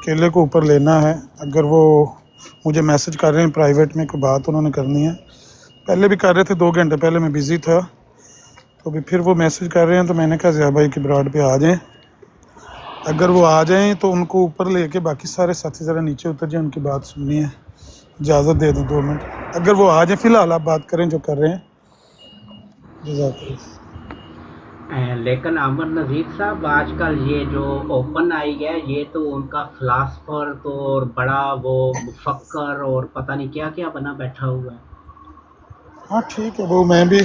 केले को ऊपर लेना है। अगर वो मुझे मैसेज कर रहे हैं प्राइवेट में कोई बात उन्होंने करनी है, पहले भी कर रहे थे, 2 घंटे पहले मैं बिज़ी था, तो अभी फिर वो मैसेज कर रहे हैं, तो मैंने कहा ज़िया भाई की ब्राड पे आ जाएं। अगर वो आ जाएं तो उनको ऊपर लेके बाकी सारे साथी ज़रा नीचे उतर जाएं, उनकी बात सुननी है। इजाज़त दे दें 2 मिनट, अगर वो आ जाएं। फ़िलहाल आप बात करें जो कर रहे हैं। जज़ाकल्लाह। लेकिन अमर नज़ीर साहब, आजकल ये जो ओपन आई है, ये तो उनका फिलासफर तो और बड़ा वो मुफक्कर और पता नहीं क्या क्या बना बैठा हुआ है। हाँ ठीक है, वो मैं भी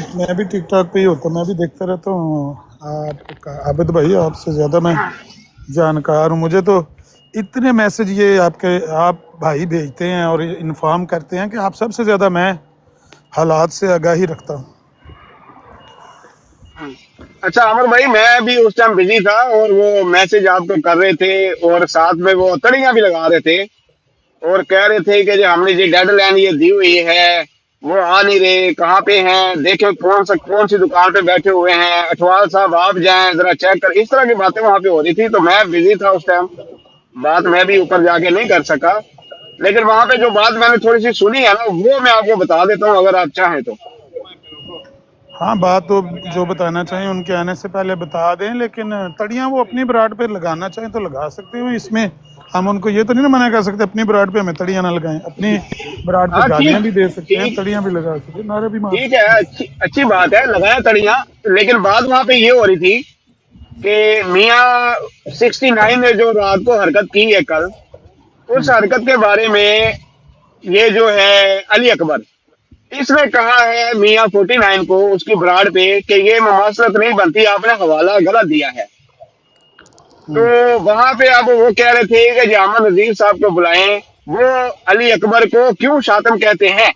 टिकटॉक पे ही होता, मैं भी देखता रहता हूँ। आप आबिद भाई, आपसे ज़्यादा मैं जानकार हूँ। मुझे तो इतने मैसेज ये आप भाई भेजते हैं और इन्फॉर्म करते हैं कि आप सबसे ज़्यादा मैं हालात से आगाही रखता हूँ। अच्छा अमर भाई, मैं भी उस टाइम बिजी था और वो मैसेज आपको कर रहे थे और साथ में वो तड़ियां भी लगा रहे थे और कह रहे थे कि जो हमने जी डेडलाइन ये दी हुई है वो आ नहीं रहे, कहाँ पे हैं, देखें कौन सी दुकान पे बैठे हुए हैं, अठवाल साहब आप जाएं जरा चेक कर, इस तरह की बातें वहां पे हो रही थी। तो मैं बिजी था उस टाइम, बात मैं भी ऊपर जाके नहीं कर सका। लेकिन वहां पे जो बात मैंने थोड़ी सी सुनी है ना, वो मैं आपको बता देता हूँ अगर आप चाहें तो। हाँ, बात तो जो बताना चाहें उनके आने से पहले बता दें, लेकिन तड़ियाँ वो अपनी ब्राड पे लगाना चाहें तो लगा सकते हो। इसमें हम उनको ये तो नहीं ना मना कर सकते अपनी ब्राड पे हमें तड़ियाँ ना लगाएं। अपनी ब्राड पे हाँ गालियाँ ठीक भी दे सकते हैं, ठीक तड़ियाँ भी लगा सकते हैं, नारे भी मार ठीक है, सकते हैं। अच्छी बात है, लगाया तड़ियां। लेकिन बात वहां पे ये हो रही थी कि मियाँ 69 ने जो रात को हरकत की है कल, उस हरकत के बारे में ये जो है अली अकबर, इसने कहा है मियाँ 49 को उसकी ब्राड पे कि ये मुमासलत नहीं बनती, आपने हवाला गलत दिया है। तो वहां पे अब वो कह रहे थे कि जामा नजीर साहब को बुलाएं, वो अली अकबर को क्यों शातम कहते हैं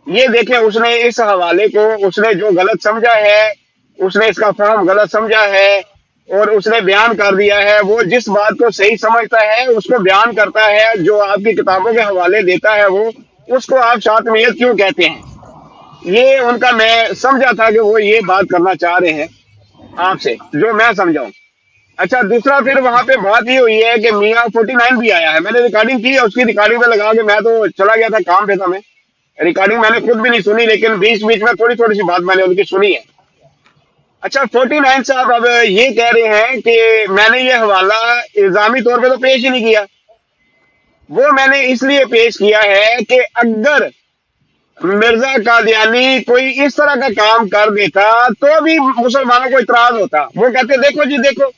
ये देखें। उसने इस हवाले को उसने जो गलत समझा है, उसने इसका फहम गलत समझा है और उसने बयान कर दिया है। वो जिस बात को सही समझता है उसको बयान करता है, जो आपकी किताबों के हवाले देता है वो, उसको आप शातमियत क्यों कहते हैं। ये उनका मैं समझा था कि वो ये बात करना चाह रहे हैं आपसे, जो मैं समझाऊं। अच्छा, दूसरा फिर वहां पे बात ये हुई है कि मियाँ 49 भी आया है, मैंने रिकॉर्डिंग की है, उसकी रिकॉर्डिंग पे लगा के मैं तो चला गया था, काम पे था मैं, रिकॉर्डिंग मैंने खुद भी नहीं सुनी, लेकिन बीच बीच में थोड़ी थोड़ी सी बात मैंने उनकी सुनी है। अच्छा, 49 साहब अब ये कह रहे हैं कि मैंने ये हवाला इल्जामी तौर पे तो पेश ही नहीं किया, वो मैंने इसलिए पेश किया है कि अगर मिर्जा कादियानी कोई इस तरह का काम कर देता तो भी मुसलमानों को इतराज होता। वो कहते देखो जी देखो,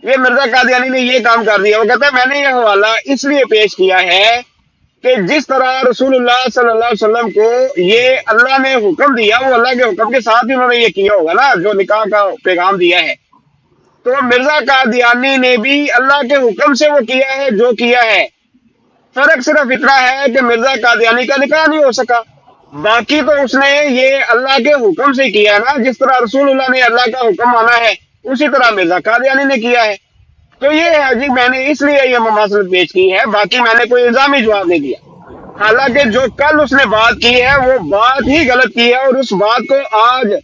ये मिर्जा कादियानी ने ये काम कर दिया। वो कहता है मैंने ये हवाला इसलिए पेश किया है कि जिस तरह रसूलुल्लाह सल्लल्लाहु अलैहि वसल्लम को ये अल्लाह ने हुक्म दिया, वो अल्लाह के हुक्म के साथ ही उन्होंने ये किया होगा ना, जो निकाह का पैगाम दिया है। तो मिर्जा कादियानी ने भी अल्लाह के हुक्म से वो किया है जो किया है। फर्क सिर्फ इतना है कि मिर्जा कादियानी का निकाह नहीं हो सका, बाकी तो उसने ये अल्लाह के हुक्म से किया है ना। जिस तरह रसूलुल्लाह ने अल्लाह का हुक्म माना है, उसी तरह मिर्जा कादियानी ने किया है। तो ये है जी, मैंने इसलिए ये मुमासलत पेश की है, बाकी मैंने कोई इल्जामी जवाब नहीं दिया। हालांकि जो कल उसने बात की है वो बात ही गलत की है, और उस बात को आज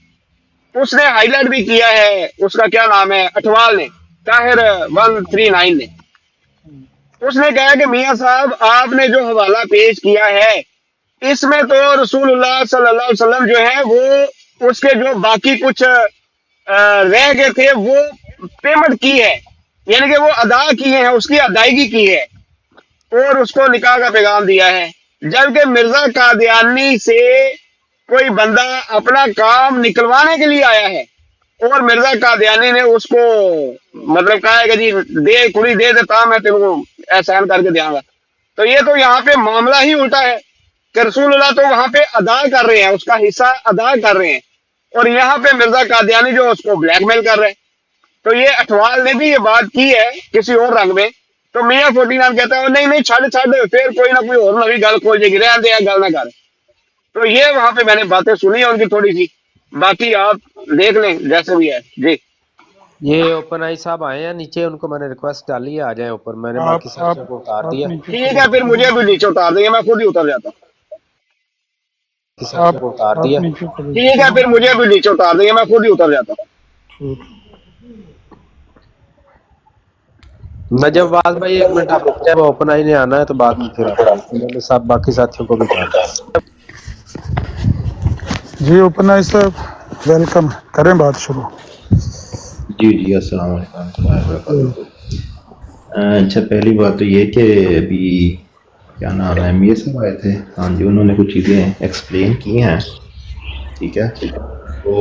उसने हाईलाइट भी किया है, उसका क्या नाम है, अठवाल ने, ताहिर 139 ने। उसने कहा कि मियाँ साहब आपने जो हवाला पेश किया है इसमें तो रसूलुल्लाह सल्लल्लाहु अलैहि वसल्लम जो है वो उसके जो बाकी कुछ रह गए थे वो पेमेंट की है, यानी कि वो अदा किए हैं, उसकी अदायगी की है और उसको निकाह का पैगाम दिया है। जबकि मिर्जा कादियानी से कोई बंदा अपना काम निकलवाने के लिए आया है और मिर्जा कादियानी ने उसको मतलब कहा है कि जी दे कुड़ी दे देता, मैं तेरे को एहसान करके देंगा। तो ये तो यहाँ पे मामला ही उल्टा है कि रसूलुल्लाह तो वहां पे अदा कर रहे हैं, उसका हिस्सा अदा कर रहे हैं, और यहाँ पे मिर्जा कादियानी जो उसको ब्लैकमेल कर रहे हैं। तो ये अठवाल ने भी ये बात की है किसी और रंग में। तो मियाँ 49 कहता है नहीं नहीं छड़ छड़, फिर कोई ना कोई और नवी गल खोल जाएगी, रहने दे गल ना कर। तो ये वहां पे मैंने बातें सुनी है उनकी थोड़ी सी, बाकी आप देख लें जैसे भी है जी। ये ओपन आई साहब आए हैं नीचे, उनको मैंने रिक्वेस्ट डाली है आ जाए ऊपर, मैंने बाकी सेक्शन को उतार दिया। ठीक है, फिर मुझे भी नीचे उतार देंगे, मैं खुद ही उतर जाता हूँ। सेक्शन को उतार दिया। ठीक है, फिर मुझे भी नीचे उतार देंगे, मैं खुद ही उतर जाता हूँ। नजरबाज भाई एक मिनट आप रुक जाए, ओपन आई ने आना है तो बाद में फिर मैंने सब बाकी साथियों को भी कहा। जी ओपन आई साहब वेलकम, करें बात शुरू। जी जी अस्सलाम वालेकुम रहमतुल्लाहि व बरकातहू। अच्छा पहली बात तो ये कि अभी क्या नाम है एमबीए साहब आए थे, हाँ जी, उन्होंने कुछ चीज़ें एक्सप्लेन की हैं, ठीक है, तो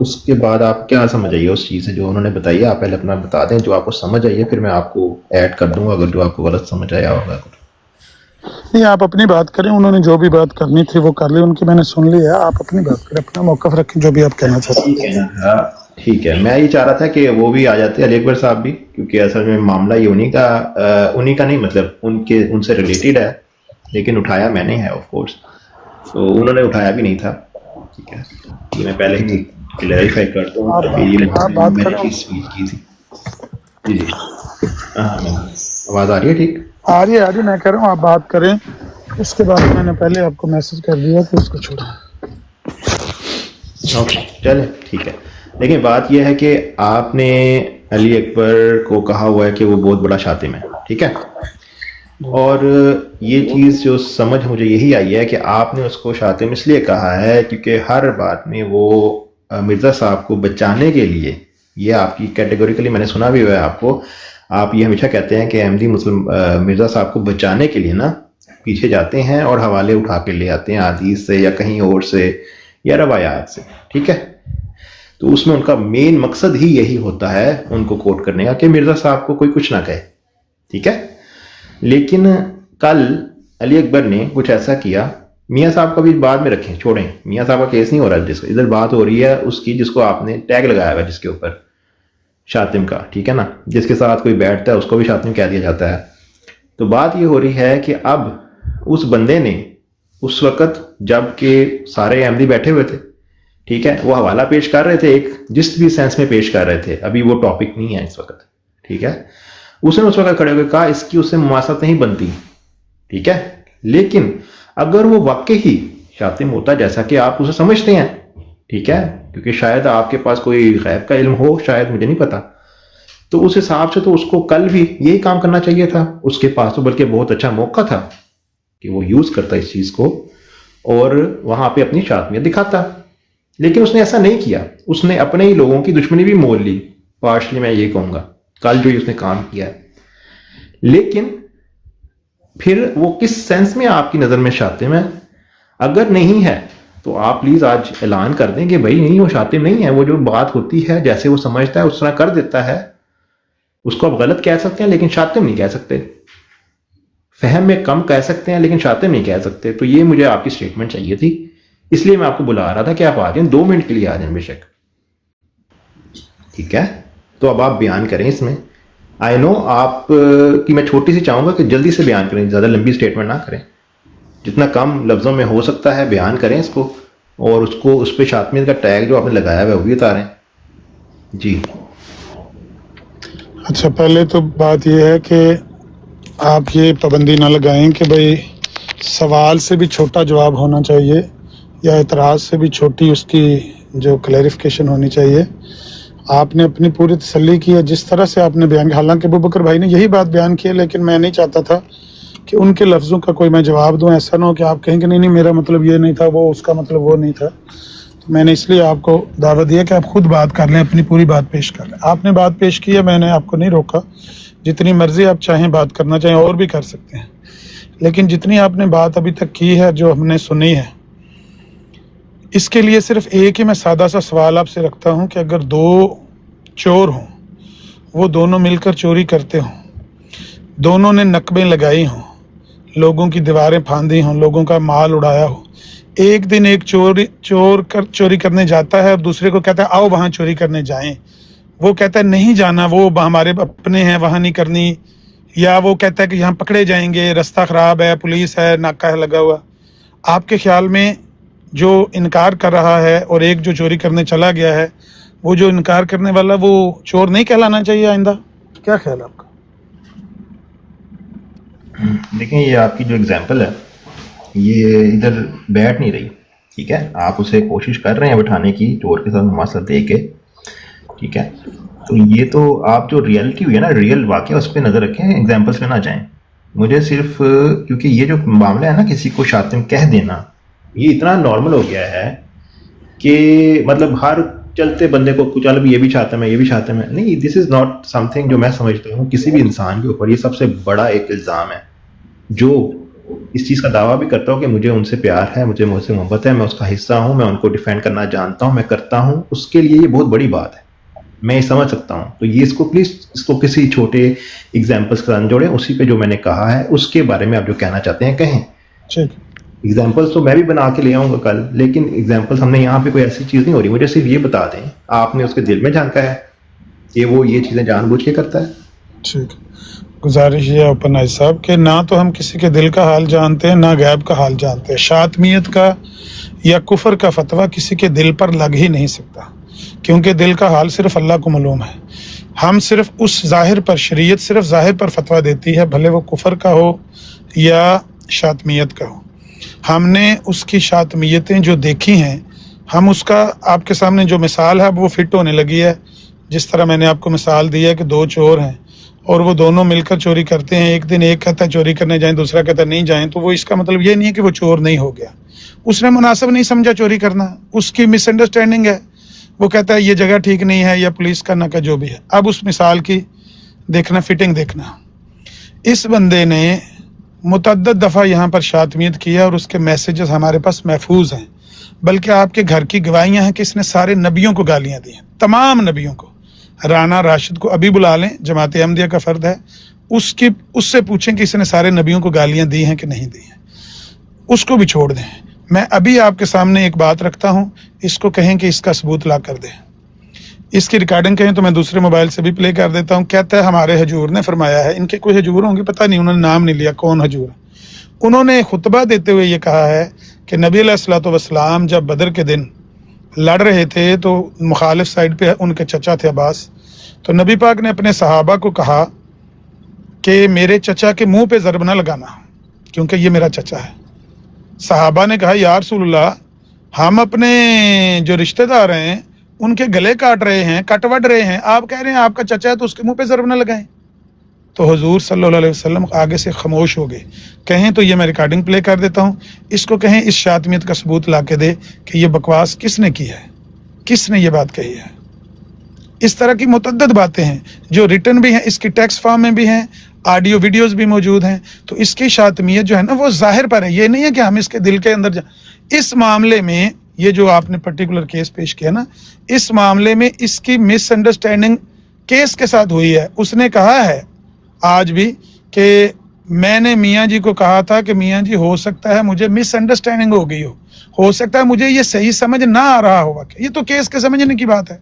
उसके बाद आप क्या समझ आइए उस चीज़ से जो उन्होंने बताई है, आप पहले अपना बता दें जो आपको समझ आई है, फिर मैं आपको ऐड कर दूंगा अगर जो आपको गलत समझ आया होगा। नहीं आप अपनी बात करें, उन्होंने जो भी बात करनी थी वो कर ली, उनकी मैंने सुन ली है, आप अपनी बात करें, अपना मौक़िफ़ रखें जो भी आप कहना चाहते ठीक है ना, हाँ ठीक है। मैं ये चाह रहा था कि वो भी आ जाते अली अकबर साहब भी, क्योंकि असल में मामला ये उन्हीं का नहीं, मतलब उनसे रिलेटेड है, लेकिन उठाया मैंने है ऑफ कोर्स, तो उन्होंने उठाया भी नहीं था, ठीक है, ये मैं पहले ही क्लैरिफाई करता हूँ। मैंने चीज़ की थी जी जी। हाँ आवाज़ आ रही है? ठीक आ रही है, मैं कह रहा हूँ आप बात करें, उसके बाद मैंने पहले आपको मैसेज कर दिया कि उसको छोड़ें। ओके चले ठीक है। लेकिन बात यह है कि आपने अली अकबर को कहा हुआ है कि वो बहुत बड़ा शातिम है, ठीक है, और ये चीज़ जो समझ मुझे यही आई है कि आपने उसको शातिम इसलिए कहा है क्योंकि हर बात में वो मिर्ज़ा साहब को बचाने के लिए, ये आपकी कैटेगोरिकली मैंने सुना भी हुआ है आपको, आप ये हमेशा कहते हैं कि अहमदी मुस्लिम मिर्ज़ा साहब को बचाने के लिए ना पीछे जाते हैं और हवाले उठा के ले आते हैं हदीस से या कहीं और से या रवायात से, ठीक है, तो उसमें उनका मेन मकसद ही यही होता है उनको कोट करने का कि मिर्ज़ा साहब को कोई कुछ ना कहे, ठीक है। लेकिन कल अली अकबर ने कुछ ऐसा किया, मियाँ साहब का भी बाद में रखें, छोड़ें, मियाँ साहब का केस नहीं हो रहा, जिसको इधर बात हो रही है उसकी जिसको आपने टैग लगाया हुआ जिसके ऊपर शातिम का, ठीक है ना, जिसके साथ कोई बैठता है उसको भी शातिम कह दिया जाता है। तो बात ये हो रही है कि अब उस बंदे ने उस वक़्त जब के सारे अहमदी बैठे हुए थे, ठीक है, वो हवाला पेश कर रहे थे, एक जिस भी सेंस में पेश कर रहे थे, अभी वो टॉपिक नहीं है इस वक्त, ठीक है, उसने उस वक्त खड़े होकर कहा इसकी उससे मुमासलत नहीं बनती, ठीक है, लेकिन अगर वो वाकई ही शातिम होता जैसा कि आप उसे समझते हैं, ठीक है, क्योंकि शायद आपके पास कोई गैब का इल्म हो, शायद मुझे नहीं पता, तो उस हिसाब से तो उसको कल भी यही काम करना चाहिए था, उसके पास तो बल्कि बहुत अच्छा मौका था कि वो यूज करता इस चीज को और वहां पे अपनी शातिमियत दिखाता, लेकिन उसने ऐसा नहीं किया, उसने अपने ही लोगों की दुश्मनी भी मोल ली, पार्शली मैं ये कहूंगा कल जो उसने काम किया है। लेकिन फिर वो किस सेंस में आपकी नजर में शातिम है? अगर नहीं है तो आप प्लीज आज ऐलान कर दें कि भाई नहीं वो शातिम नहीं है, वो जो बात होती है जैसे वो समझता है उस तरह कर देता है, उसको आप गलत कह सकते हैं लेकिन शातिम नहीं कह सकते, फहम में कम कह सकते हैं लेकिन शातिम नहीं कह सकते। तो ये मुझे आपकी स्टेटमेंट चाहिए थी, इसलिए मैं आपको बुला रहा था कि आप आ जाएं, 2 मिनट के लिए आ जाएं बेशक, ठीक है। तो अब आप बयान करें इसमें, आई नो आप कि मैं छोटी सी चाहूंगा कि जल्दी से बयान करें, ज़्यादा लंबी स्टेटमेंट ना करें, जितना कम लफ्ज़ों में हो सकता है बयान करें इसको, और उसको उस पर शातिमियत का टैग जो आपने लगाया हुआ है वो भी उतारें जी। अच्छा पहले तो बात यह है कि आप ये पाबंदी ना लगाएं कि भाई सवाल से भी छोटा जवाब होना चाहिए या एतराज़ से भी छोटी उसकी जो क्लैरिफिकेशन होनी चाहिए। आपने अपनी पूरी तसल्ली की है जिस तरह से आपने बयान, हालांकि अबू बकर भाई ने यही बात बयान की है, लेकिन मैं नहीं चाहता था कि उनके लफ्ज़ों का कोई मैं जवाब दूं, ऐसा ना हो कि आप कहें कि नहीं मेरा मतलब ये नहीं था, वो उसका मतलब वो नहीं था। तो मैंने इसलिए आपको दावत दिया कि आप खुद बात कर लें, अपनी पूरी बात पेश कर लें। आपने बात पेश की है, मैंने आपको नहीं रोका, जितनी मर्जी आप चाहें बात करना चाहें और भी कर सकते हैं, लेकिन जितनी आपने बात अभी तक की है जो हमने सुनी है, इसके लिए सिर्फ एक ही मैं सादा सा सवाल आपसे रखता हूं कि अगर 2 चोर हों, वो दोनों मिलकर चोरी करते हों, दोनों ने नकबें लगाई हों, लोगों की दीवारें फांदी हों, लोगों का माल उड़ाया हो, एक दिन एक चोरी करने जाता है और दूसरे को कहता है आओ वहां चोरी करने जाएं, वो कहता है नहीं जाना, वो हमारे अपने हैं, वहां नहीं करनी, या वो कहता है कि यहाँ पकड़े जाएंगे, रास्ता खराब है, पुलिस है, नाका है लगा हुआ। आपके ख्याल में जो इनकार कर रहा है और एक जो चोरी करने चला गया है, वो जो इनकार करने वाला वो चोर नहीं कहलाना चाहिए आइंदा? क्या ख्याल है आपका? देखिए ये आपकी जो एग्जांपल है ये इधर बैठ नहीं रही, ठीक है, आप उसे कोशिश कर रहे हैं बैठाने की चोर के साथ मुमासलत दे के, ٹھیک ہے. تو یہ تو آپ جو ریئلٹی ہوئی ہے نا، ریئل واقعہ، اس پہ نظر رکھیں، ایگزامپلس پہ نہ جائیں. مجھے صرف کیونکہ یہ جو معاملہ ہے نا کسی کو شاطم کہہ دینا، یہ اتنا نارمل ہو گیا ہے کہ مطلب ہر چلتے بندے کو چل بھی یہ بھی شاطم ہے، یہ بھی شاطم ہے. نہیں، دس از ناٹ سم تھنگ جو میں سمجھتا ہوں کسی بھی انسان کے اوپر یہ سب سے بڑا ایک الزام ہے. جو اس چیز کا دعویٰ بھی کرتا ہوں کہ مجھے ان سے پیار ہے، مجھے سے محبت ہے، میں اس کا حصہ ہوں، میں ان کو ڈیفینڈ کرنا جانتا ہوں، میں کرتا ہوں، اس کے لیے یہ بہت بڑی بات ہے. میں یہ سمجھ سکتا ہوں. تو یہ اس کو پلیز اس کو کسی چھوٹے ایگزامپلس کا جوڑیں. اسی پہ جو میں نے کہا ہے اس کے بارے میں آپ جو کہنا چاہتے ہیں کہیں. ایگزامپلس تو میں بھی بنا کے لے آؤں گا کل، لیکن ایگزامپلس ہم نے یہاں پہ کوئی ایسی چیز نہیں ہو رہی. مجھے صرف یہ بتا دیں، آپ نے اس کے دل میں جھانکا ہے کہ وہ یہ چیزیں جان بوجھ کے کرتا ہے؟ ٹھیک. گزارش یہ ہے اوپن آئی صاحب کہ نہ تو ہم کسی کے دل کا حال جانتے ہیں، نہ غیب کا حال جانتے ہیں. شاطمیت کا یا کفر کا فتویٰ کسی کے دل پر لگ ہی نہیں سکتا، کیونکہ دل کا حال صرف اللہ کو معلوم ہے. ہم صرف اس ظاہر پر، شریعت صرف ظاہر پر فتویٰ دیتی ہے، بھلے وہ کفر کا ہو یا شاطمیت کا ہو. ہم نے اس کی شاطمیتیں جو دیکھی ہیں، ہم اس کا آپ کے سامنے جو مثال ہے اب وہ فٹ ہونے لگی ہے. جس طرح میں نے آپ کو مثال دی ہے کہ دو چور ہیں اور وہ دونوں مل کر چوری کرتے ہیں. ایک دن ایک کہتا ہے چوری کرنے جائیں، دوسرا کہتا ہے نہیں جائیں. تو وہ اس کا مطلب یہ نہیں ہے کہ وہ چور نہیں ہو گیا، اس نے مناسب نہیں سمجھا چوری کرنا، اس کی مس انڈرسٹینڈنگ ہے. وہ کہتا ہے یہ جگہ ٹھیک نہیں ہے یا پولیس کا نہ کا جو بھی ہے. اب اس مثال کی دیکھنا، فٹنگ دیکھنا. اس بندے نے متعدد دفعہ یہاں پر شاطمیت کیا اور اس کے میسیجز ہمارے پاس محفوظ ہیں، بلکہ آپ کے گھر کی گواہیاں ہیں کہ اس نے سارے نبیوں کو گالیاں دی ہیں، تمام نبیوں کو. رانا راشد کو ابھی بلا لیں، جماعت احمدیہ کا فرد ہے، اس سے پوچھیں کہ اس نے سارے نبیوں کو گالیاں دی ہیں کہ نہیں دی ہیں. اس کو بھی چھوڑ دیں. میں ابھی آپ کے سامنے ایک بات رکھتا ہوں، اس کو کہیں کہ اس کا ثبوت لا کر دیں. اس کی ریکارڈنگ کہیں تو میں دوسرے موبائل سے بھی پلے کر دیتا ہوں. کہتا ہے ہمارے حضور نے فرمایا ہے. ان کے کوئی حضور ہوں گے، پتہ نہیں، انہوں نے نام نہیں لیا کون حضور ہے. انہوں نے خطبہ دیتے ہوئے یہ کہا ہے کہ نبی علیہ الصلوۃ والسلام جب بدر کے دن لڑ رہے تھے تو مخالف سائڈ پہ ان کے چچا تھے عباس. تو نبی پاک نے اپنے صحابہ کو کہا کہ میرے چچا کے منہ پہ ضرب نہ لگانا کیونکہ یہ میرا چچا ہے. صحابہ نے کہا یا رسول اللہ، ہم اپنے جو رشتہ دار ہیں ان کے گلے کاٹ رہے ہیں، کٹ وڈ رہے ہیں، آپ کہہ رہے ہیں آپ کا چچا ہے تو اس کے منہ پہ ضرب نہ لگائیں. تو حضور صلی اللہ علیہ وسلم آگے سے خاموش ہو گئے. کہیں تو یہ میں ریکارڈنگ پلے کر دیتا ہوں، اس کو کہیں اس شاطمیت کا ثبوت لا کے دے کہ یہ بکواس کس نے کی ہے، کس نے یہ بات کہی ہے. اس طرح کی متعدد باتیں ہیں جو ریٹن بھی ہیں، اس کی ٹیکسٹ فارم میں بھی ہیں، آڈیو ویڈیوز بھی موجود ہیں. تو اس کی شاطمیت جو ہے نا وہ ظاہر پر ہے، یہ نہیں ہے کہ ہم اس کے دل کے اندر اس معاملے میں یہ جو آپ نے پرٹیکولر کیس پیش کیا نا، اس معاملے میں اس کی مس انڈرسٹینڈنگ کیس کے ساتھ ہوئی ہے. اس نے کہا ہے آج بھی کہ میں نے میاں جی کو کہا تھا کہ میاں جی ہو سکتا ہے مجھے مس انڈرسٹینڈنگ ہو گئی ہو سکتا ہے مجھے یہ صحیح سمجھ نہ آ رہا ہوا. یہ تو کیس کے سمجھنے کی بات ہے،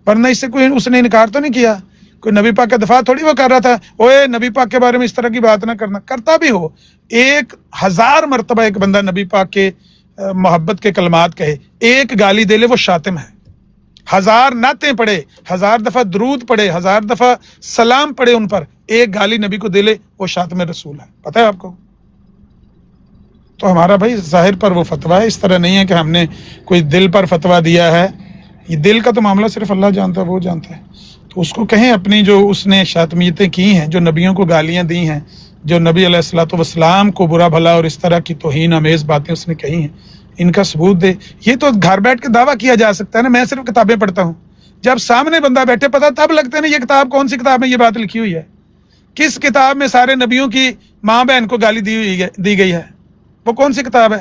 ورنہ اس سے کوئی اس نے انکار تو نہیں کیا. کوئی نبی پاک کا دفاع تھوڑی وہ کر رہا تھا، اوے نبی پاک کے بارے میں اس طرح کی بات نہ کرنا. کرتا بھی ہو، 1000 مرتبہ ایک بندہ نبی پاک کے محبت کے کلمات کہے، ایک گالی دے لے وہ شاطم ہے. 1000 نعتیں پڑھے، 1000 دفعہ درود پڑھے، 1000 دفعہ سلام پڑھے ان پر، ایک گالی نبی کو دے لے وہ شاطم رسول ہے. پتہ ہے آپ کو؟ تو ہمارا بھائی ظاہر پر وہ فتویٰ ہے، اس طرح نہیں ہے کہ ہم نے کوئی دل پر فتویٰ دیا ہے. یہ دل کا تو معاملہ صرف اللہ جانتا ہے، وہ جانتا ہے. تو اس کو کہیں اپنی جو اس نے شاطمیتیں کی ہیں، جو نبیوں کو گالیاں دی ہیں، جو نبی علیہ الصلوۃ والسلام کو برا بھلا اور اس طرح کی توہین آمیز باتیں اس نے کہی ہیں، ان کا ثبوت دے. یہ تو گھر بیٹھ کے دعویٰ کیا جا سکتا ہے نا، میں صرف کتابیں پڑھتا ہوں. جب سامنے بندہ بیٹھے پتہ تب لگتا ہے نا یہ کتاب کون سی کتاب میں یہ بات لکھی ہوئی ہے، کس کتاب میں سارے نبیوں کی ماں بہن کو گالی دی گئی ہے، وہ کون سی کتاب ہے؟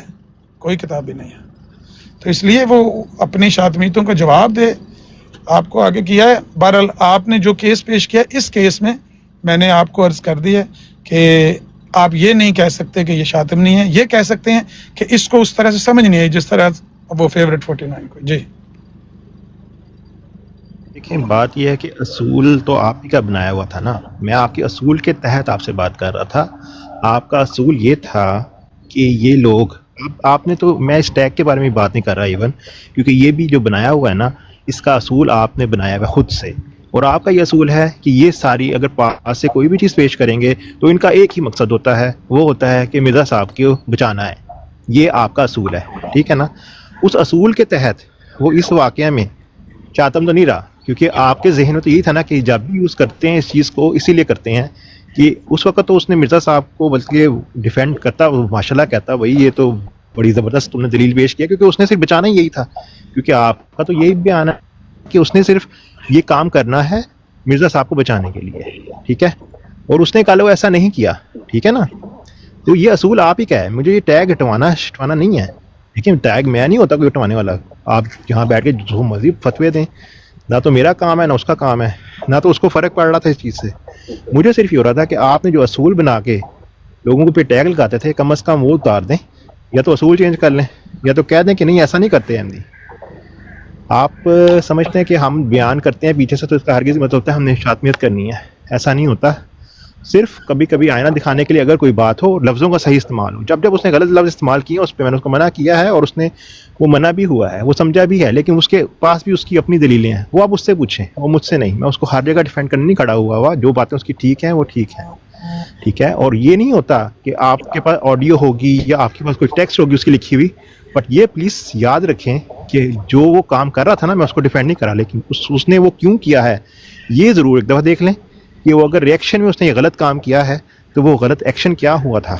کوئی کتاب بھی نہیں ہے. تو اس لیے وہ اپنی شاطمیتوں کا جواب دے. آپ کو آگے کیا ہے. بہرحال آپ نے جو کیس پیش کیا، اس کیس میں میں نے آپ کو عرض کر دی ہے کہ آپ یہ نہیں کہہ سکتے کہ یہ شاطم نہیں ہے، یہ کہہ سکتے ہیں کہ اس کو اس طرح سے سمجھ نہیں ہے جس طرح وہ فیورٹ 49 کو. جی دیکھیں، بات یہ ہے کہ اصول تو آپ ہی کا بنایا ہوا تھا نا. میں آپ کے اصول کے تحت آپ سے بات کر رہا تھا. آپ کا اصول یہ تھا کہ یہ لوگ آپ نے تو، میں اس ٹیگ کے بارے میں بات نہیں کر رہا ایون، کیونکہ یہ بھی جو بنایا ہوا ہے نا، اس کا اصول آپ نے بنایا ہوا خود سے. اور آپ کا یہ اصول ہے کہ یہ ساری اگر پاس سے کوئی بھی چیز پیش کریں گے تو ان کا ایک ہی مقصد ہوتا ہے، وہ ہوتا ہے کہ مرزا صاحب کو بچانا ہے. یہ آپ کا اصول ہے، ٹھیک ہے نا. اس اصول کے تحت وہ اس واقعہ میں شاطم تو نہیں رہا، کیونکہ آپ کے ذہن میں تو یہی تھا نا کہ جب بھی یوز کرتے ہیں اس چیز کو اسی لیے کرتے ہیں کہ اس وقت تو اس نے مرزا صاحب کو بلکہ ڈیفینڈ کرتا ماشاء اللہ کہتا بھائی یہ تو بڑی زبردست تم نے دلیل پیش کیا، کیونکہ اس نے صرف بچانا ہی یہی تھا. کیونکہ آپ کا تو یہی بیان ہے کہ اس نے صرف یہ کام کرنا ہے مرزا صاحب کو بچانے کے لیے، ٹھیک ہے، اور اس نے کل وہ ایسا نہیں کیا، ٹھیک ہے نا. تو یہ اصول آپ ہی کا ہے، مجھے یہ ٹیگ ہٹوانا نہیں ہے، لیکن ٹیگ میں نہیں ہوتا کوئی ہٹوانے والا. آپ یہاں بیٹھ کے جو مزید فتوے دیں، نہ تو میرا کام ہے نہ اس کا کام ہے، نہ تو اس کو فرق پڑ رہا تھا اس چیز سے. مجھے صرف یہ ہو رہا تھا کہ آپ نے جو اصول بنا کے لوگوں کو پہ ٹیگ لگاتے تھے کم از کم وہ اتار دیں، یا تو اصول چینج کر لیں یا تو کہہ دیں کہ نہیں ایسا نہیں کرتے احمدی. آپ سمجھتے ہیں کہ ہم بیان کرتے ہیں پیچھے سے تو اس کا ہرگز مطلب ہوتا ہے ہم نے شاطمیت کرنی ہے، ایسا نہیں ہوتا. صرف کبھی کبھی آئینہ دکھانے کے لیے اگر کوئی بات ہو، لفظوں کا صحیح استعمال ہو. جب اس نے غلط لفظ استعمال کیے اس پہ میں نے اس کو منع کیا ہے، اور اس نے وہ منع بھی ہوا ہے، وہ سمجھا بھی ہے، لیکن اس کے پاس بھی اس کی اپنی دلیلیں ہیں. وہ آپ اس سے پوچھیں، وہ مجھ سے نہیں. میں اس کو ہر جگہ ڈیفینڈ کرنے نہیں کھڑا ہوا. جو باتیں اس کی ٹھیک ہیں وہ ٹھیک ہیں، ٹھیک ہے. اور یہ نہیں ہوتا کہ آپ کے پاس آڈیو ہوگی یا آپ کے پاس کوئی ٹیکسٹ ہوگی اس کی لکھی ہوئی، بٹ یہ پلیز یاد رکھیں کہ جو وہ کام کر رہا تھا نا میں اس کو ڈیفینڈ نہیں کرا، لیکن اس نے وہ کیوں کیا ہے یہ ضرور ایک دفعہ دیکھ لیں کہ وہ اگر ریئیکشن میں اس نے یہ غلط کام کیا ہے تو وہ غلط ایکشن کیا ہوا تھا،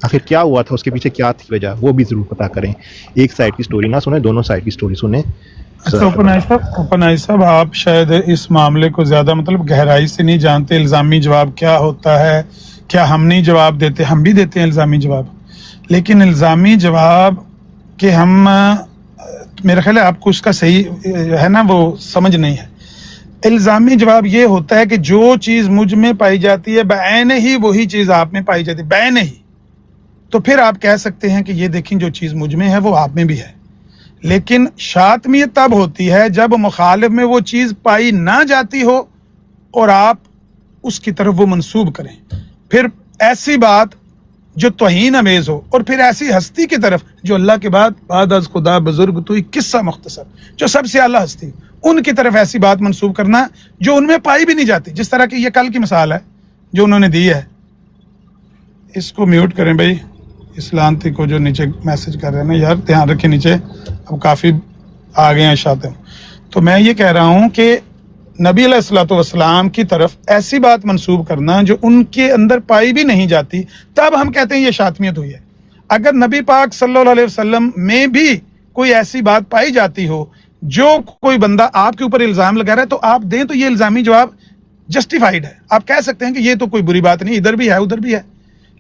آخر کیا ہوا تھا، اس کے پیچھے کیا تھی وجہ، وہ بھی ضرور پتا کریں. ایک سائڈ کی سٹوری نہ سنیں، دونوں سائڈ کی سٹوری سنیں. اوپن آئی صاحب آپ شاید اس معاملے کو زیادہ مطلب گہرائی سے نہیں جانتے. الزامی جواب کیا ہوتا ہے، کیا ہم نہیں جواب دیتے؟ ہم بھی دیتے ہیں الزامی جواب، لیکن الزامی جواب کہ ہم میرا خیال ہے آپ کو اس کا صحیح ہے نا وہ سمجھ نہیں ہے. الزامی جواب یہ ہوتا ہے کہ جو چیز مجھ میں پائی جاتی ہے بعین ہی وہی چیز آپ میں پائی جاتی ہے، بعین ہی. تو پھر آپ کہہ سکتے ہیں کہ یہ دیکھیں جو چیز مجھ میں ہے وہ آپ میں بھی ہے. لیکن شاطمیت تب ہوتی ہے جب مخالف میں وہ چیز پائی نہ جاتی ہو اور آپ اس کی طرف وہ منسوب کریں. پھر ایسی بات جو توہین امیز ہو، اور پھر ایسی ہستی کی طرف جو اللہ کے بعد از خدا بزرگ تو قصہ مختصر، جو سب سے اعلیٰ ہستی، ان کی طرف ایسی بات منسوب کرنا جو ان میں پائی بھی نہیں جاتی. جس طرح کی یہ کل کی مثال ہے جو انہوں نے دی ہے. اس کو میوٹ کریں بھائی، اس لانتی کو جو نیچے میسج کر رہے ہیں نا یار دھیان رکھیں نیچے، اب کافی آ گئے ہیں شاطم. تو میں یہ کہہ رہا ہوں کہ نبی علیہ الصلوۃ والسلام کی طرف ایسی بات منسوب کرنا جو ان کے اندر پائی بھی نہیں جاتی، تب ہم کہتے ہیں یہ شاطمیت ہوئی ہے. اگر نبی پاک صلی اللہ علیہ وسلم میں بھی کوئی ایسی بات پائی جاتی ہو جو کوئی بندہ آپ کے اوپر الزام لگا رہا ہے تو آپ دیں تو یہ الزامی جواب جسٹیفائیڈ ہے. آپ کہہ سکتے ہیں کہ یہ تو کوئی بری بات نہیں، ادھر بھی ہے ادھر بھی ہے.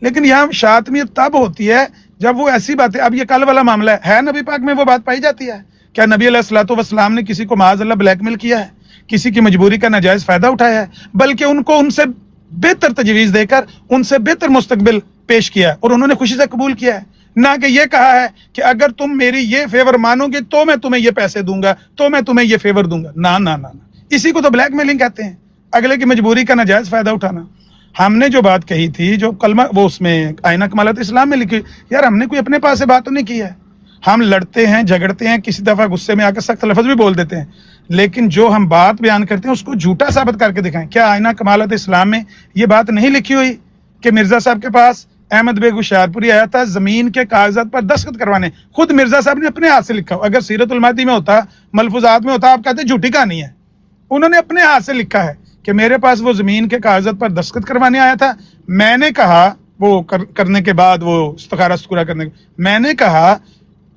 لیکن یہاں شاطمیت تب ہوتی ہے جب وہ ایسی باتیں، اب یہ کل والا معاملہ ہے نبی پاک میں وہ بات پائی جاتی ہے. کیا نبی علیہ الصلوۃ والسلام نے کسی کو معاذ اللہ بلیک میل کیا ہے، کسی کی مجبوری کا ناجائز فائدہ اٹھایا ہے؟ بلکہ ان کو ان سے بہتر تجویز دے کر ان سے بہتر مستقبل پیش کیا ہے اور انہوں نے خوشی سے قبول کیا ہے. نہ کہ یہ کہا ہے کہ اگر تم میری یہ فیور مانو گے تو میں تمہیں یہ پیسے دوں گا، تو میں تمہیں یہ فیور دوں گا. نہ نہ نہ، اسی کو تو بلیک میلنگ کہتے ہیں، اگلے کی مجبوری کا ناجائز فائدہ اٹھانا. ہم نے جو بات کہی تھی جو کلمہ وہ اس میں آئینہ کمالات اسلام میں لکھی، یار ہم نے کوئی اپنے پاس سے بات تو نہیں کی ہے. ہم لڑتے ہیں جھگڑتے ہیں، کسی دفعہ غصے میں آ کر سخت لفظ بھی بول دیتے ہیں، لیکن جو ہم بات بیان کرتے ہیں اس کو جھوٹا ثابت کر کے دکھائیں. کیا آئینہ کمالات اسلام میں یہ بات نہیں لکھی ہوئی کہ مرزا صاحب کے پاس احمد بیگ ہوشیارپوری آیا تھا زمین کے کاغذات پر دستخط کروانے؟ خود مرزا صاحب نے اپنے ہاتھ سے لکھا ہو. اگر سیرت المہدی میں ہوتا، ملفوظات میں ہوتا، آپ کہتے جھوٹی کہانی ہے. انہوں نے اپنے ہاتھ سے لکھا ہے کہ میرے پاس وہ زمین کے کاغذات پر دستخط کروانے آیا تھا. میں نے کہا وہ کرنے کے بعد وہ استخارہ سکورہ کرنے کے میں نے کہا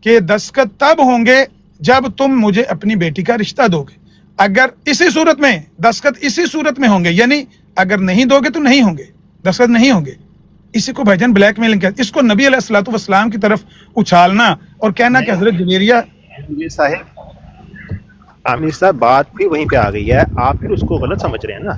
کہ دستخط تب ہوں گے جب تم مجھے اپنی بیٹی کا رشتہ دو گے. اگر اسی صورت میں دستخط اسی صورت میں ہوں گے، یعنی اگر نہیں دو گے تو نہیں ہوں گے، دستخط نہیں ہوں گے. اسی کو بھائی بلیک میلنگ کہتے ہیں. اس کو نبی علیہ الصلوۃ والسلام کی طرف اچھالنا اور کہنا کہ حضرت جویریہ عامر صاحب بات بھی وہیں پہ آ گئی ہے. آپ پھر اس کو غلط سمجھ رہے ہیں نا.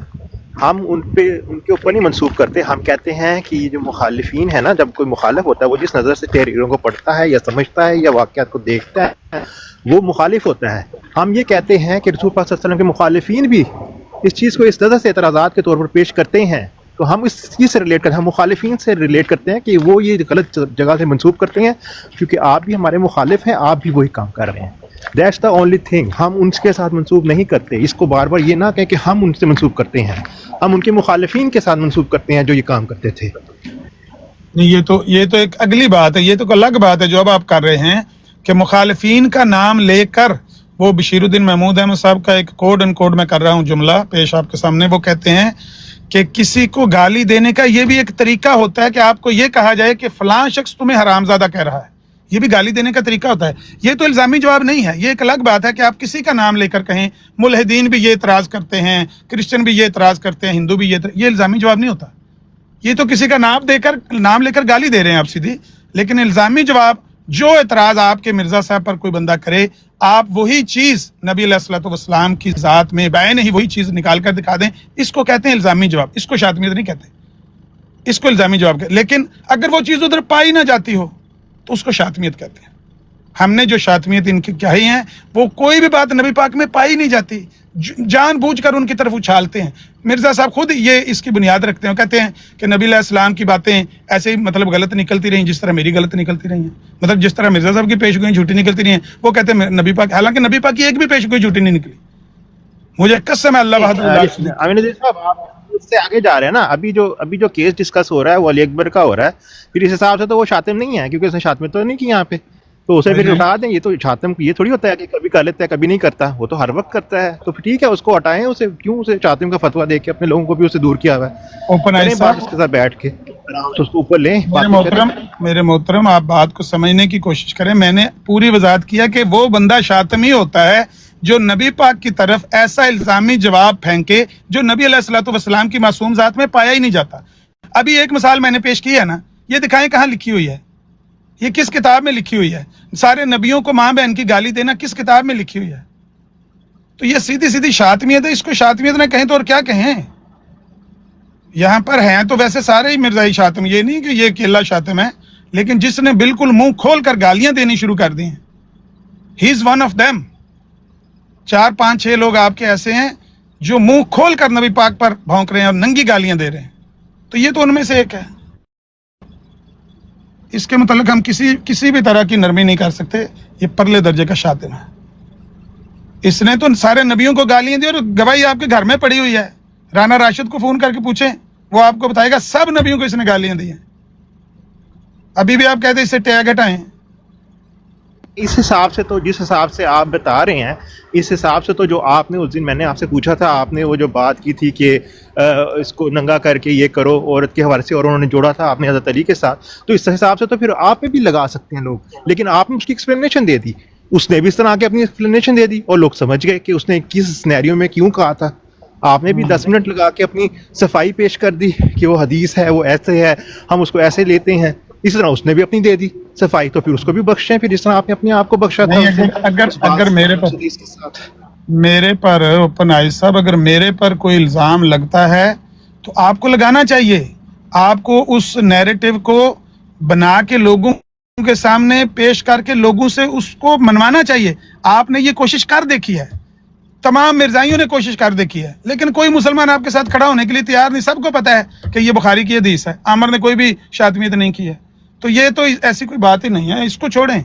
ہم ان کے اوپر نہیں منسوب کرتے. ہم کہتے ہیں کہ یہ جو مخالفین ہے نا، جب کوئی مخالف ہوتا ہے وہ جس نظر سے تحریروں کو پڑھتا ہے یا سمجھتا ہے یا واقعات کو دیکھتا ہے وہ مخالف ہوتا ہے. ہم یہ کہتے ہیں کہ رسول پاک صلی اللہ علیہ وسلم کے مخالفین بھی اس چیز کو اس نظر سے اعتراضات کے طور پر پیش کرتے ہیں. تو ہم اس چیز سے ریلیٹ کرتے ہیں، ہم مخالفین سے ریلیٹ کرتے ہیں کہ وہ یہ غلط جگہ سے منسوب کرتے ہیں کیونکہ آپ بھی ہمارے مخالف ہیں، آپ بھی وہی کام کر رہے ہیں. That's the only thing. ہم ان کے ساتھ منسوب نہیں کرتے. اس کو بار بار یہ نہ کہیں کہ ہم ان سے منسوب کرتے ہیں، ہم ان کے مخالفین کے ساتھ منسوب کرتے ہیں جو یہ کام کرتے تھے. نہیں، یہ تو ایک اگلی بات ہے. یہ تو الگ بات ہے جو اب آپ کر رہے ہیں کہ مخالفین کا نام لے کر وہ बशीरुद्दीन महमूद अहमद साहब का एक कोड एंड कोड मैं कर रहा हूँ जुमला पेश आपके सामने। वो कहते हैं कि किसी को गाली देने का ये भी एक तरीका होता है कि आपको ये कहा जाए कि फलां शख्स तुम्हें हरामजादा कह रहा है, ये भी गाली देने का तरीका होता है। ये तो इल्जामी जवाब नहीं है, ये एक अलग बात है कि आप किसी का नाम लेकर कहें। मुल्हिदीन भी ये इतराज करते हैं, क्रिश्चियन भी ये इतराज करते हैं, हिंदू भी ये इल्जामी जवाब नहीं होता। ये तो किसी का नाम लेकर गाली दे रहे हैं आप सीधी। लेकिन इल्जामी जवाब जो एतराज आपके मिर्जा साहब पर कोई बंदा करे, आप वही चीज नबी अलैहिस्सलाम की जात में बैन ही वही चीज निकाल कर दिखा दें, इसको कहते हैं इल्जामी जवाब। इसको शातमियत नहीं कहते, इसको इल्जामी जवाब कहते। लेकिन अगर वो चीज उधर पाई ना जाती हो तो उसको शातमियत कहते हैं। हमने जो शातमियत इनकी कही है वो कोई भी बात नबी पाक में पाई नहीं जाती, जानबूझकर उनकी तरफ उछालते हैं। मिर्जा साहब खुद ये इसकी बुनियाद रखते हैं, कहते हैं कि नबी अलैहिस्सलाम की बातें ऐसे ही मतलब गलत निकलती रही जिस तरह मेरी गलत निकलती रही हैं, मतलब जिस तरह मिर्जा साहब की पेशगोई झूठी निकलती रही हैं, वो कहते हैं नबी पाक, हालांकि नबी पाक की एक भी पेशगोई झूठी नहीं निकली। मुझे कसम है अल्लाह बहादुर। अमीन नज़ीर साहब, आप इससे आगे जा रहे हैं ना। अभी जो केस डिस्कस हो रहा है वो अली अकबर का हो रहा है, फिर इस हिसाब से तो वो शातिम नहीं है क्योंकि उसने शातिम तो नहीं की यहाँ पे, तो उसे फिर हटा दें। ये तो शातिम ये थोड़ी होता है कि कभी कर लेता है कभी नहीं करता, वो तो हर वक्त करता है। तो फिर ठीक है, उसको हटाएं। उसे क्यों उसे शातिम का फतवा दे के अपने लोगों को भी उससे दूर किया हुआ है। ओपन आई साहब उसके साथ बैठ के तो उसको ऊपर लें। मेरे मोहतरम आप बात को समझने की कोशिश करें। मैंने पूरी वजाहत किया कि वो बंदा शातिमी होता है जो नबी पाक की तरफ ऐसा इल्जामी जवाब फेंके जो नबी अलैहिस्सलाम की मासूम जात में पाया ही नहीं जाता। अभी एक मिसाल मैंने पेश की है ना, ये दिखाएं कहाँ लिखी हुई है, ये किस किताब में लिखी हुई है। सारे नबियों को मां बहन की गाली देना किस किताब में लिखी हुई है। तो ये सीधी सीधी शातमियत है, इसको शातमियत ना कहें तो और क्या कहें। यहां पर हैं तो वैसे सारे ही मिर्जाई शातिम, ये नहीं कि ये अकेला शातिम है, लेकिन जिसने बिल्कुल मुंह खोल कर गालियां देनी शुरू कर दी हैं, he is one of them. 4, 5, 6 लोग आपके ऐसे हैं जो मुंह खोल कर नबी पाक पर भौंक रहे हैं और नंगी गालियां दे रहे हैं, तो ये तो उनमें से एक है। इसके मुतालिक हम किसी भी तरह की नरमी नहीं कर सकते। ये परले दर्जे का शातिम है। इसने तो सारे नबियों को गालियां दी और गवाही आपके घर में पड़ी हुई है। राना राशिद को फोन करके पूछें, वो आपको बताएगा सब नबियों को इसने गालियां दी हैं। अभी भी आप कहते हैं इससे टैग हटाएं। इस हिसाब से तो जिस हिसाब से आप बता रहे हैं, इस हिसाब से तो जो आपने उस दिन मैंने आपसे पूछा था, आपने वो जो बात की थी कि इसको नंगा करके ये करो औरत के हवाले से, और उन्होंने जोड़ा था आपने हज़रत अली के साथ, तो इस हिसाब से तो फिर आप पे भी लगा सकते हैं लोग। लेकिन आपने उसकी एक्सप्लेनेशन दे दी, उसने भी इस तरह आके अपनी एक्सप्लेनेशन दे दी और लोग समझ गए कि उसने किस सिनेरियो में क्यों कहा था। आपने भी 10 मिनट लगा के अपनी सफाई पेश कर दी कि वो हदीस है, वो ऐसे है, हम उसको ऐसे लेते हैं। इस तरह उसने भी अपनी दे दी सफाई, तो फिर उसको भी बख्शें फिर जिस तरह आपने अपने आप को बख्शा था। अगर मेरे पर ओपन आई साहब, अगर मेरे पर कोई इल्जाम लगता है तो आपको लगाना चाहिए। आपको उस नैरेटिव को बना के लोगों के सामने पेश करके लोगों से उसको मनवाना चाहिए। आपने ये कोशिश कर देखी है, तमाम मिर्जाइयों ने कोशिश कर देखी है, लेकिन कोई मुसलमान आपके साथ खड़ा होने के लिए तैयार नहीं। सबको पता है कि ये बुखारी की हदीस है, आमर ने कोई भी शातमियत नहीं की है। तो ये तो ऐसी कोई बात ही नहीं है, इसको छोड़ें।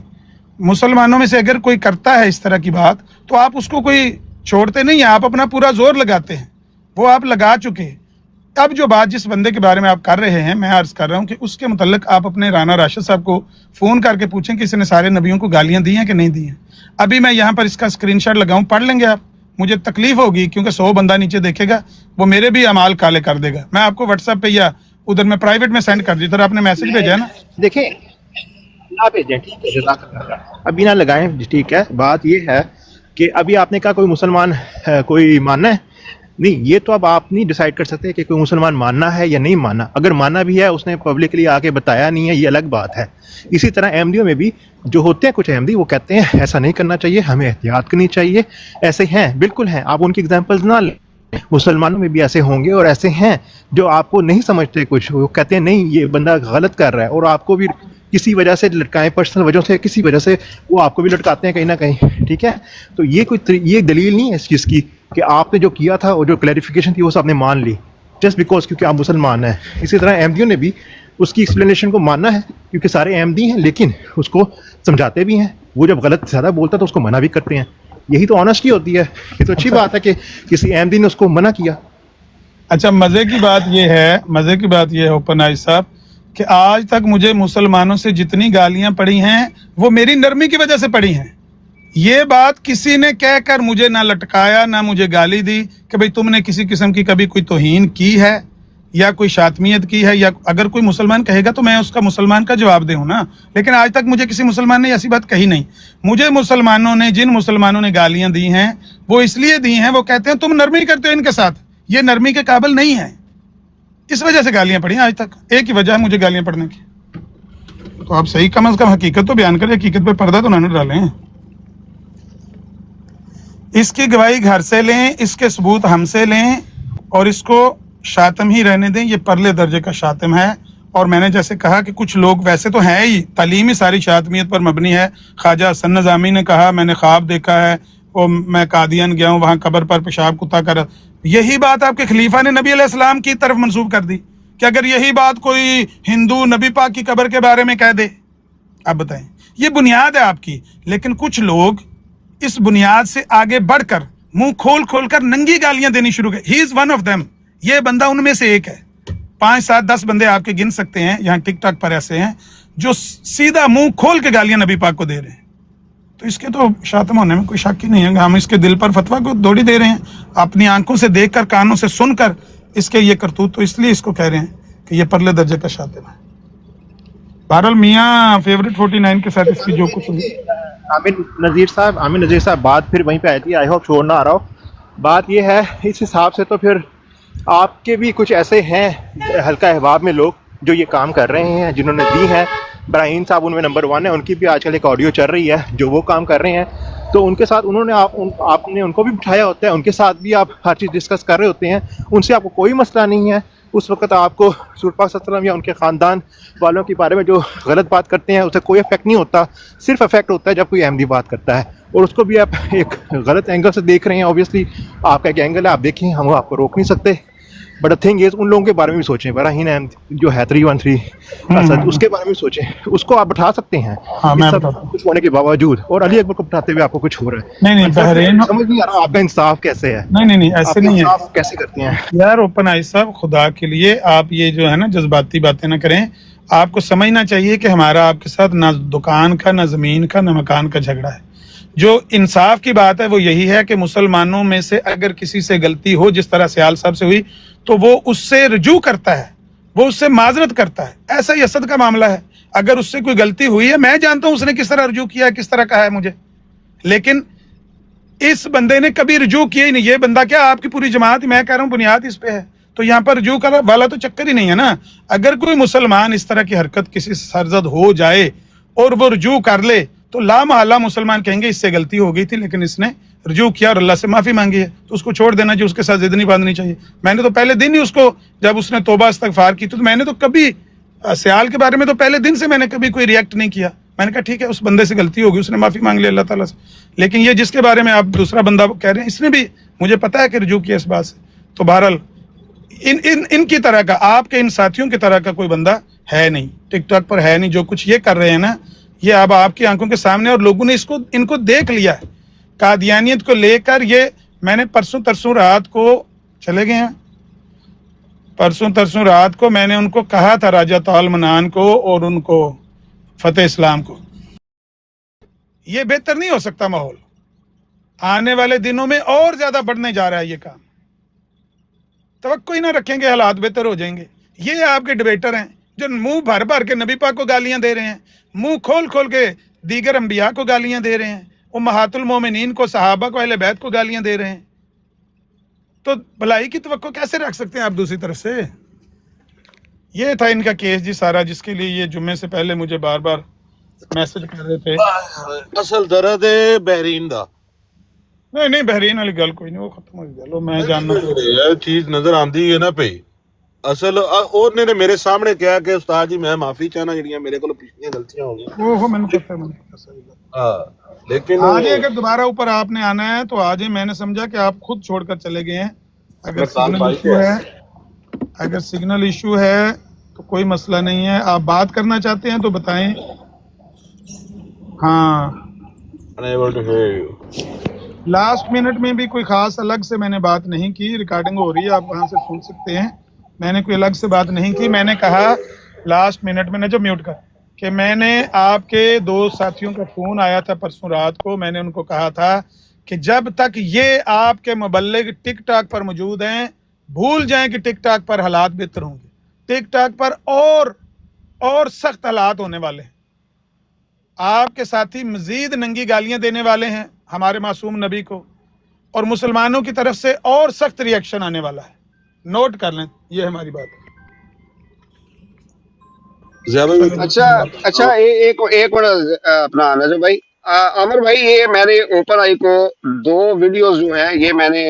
मुसलमानों में से अगर कोई करता है इस तरह की बात तो आप उसको कोई छोड़ते नहीं है, आप अपना पूरा जोर लगाते हैं। वो आप लगा चुके। अब जो बात जिस बंदे के बारे में आप कर रहे हैं, मैं अर्ज कर रहा हूं कि उसके मुतल्लिक आप अपने राना राशिद साहब को फोन करके पूछें कि इसने सारे नबियों को गालियां दी हैं कि नहीं दी हैं। अभी मैं यहाँ पर इसका स्क्रीनशॉट लगाऊं, पढ़ लेंगे आप। मुझे तकलीफ होगी क्योंकि 100 बंदा नीचे देखेगा, वो मेरे भी अमाल काले कर देगा। मैं आपको व्हाट्सएप पे या उधर में प्राइवेट में सेंड कर दी, इधर आपने मैसेज भेजा है ना, देखें ना भेजें, ठीक है, जज़ाकल्लाह। अभी ना लगाएं, ठीक है। बात ये है कि अभी आपने कहा कोई मुसलमान कोई मानना है नहीं, ये तो अब आप नहीं डिसाइड कर सकते कि कोई मुसलमान मानना है या नहीं मानना। अगर मानना भी है, उसने पब्लिकली आके बताया नहीं है, ये अलग बात है। इसी तरह अहमदियों में भी जो होते हैं कुछ अहमदी, वो कहते हैं ऐसा नहीं करना चाहिए, हमें एहतियात करनी चाहिए। ऐसे हैं, बिल्कुल हैं, आप उनकी एग्जांपल्स ना लें। मुसलमानों में भी ऐसे होंगे और ऐसे हैं जो आपको नहीं समझते कुछ, वो कहते हैं नहीं ये बंदा गलत कर रहा है, और आपको भी किसी वजह से लटकाएं, पर्सनल वजह से, किसी वजह से वो आपको भी लटकाते हैं कहीं ना कहीं, ठीक है। तो ये दलील नहीं है इस चीज़ की कि आपने जो किया था और जो क्लैरिफिकेशन थी वो सबने मान ली जस्ट बिकॉज क्योंकि आप मुसलमान हैं। इसी तरह अहमदियों ने भी उसकी एक्सप्लेनेशन को मानना है क्योंकि सारे अहमदी हैं, लेकिन उसको समझाते भी हैं। वो जब गलत ज़्यादा बोलता है तो उसको मना भी करते हैं। यही तो ऑनेस्टी होती है। ये तो अच्छी बात है कि किसी अहमदी ने उसको मना किया। अच्छा, मज़े की बात ये है ओपन आई साहब कि आज तक मुझे मुसलमानों से जितनी गालियां पड़ी हैं वो मेरी नरमी की वजह से पड़ी हैं। یہ بات کسی نے کہہ کر مجھے نہ لٹکایا نہ مجھے گالی دی کہ بھئی تم نے کسی قسم کی کبھی کوئی توہین کی ہے یا کوئی شاتمیت کی ہے، یا اگر کوئی مسلمان کہے گا تو میں اس کا مسلمان کا جواب دے ہوں نا، لیکن آج تک مجھے کسی مسلمان نے ایسی بات کہی نہیں. مجھے مسلمانوں نے، جن مسلمانوں نے گالیاں دی ہیں وہ اس لیے دی ہیں، وہ کہتے ہیں تم نرمی کرتے ہو ان کے ساتھ، یہ نرمی کے قابل نہیں ہے، اس وجہ سے گالیاں پڑی ہیں. آج تک ایک ہی وجہ ہے مجھے گالیاں پڑنے کی. تو آپ صحیح کم از کم حقیقت تو بیان کریں، حقیقت پہ پردہ تو نہ ڈالیں. اس کی گواہی گھر سے لیں، اس کے ثبوت ہم سے لیں، اور اس کو شاتم ہی رہنے دیں. یہ پرلے درجے کا شاتم ہے. اور میں نے جیسے کہا کہ کچھ لوگ ویسے تو ہیں ہی، تعلیمی ساری شاتمیت پر مبنی ہے. خواجہ حسن نظامی نے کہا میں نے خواب دیکھا ہے اور میں قادیان گیا ہوں، وہاں قبر پر پیشاب کتا کر. یہی بات آپ کے خلیفہ نے نبی علیہ السلام کی طرف منسوب کر دی کہ اگر یہی بات کوئی ہندو نبی پاک کی قبر کے بارے میں کہہ دے. اب بتائیں، یہ بنیاد ہے آپ کی. لیکن کچھ لوگ اس بنیاد سے آگے بڑھ کر منہ کھول کھول کر ننگی گالیاں دینی شروع کر. ہی از ون آف دیم. یہ بندہ ان میں سے ایک ہے. 5 7 10 بندے آپ کے گن سکتے ہیں یہاں ٹک ٹاک پر ایسے ہیں جو سیدھا منہ کھول کے گالیاں نبی پاک کو دے رہے ہیں. تو اس کے تو شاتم ہونے میں کوئی شک ہی نہیں ہے. ہم اس کے دل پر فتویٰ کو دوڑی دے رہے ہیں اپنی آنکھوں سے دیکھ کر، کانوں سے سن کر اس کے یہ کرتوت. تو اس لیے اس کو کہہ رہے ہیں کہ یہ پرلے درجے کا شاتم ہے. بہرحال میاں فیوریٹ 49 کے ساتھ اس کی جو کچھ ہوئی. عامر نذیر صاحب بات پھر وہیں پہ آئی تھی. آئی ہوپ چھوڑ نہ آ رہا ہو. بات یہ ہے اس حساب سے تو پھر آپ کے بھی کچھ ایسے ہیں حلقہ احباب میں لوگ جو یہ کام کر رہے ہیں، جنہوں نے دی ہیں. براہیم صاحب ان میں نمبر 1 ہے. ان کی بھی آج کل ایک آڈیو چل رہی ہے جو وہ کام کر رہے ہیں. تو ان کے ساتھ انہوں نے آپ نے ان کو بھی بٹھایا ہوتا ہے، ان کے ساتھ بھی آپ ہر چیز ڈسکس کر رہے ہوتے ہیں. ان سے آپ کو کوئی مسئلہ نہیں ہے. اس وقت آپ کو رسول پاک صلی اللہ علیہ وسلم یا ان کے خاندان والوں کے بارے میں جو غلط بات کرتے ہیں اسے کوئی افیکٹ نہیں ہوتا. صرف افیکٹ ہوتا ہے جب کوئی احمدی بات کرتا ہے، اور اس کو بھی آپ ایک غلط اینگل سے دیکھ رہے ہیں. اوبیسلی آپ کا ایک اینگل ہے، آپ دیکھیں، ہم آپ کو روک نہیں سکتے. بٹ تھنگ از ان لوگوں کے بارے میں بھی سوچیں. براہین احمد جو ہے 313 اسد، اس کے بارے میں بھی سوچیں. اس کو آپ بٹھا سکتے ہیں اس سب کچھ ہونے کے باوجود، اور علی اکبر کو بٹھاتے ہوئے آپ کو کچھ ہو رہا ہے. نہیں بحرین سمجھ نہیں آ رہا آپ کا انصاف کیسے ہے. نہیں ایسے نہیں ہے. انصاف کیسے کرتے ہیں یار اوپن آئی صاحب، خدا کے لیے آپ یہ جو ہے نا جذباتی باتیں نہ کریں. آپ کو سمجھنا چاہیے کہ ہمارا آپ کے ساتھ نہ دکان کا، نہ زمین کا، نہ مکان کا جھگڑا ہے. جو انصاف کی بات ہے وہ یہی ہے کہ مسلمانوں میں سے اگر کسی سے غلطی ہو، جس طرح سیال صاحب سے ہوئی، تو وہ اس سے رجوع کرتا ہے، وہ اس سے معذرت کرتا ہے. ایسا ہی اسد کا معاملہ ہے. اگر اس سے کوئی غلطی ہوئی ہے، میں جانتا ہوں اس نے کس طرح رجوع کیا ہے، کس طرح کہا ہے مجھے، لیکن اس بندے نے کبھی رجوع کیا ہی نہیں. یہ بندہ کیا، آپ کی پوری جماعت، میں کہہ رہا ہوں بنیاد اس پہ ہے. تو یہاں پر رجوع کرنے والا تو چکر ہی نہیں ہے نا. اگر کوئی مسلمان اس طرح کی حرکت کسی سرزد ہو جائے اور وہ رجوع کر لے تو لا محالہ مسلمان کہیں گے اس سے غلطی ہو گئی تھی لیکن اس نے رجوع کیا اور اللہ سے معافی مانگی ہے، تو اس کو چھوڑ دینا چاہیے، اس کے ساتھ ضد نہیں باندھنی چاہیے. میں نے تو پہلے دن ہی اس کو، جب اس نے توبہ استغفار کی تو میں نے تو کبھی سیال کے بارے میں تو پہلے دن سے میں نے کبھی کوئی ریئیکٹ نہیں کیا. میں نے کہا ٹھیک ہے اس بندے سے غلطی ہوگی، اس نے معافی مانگ لی اللہ تعالیٰ سے. لیکن یہ جس کے بارے میں آپ دوسرا بندہ کہہ رہے ہیں، اس نے بھی مجھے پتا ہے کہ رجوع کیا اس بات سے. تو بہرحال ان کی طرح کا، آپ کے ان ساتھیوں کی طرح کا کوئی بندہ ہے نہیں، ٹک ٹاک پر ہے نہیں. جو کچھ یہ کر رہے ہیں نا، یہ اب آپ کی آنکھوں کے سامنے، اور لوگوں نے ان کو دیکھ لیا ہے. قادیانیت کو لے کر یہ میں نے پرسوں رات کو چلے گئے ہیں، پرسوں رات کو میں نے ان کو کہا تھا، راجہ طال منان کو اور ان کو فتح اسلام کو، یہ بہتر نہیں ہو سکتا ماحول. آنے والے دنوں میں اور زیادہ بڑھنے جا رہا ہے یہ کام. توقع ہی نہ رکھیں گے حالات بہتر ہو جائیں گے. یہ آپ کے ڈبیٹر ہیں جو منہ بھر بھر کے نبی پاک کو گالیاں دے رہے ہیں، منہ کھول کھول کے دیگر انبیاء کو گالیاں دے رہے ہیں، امہات المومنین کو، صحابہ کو، اہل بیت کو گالیاں دے رہے ہیں. تو بھلائی کی توقع کیسے رکھ سکتے ہیں آپ دوسری طرف سے؟ یہ تھا ان کا کیس جی سارا، جس کے لیے یہ جمعے سے پہلے مجھے بار بار میسج کر رہے تھے. اصل درد ہے بحرین دا. نہیں بحرین والی گل کوئی نہیں، وہ ختم ہو گئی. لو میں جاننا یہ چیز نظر آندی ہے نا پئی. اصل اور نے میرے سامنے کہا کہ استاد جی میں معافی چاہنا، جڑیاں میرے کو پچھلیاں غلطیاں ہو گئی. وہ میں نے پتہ ہاں لیکن آج اگر دوبارہ اوپر آپ نے آنا ہے تو آج میں نے سمجھا کہ آپ خود چھوڑ کر چلے گئے ہیں. اگر سگنل ایشو ہے تو کوئی مسئلہ نہیں ہے. آپ بات کرنا چاہتے ہیں تو بتائیں. ہاں لاسٹ منٹ میں بھی کوئی خاص الگ سے میں نے بات نہیں کی. ریکارڈنگ ہو رہی ہے، آپ وہاں سے سن سکتے ہیں. میں نے کوئی الگ سے بات نہیں کی. میں نے کہا لاسٹ منٹ میں نے جو میوٹ کر کہ میں نے آپ کے دو ساتھیوں کا فون آیا تھا پرسوں رات کو، میں نے ان کو کہا تھا کہ جب تک یہ آپ کے مبلغ ٹک ٹاک پر موجود ہیں بھول جائیں کہ ٹک ٹاک پر حالات بہتر ہوں گے، ٹک ٹاک پر اور سخت حالات ہونے والے ہیں۔ آپ کے ساتھی مزید ننگی گالیاں دینے والے ہیں ہمارے معصوم نبی کو، اور مسلمانوں کی طرف سے اور سخت ری ایکشن آنے والا ہے، نوٹ کر لیں، یہ ہماری بات ہے۔ ضیاء بھائی میں اچھا ایک منٹ اپنا نظر بھائی، عامر بھائی، یہ میں نے اوپن آئی کو دو ویڈیوز جو ہیں یہ میں نے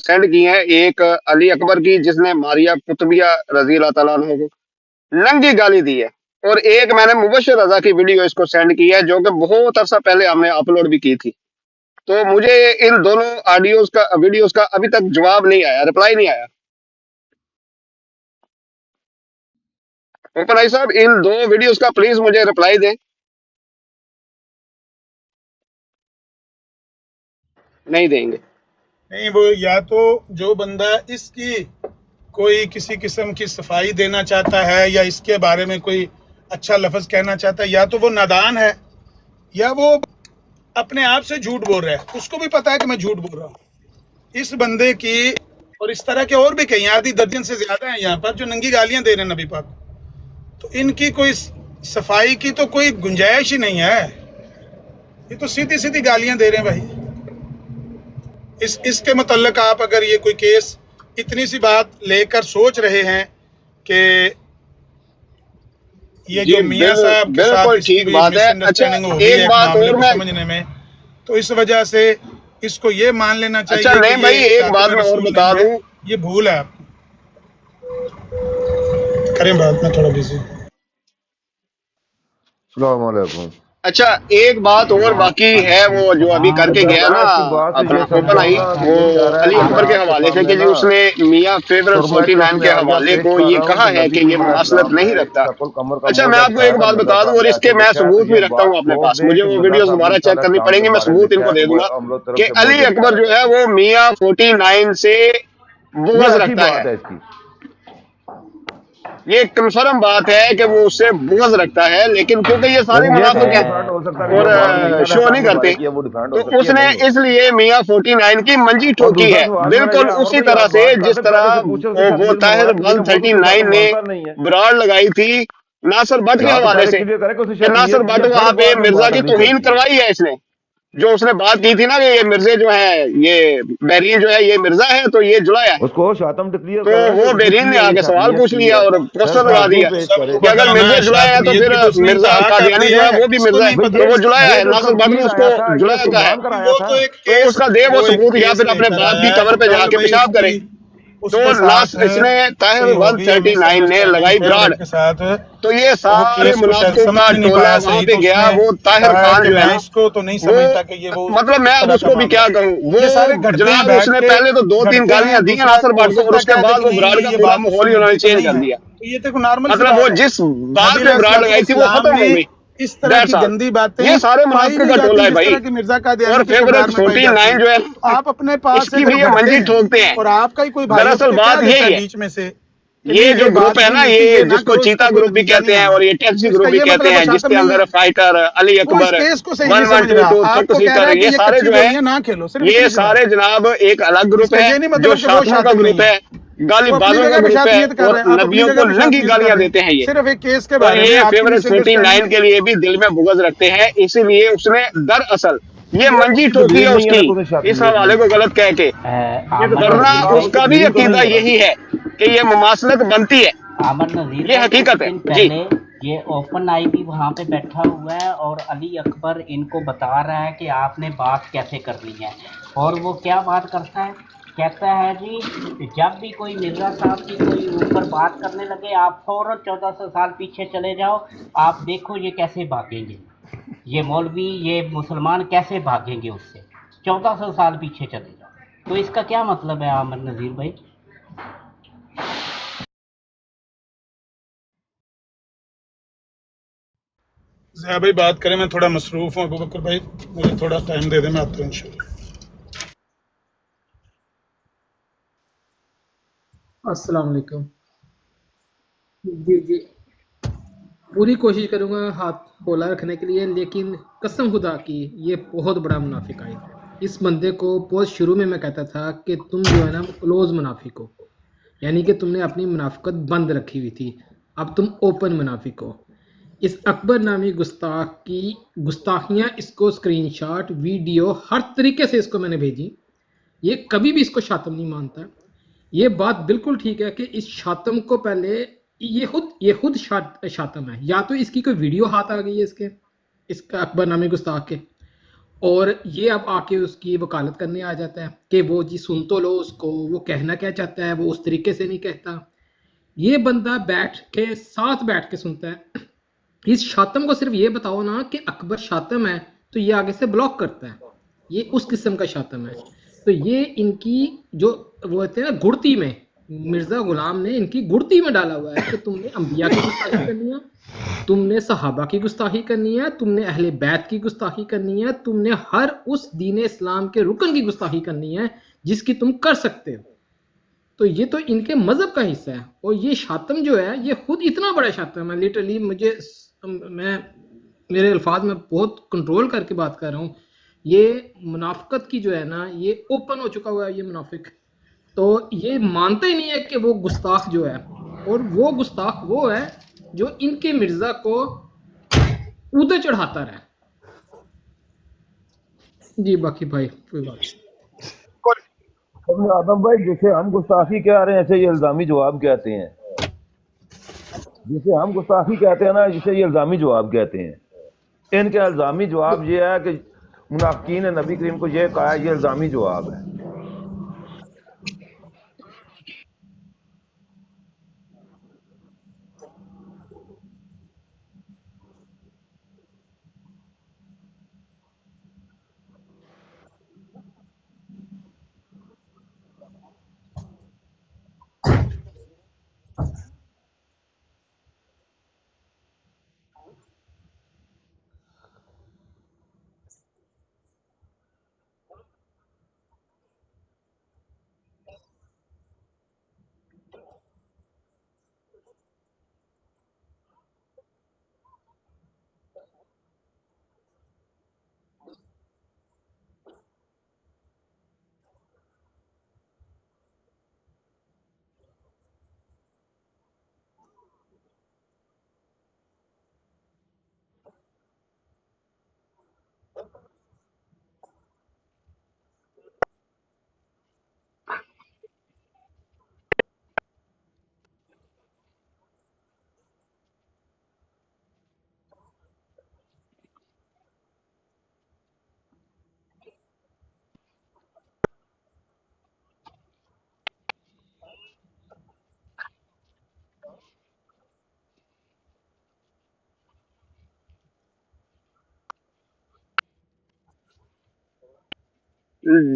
سینڈ کی ہیں، ایک علی اکبر کی جس نے ماریہ قطبیہ رضی اللہ تعالیٰ عنہ کو ننگی گالی دی ہے، اور ایک میں نے مبشر رضا کی ویڈیو اس کو سینڈ کی ہے جو کہ بہت عرصہ پہلے ہم نے اپلوڈ بھی کی تھی۔ تو مجھے ان دونوں آڈیوز کا ویڈیوز کا ابھی تک جواب نہیں آیا، رپلائی نہیں آیا۔ اوپن آئی صاحب ان دو ویڈیوز کا پلیز مجھے رپلائی دیں۔ نہیں دیں گے؟ نہیں، وہ یا تو جو بندہ اس کی کوئی کسی قسم کی صفائی دینا چاہتا ہے یا اس کے بارے میں کوئی اچھا لفظ کہنا چاہتا ہے، یا تو وہ نادان ہے یا وہ اپنے آپ سے جھوٹ بول رہا ہے، اس کو بھی پتا ہے کہ میں جھوٹ بول رہا ہوں۔ اس بندے کی اور اس طرح کے اور بھی کئی آدھی درجن سے زیادہ ہیں یہاں پر جو ننگی گالیاں دے رہے ہیں نبی پاک کو، تو ان کی کوئی صفائی کی تو کوئی گنجائش ہی نہیں ہے، یہ تو سیدھی سیدھی گالیاں دے رہے ہیں بھائی۔ اس کے متعلق آپ اگر یہ کوئی کیس اتنی سی بات لے کر سوچ رہے ہیں کہ یہ جو میاں صاحب کے ساتھ بالکل اس کی ٹھیک بھی بات مس ہے۔ اچھا انڈرسٹینڈنگ ہو گئی ہے ایک ایک بات معاملے اور کو میں سمجھنے میں، تو اس وجہ سے اس کو یہ مان لینا اچھا چاہیے کہ نہیں بھائی، یہ ایک بات کاتب میں اور رسول بتا نہیں ہے، دوں۔ یہ بھول ہے۔ آپ کریں بات، میں تھوڑا بزی ہوں۔ السلام علیکم۔ اچھا ایک بات اور باقی ہے، وہ جو ابھی کر کے گیا نا میں اس کی بات سے اپنا یہ اوپن سمجھاؤں آئی، نا کہ وہ یہ کہہ رہا ہے علی کہ میں اکبر کے آپ کے حوالے سے سامنے کہ جی نا اس نے میاں فیورٹ سرمئی 49 چشمے کے عرضہ حوالے پیش کو کر یہ رہا ہوں کہا کہ ہے نبی کہ کی یہ اسلام مماثلت نہیں میں رکھتا۔ شق القمر کا اچھا میں معجزہ آپ کو بتایا ایک تھا، بات مرزا بتا دوں، صاحب اور نے اس آ کے کے میں دیکھا تو ثبوت بھی یہ رکھتا بات ہوں اپنے ٹھوک پاس، دے مجھے کہ وہ مرزا ویڈیوز صاحب نے دوبارہ چیک انشاءاللہ کرنی شام پڑیں کے گی، میں بارے میں ثبوت ان کو دیکھا دے کہ دوں وہ گا ہم لوگ طرف کہ سے علی موجود اکبر ہے۔ جو ہے وہ میاں 49 سے یہ بغض ایسی رکھتا ہے، بات ہے اس کی۔ یہ کنفرم بات ہے کہ وہ اس سے بغض رکھتا ہے، لیکن کیونکہ یہ سارے لیکن یہ تو منافق نہیں ہیں ڈیفینڈ ہو سکتا کہ اور جو بات میاں نے شو نہیں صاحب کے کرتے، بارے کیا وہ ڈیفینڈ ہو تو سکتی اس ہے؟ نے نہیں اس ہوتی۔ لیے میاں 49 کی منجی اور ٹھوکی دوسرا ہے، سوال میرا بالکل یہ عمر اسی بھائی طرح آپ سے بات جس کرتے طرح پہلے سے پوچھے اس کی وہ تفصیل طاہر منوا دیجیے کہ وہ تو کوئی بات 139 نے مانتا نہیں ہے۔ براڑ لگائی تھی ناصر بٹ کے یا تو حوالے پہلے سے کلیئر کرے کہ اسے کہ ناصر شرعیت کی بٹ ہے، وہاں پھر پہ بعد میں مرزا بات کی اگلی توہین چلتی ہے۔ کروائی ہے، اس نے جو اس نے بات کی تھی نا کہ یہ مرزے جو ہے یہ بحرین جو ہے یہ مرزا ہے تو یہ جلایا ہے، اس کو شاتم ڈکلیئر تو کرے کہ وہ اس نے بحرین کی نے ہے آ یہ کے سوال شرعیت پوچھ کی لیا ہے، اور پھر پروسر لگا موضوع دیا پیش سب کرے کو کہ کہ اگر پتا نا مرزا جلایا ہے تو شاطبیت پھر کی تو اس نے مرزا انتہا کر قادیانی دی جو ہے، ہے وہ بھی کس کو مرزا نہیں ہے، بھئی پتا تو وہ اس جلایا کی؟ یہ ہے، جو ناصر بٹ نے کنفیوژن اس آیا کو تھا یہ جلایا کا ہے، سلمان کرایا وہ تھا۔ تو ایک تو اس کیس، کا دے وہ وہ ایک ثبوت یا کیس پھر لے اپنے کر باپ کی آیا ہے قبر کہ پہ جا کل کے بھائی اس پیشاب کرے۔ کی اس تو کے ساتھ اس نے طاہر کوئی ہو گئی ہے مس 139 نے انڈرسٹینڈنگ لگائی براڑ، فیوریٹ کے ساتھ، تو یہ تو وہ سارے کیس کو شاید منافقوں سمجھ کا ہی نہیں ٹولہ پایا وہاں صحیح، پہ تو اس گیا، نے وہ طاہر کہا ہے خان کہ جو ہے میں نا اس کو تو نہیں وہ سمجھتا کہ یہ وہ مطلب میں اس اب طرح اس کا کو بھی معاملہ کیا ہے۔ کہوں، یہ سارے وہ گھڑتے ہیں جناب اس بیٹھ نے کے، پہلے تو دو تین گھڑتے ہیں، گالیاں دی ہیں دوسرا ناصر ہو بٹ کو، اور سکتا ہے اس کے کہہ دے بعد کہ وہ نہیں براڑ نہیں کا یہ پورا بات مجھ سے ماحول ہی انہوں نے ملتی تو چینج نہیں کر ہے، دیا، تو یہ تو نارمل سی مطلب وہ بات ہے۔ جس بات نبی پہ علیہ براڑ الصلوۃ لگائی تھی وہ ختم ہو والسلام نے گئی، اس طرح ڈیڑھ کی سال گندی باتیں یہ سارے پائی منافق نہیں کا ٹولہ جاتی ہے جس بھائی، طرح کی مرزا اور قادیانی کے کردار فیورٹ میں پائی جاتی 49 ہیں، جو ہے تو آپ اپنے اس پاس سے کی بھی جب یہ گھڑتے منجی ہیں ٹھوکتے ہیں۔ اور آپ کا ہی کوئی بھائی اٹھ دراصل کے کہہ بات دیتا ہے یہی ہے، بیچ میں سے کہ یہ نہیں جو یہ گروپ بات ہے نہیں نا، ملتی، یہ یہ نہ جس کو کرو، اس کا چیتا کوئی گروپ بھی نتیجہ کہتے نہیں ہیں آنا، اور یہ تو ٹیکسی اس کا گروپ بھی یہ کہتے مطلب ہیں، وہ جس شاتم کے نہیں اندر ہے۔ فائٹر علی وہ اس اکبر کیس کو صحیح نہیں سمجھ رہا، 1122 آپ چھک کو کہہ رہا سیٹر، ہے کہ یہ یہ سارے کچی جو ہیں گولیاں نہ کھیلو، صرف یہ اتنی سی بات سارے ہے۔ جناب ایک الگ اس گروپ کا ہے یہ نہیں جو مطلب کہ وہ شاطموں کا شاطب گروپ نہیں ہے، ہے، گالی وہ اپنی بازوں کا جگہ پہ گروپ ہے، شاطمیت کر اور رہے ہیں، آپ اپنی نبیوں جگہ کو پہ ننگی شاطمیت کر گالیاں رہے دیتے ہیں ہیں، یہ، صرف ایک کیس کے اور بارے میں یہ آپ کی فیورٹ مس 49 انڈرسٹینڈنگ۔ کے لیے بھی دل میں بغض رکھتے ہیں، اسی لیے اس نے دراصل یہ یہ اس منجی کی ٹھوکی دلیل ہے اس نہیں ہے نا کی، تو اسے اس شاطبیت حوالے نہیں کو ہے۔ غلط کہہ کے، عامر ورنہ نذیر بتاؤ اس بھائی، کہ کا بھی دلیل تو نہیں عقیدہ ہے نا۔ یہی ہے کہ یہ مماثلت بنتی ہے، عامر نذیر یہ بھائی کچھ حقیقت ہے دن جی۔ پہلے یہ اوپن آئی بھی وہاں پہ بیٹھا ہوا ہے اور علی اکبر ان کو بتا رہا ہے کہ آپ نے بات کیسے کرنی ہے، اور وہ کیا بات کرتا ہے، کہتا ہے جی جب بھی کوئی مرزا صاحب کی کوئی اوپر بات کرنے لگے آپ فوراً 1400 سال پیچھے چلے جاؤ، آپ دیکھو یہ کیسے بھاگیں گے، یہ مولوی یہ مسلمان کیسے بھاگیں گے اس سے، 1400 سال پیچھے چلے جاؤ۔ تو اس کا کیا مطلب ہے عامر نذیر بھائی؟ ضیاء بھائی بات کریں، میں تھوڑا مصروف ہوں، ابوبکر بھائی مجھے تھوڑا ٹائم دے دیں، میں آتا ہوں انشاءاللہ۔ السلام علیکم۔ جی جی पूरी कोशिश करूंगा हाथ होला रखने के लिए, लेकिन कसम खुदा की ये बहुत बड़ा मुनाफिक है। इस बंदे को बहुत शुरू में मैं कहता था कि तुम जो है ना क्लोज मुनाफिक हो, यानी कि तुमने अपनी मुनाफिकत बंद रखी हुई थी, अब तुम ओपन मुनाफिक हो। इस अकबर नामी गुस्ताख की गुस्ताखियाँ, इसको स्क्रीनशॉट वीडियो हर तरीके से इसको मैंने भेजी। ये कभी भी इसको शातम नहीं मानता। ये बात बिल्कुल ठीक है कि इस शातम को पहले ये खुद शातम है, या तो इसकी कोई वीडियो हाथ आ गई है इसका अकबर नामी गुस्ताख के, और ये अब आके उसकी वकालत करने आ जाता है कि वो जी सुन तो लो उसको, वो कहना क्या चाहता है, वो उस तरीके से नहीं कहता। ये बंदा साथ बैठ के सुनता है। इस शातम को सिर्फ ये बताओ ना कि अकबर शातम है, तो ये आगे से ब्लॉक करता है। ये उस किस्म का शातम है। तो ये इनकी जो वो होते हैं ना गुड़ती में, मिर्जा गुलाम ने इनकी गुड़ती में डाला हुआ है कि तुमने अंबिया की गुस्ताखी करनी है, तुमने सहाबा की गुस्ताखी करनी है, तुमने अहले बैत की गुस्ताखी करनी है, तुमने हर उस दीन इस्लाम के रुकन की गुस्ताखी करनी है जिसकी तुम कर सकते हो। तो ये तो इनके मजहब का हिस्सा है। और ये शातम जो है ये खुद इतना बड़ा शातम है, लिटरली मैं मेरे अल्फाज में बहुत कंट्रोल करके बात कर रहा हूँ। ये मुनाफिकत की जो है ना, ये ओपन हो चुका हुआ है ये मुनाफिक। तो ये मानता ही नहीं है कि वो गुस्ताख जो है, और वो गुस्ताख वो है जो इनके मिर्जा को ऊदे चढ़ाता रहे। जी बाकी भाई कोई बात नहीं। आदम भाई, जिसे हम गुस्ताखी कह रहे हैं ऐसे ये इल्जामी जवाब कहते हैं। जिसे हम गुस्ताखी कहते हैं ना, जिसे ये इल्जामी जवाब कहते हैं। इनका इल्जामी जवाब ये है कि मुनाफिकीन ने नबी करीम को ये कहा, ये इल्जामी जवाब है।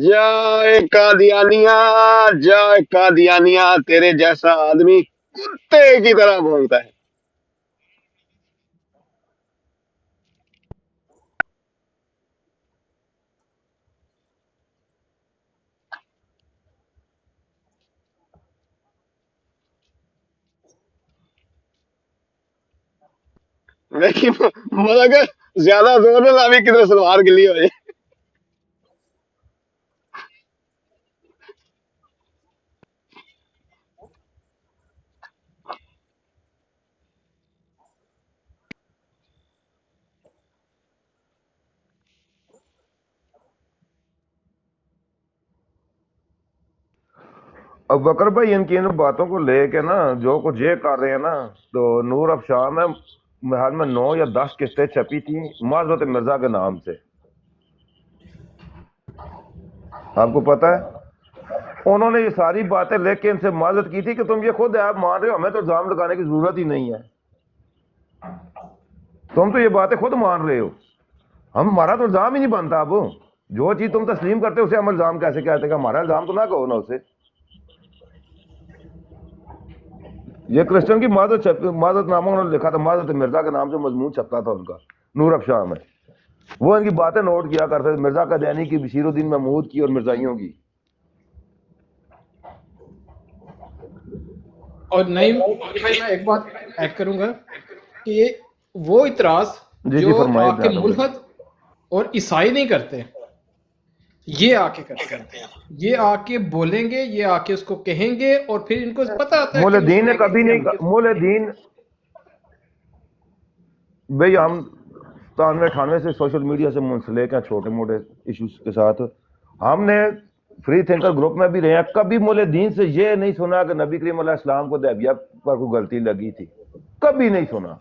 जाए कादियानिया, तेरे जैसा आदमी कुत्ते की तरह बोलता है। लेकिन मतलब अगर ज्यादा जोर ना लावे किधर सलवार गिली हो जाए। अब बकर भाई, इनकी इन बातों को लेके ना जो कुछ ये कर रहे हैं ना, तो नूर अफशां में हाल में 9 या 10 किस्तें छपी थी माजरत मिर्जा के नाम से, आपको पता है। उन्होंने ये सारी बातें लेके इनसे माजरत की थी कि तुम ये खुद आप मान रहे हो, हमें तो इल्जाम लगाने की जरूरत ही नहीं है, तुम तो ये बातें खुद मान रहे हो, हमारा तो इल्जाम ही नहीं बनता। अब जो चीज तुम तस्लीम करते हो उसे हम इल्जाम कैसे कहते हैं? हमारा इल्जाम तो ना कहो ना उसे। ये क्रिश्चियन की माजरत नामा उन्होंने लिखा था, माजरत मिर्जा के नाम से मजमून छपता था उनका नूर अफशां में। वो इनकी बातें नोट किया करते थे, मिर्जा कादियानी की, बशीरुद्दीन महमूद की और मिर्जाइयों की। और नहीं भाई, मैं एक बात ऐड करूंगा कि वो इतराज जी जो फरमाइए आके जनाब। मुल्हद और ईसाई नहीं करते, ये आके करते हैं, ये आके बोलेंगे, ये आके उसको कहेंगे, और फिर इनको पता आता है कि मौलदीन ने कभी नहीं मुसलमान मौलदीन भाई, हम 97-98 से सोशल मीडिया से मुंसलिक हैं छोटे मोटे इश्यूज के साथ। हमने फ्री थिंकर ग्रुप में भी रहे हैं, कभी मौलदीन से ये नहीं सुना कि नबी करीम अलैहि सलाम को दैबिया पर कोई गलती लगी थी, कभी नहीं सुना,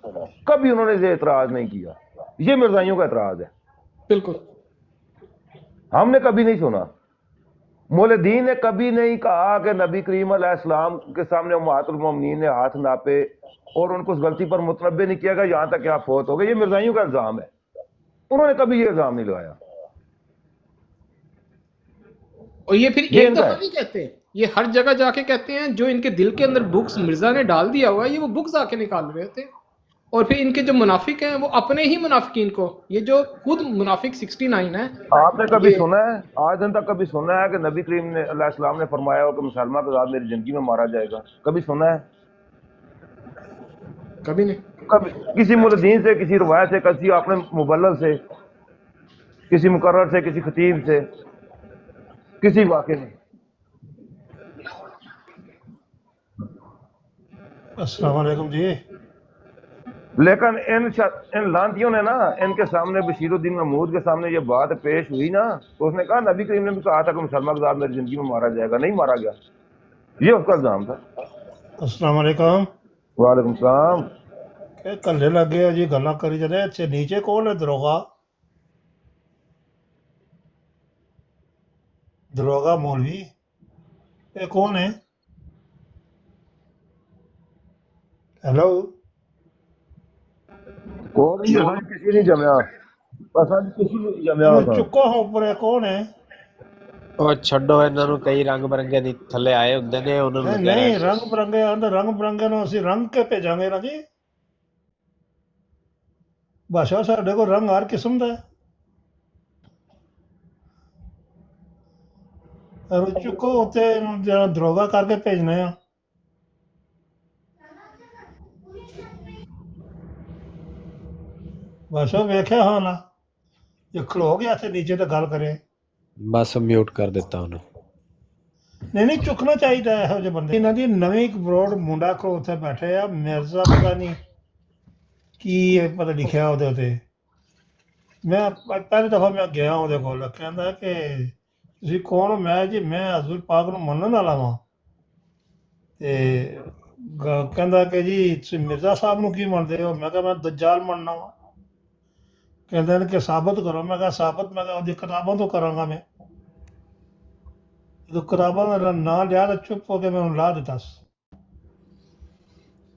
कभी उन्होंने ये एतराज नहीं किया। ये मिर्जाइयों का एतराज है, बिल्कुल। हमने कभी नहीं सुना। मौलदीन ने कभी नहीं कहा कि नबी करीम अलैहिस्सलाम के सामने उम्महातुल मोमिनीन ने हाथ नापे और उनको उस गलती पर मुतनब्बे नहीं किया कि यहां तक क्या फौत हो गए। ये मिर्जाइयों का इल्जाम है, उन्होंने कभी ये इल्जाम नहीं लगाया। और ये फिर ये एक इनका दफा है। नहीं कहते, ये हर जगह जाके कहते हैं। जो इनके दिल के अंदर बुक्स मिर्जा ने डाल दिया हुआ है, ये वो बुक्स आके निकाल रहे होते हैं। और फिर इनके जो मुनाफिक हैं वो अपने ही मुनाफिकीन को, ये जो खुद मुनाफिक 69 है, आपने कभी ये सुना है, आज दिन तक कभी सुना है कि नबी करीम ने अलैहिस्सलाम ने फरमाया हो कि मुसलमान के साथ मेरी जिंदगी में मारा जाएगा? कभी सुना है? कभी नहीं। कभी किसी मुल्दीन से, किसी रवायत से, किसी अपने मुबल्लग से, किसी मुकर्रर से, किसी खतीब से, किसी वाक़े में? अस्सलाम वालेकुम जी। लेकिन इन लांतियों ने ना, इनके सामने बशीरुद्दीन महमूद के सामने ये बात पेश हुई ना, तो उसने कहा नबी करीम ने भी कहा था कि मुसलमान के साथ मेरी जिंदगी में मारा जाएगा, नहीं मारा गया। ये उसका इल्जाम था। अस्सलाम वालेकुम। वालेकुम सलाम। के कल्ले लगे हो जी, गल्ला करी जने। अच्छे नीचे कौन है? दरोगा, दरोगा मौलवी, ये कौन है? हेलो, कौन नहीं जमा, किसी नहीं जमया, पसंद किसी नहीं जमया मैं होता। चुका हूं ऊपर, है कौन है? ਉਹ ਛੱਡੋ ਇਹਨਾਂ ਨੂੰ, ਕਈ ਰੰਗ ਬਰੰਗੇ ਦੀ ਥੱਲੇ ਆਏ ਹੁੰਦੇ ਨੇ, ਉਹਨਾਂ ਨੂੰ नहीं ਲੱਗਿਆ नहीं, ਰਹਿਣ। रंग बिरंगे आंदे, रंग बिरंगे ਨੂੰ ਅਸੀਂ ਰੰਗ ਕੇ ਭੇਜਾਂਗੇ ਨਾ ਜੀ। ਭਾਸ਼ਾ ਸਾਡੇ ਕੋਲ ਰੰਗ ਹਰ ਕਿਸਮ ਦਾ ਹੈ। ਔਰ ਚੁੱਕੋ ਉੱਤੇ ਇਹਨੂੰ ਜਿਹੜਾ ਦਰੋਗਾ ਕਰਕੇ ਭੇਜਨੇ ਆ। ਭਾਸ਼ਾ ਵੇਖਿਆ ਹਾਂ ਨਾ, ਜੇ ਖਲੋ ਗਿਆ ਤੇ ਨੀਚੇ ਤੇ ਗੱਲ ਕਰੇ। ਬਸ ਮਿਊਟ ਕਰ ਦਿੱਤਾ ਉਹਨੂੰ। ਨਹੀਂ ਨਹੀਂ, ਚੁੱਕਣਾ ਚਾਹੀਦਾ ਇਹੋ ਜਿਹੇ ਬੰਦੇ। ਇਹਨਾਂ ਦੀ ਨਵੀਂ ਇੱਕ ਬਰੋਡ ਮੁੰਡਾ ਕੋਲ ਉੱਥੇ ਬੈਠੇ ਆ, ਮਿਰਜ਼ਾ ਪਤਾ ਨਹੀਂ ਕੀ ਇਹ ਪਤਾ ਲਿਖਿਆ ਉਹਦੇ ਉੱਤੇ। ਮੈਂ ਪਹਿਲੀ ਦਫਾ ਮੈਂ ਗਿਆ ਉਹਦੇ ਕੋਲ, ਕਹਿੰਦਾ ਕਿ ਤੁਸੀਂ ਕੌਣ ਹੋ? ਮੈਂ ਜੀ ਮੈਂ ਹਜ਼ੂਰ ਪਾਕ ਨੂੰ ਮੰਨਣ ਵਾਲਾ ਵਾਂ। ਤੇ ਕਹਿੰਦਾ ਕਿ ਜੀ ਤੁਸੀਂ ਮਿਰਜ਼ਾ ਸਾਹਿਬ ਨੂੰ ਕੀ ਮੰਨਦੇ ਹੋ? ਮੈਂ ਕਿਹਾ ਮੈਂ ਦੱਜਾਲ ਮੰਨਣਾ ਵਾਂ। ਕਹਿੰਦੇ ਨੇ ਕਿ ਸਾਬਤ ਕਰੋ। ਮੈਂ ਕਿਹਾ ਸਾਬਤ, ਮੈਂ ਕਿਹਾ ਉਹਦੀ ਕਿਤਾਬਾਂ ਤੋਂ ਕਰਾਂਗਾ ਮੈਂ। ਜਦੋਂ ਕਿਤਾਬਾਂ ਦਾ ਨਾਂ ਲਿਆ ਤਾਂ ਚੁੱਪ ਹੋ ਕੇ ਮੈਂ ਉਹਨੂੰ ਲਾ ਦਿੱਤਾ ਸੀ।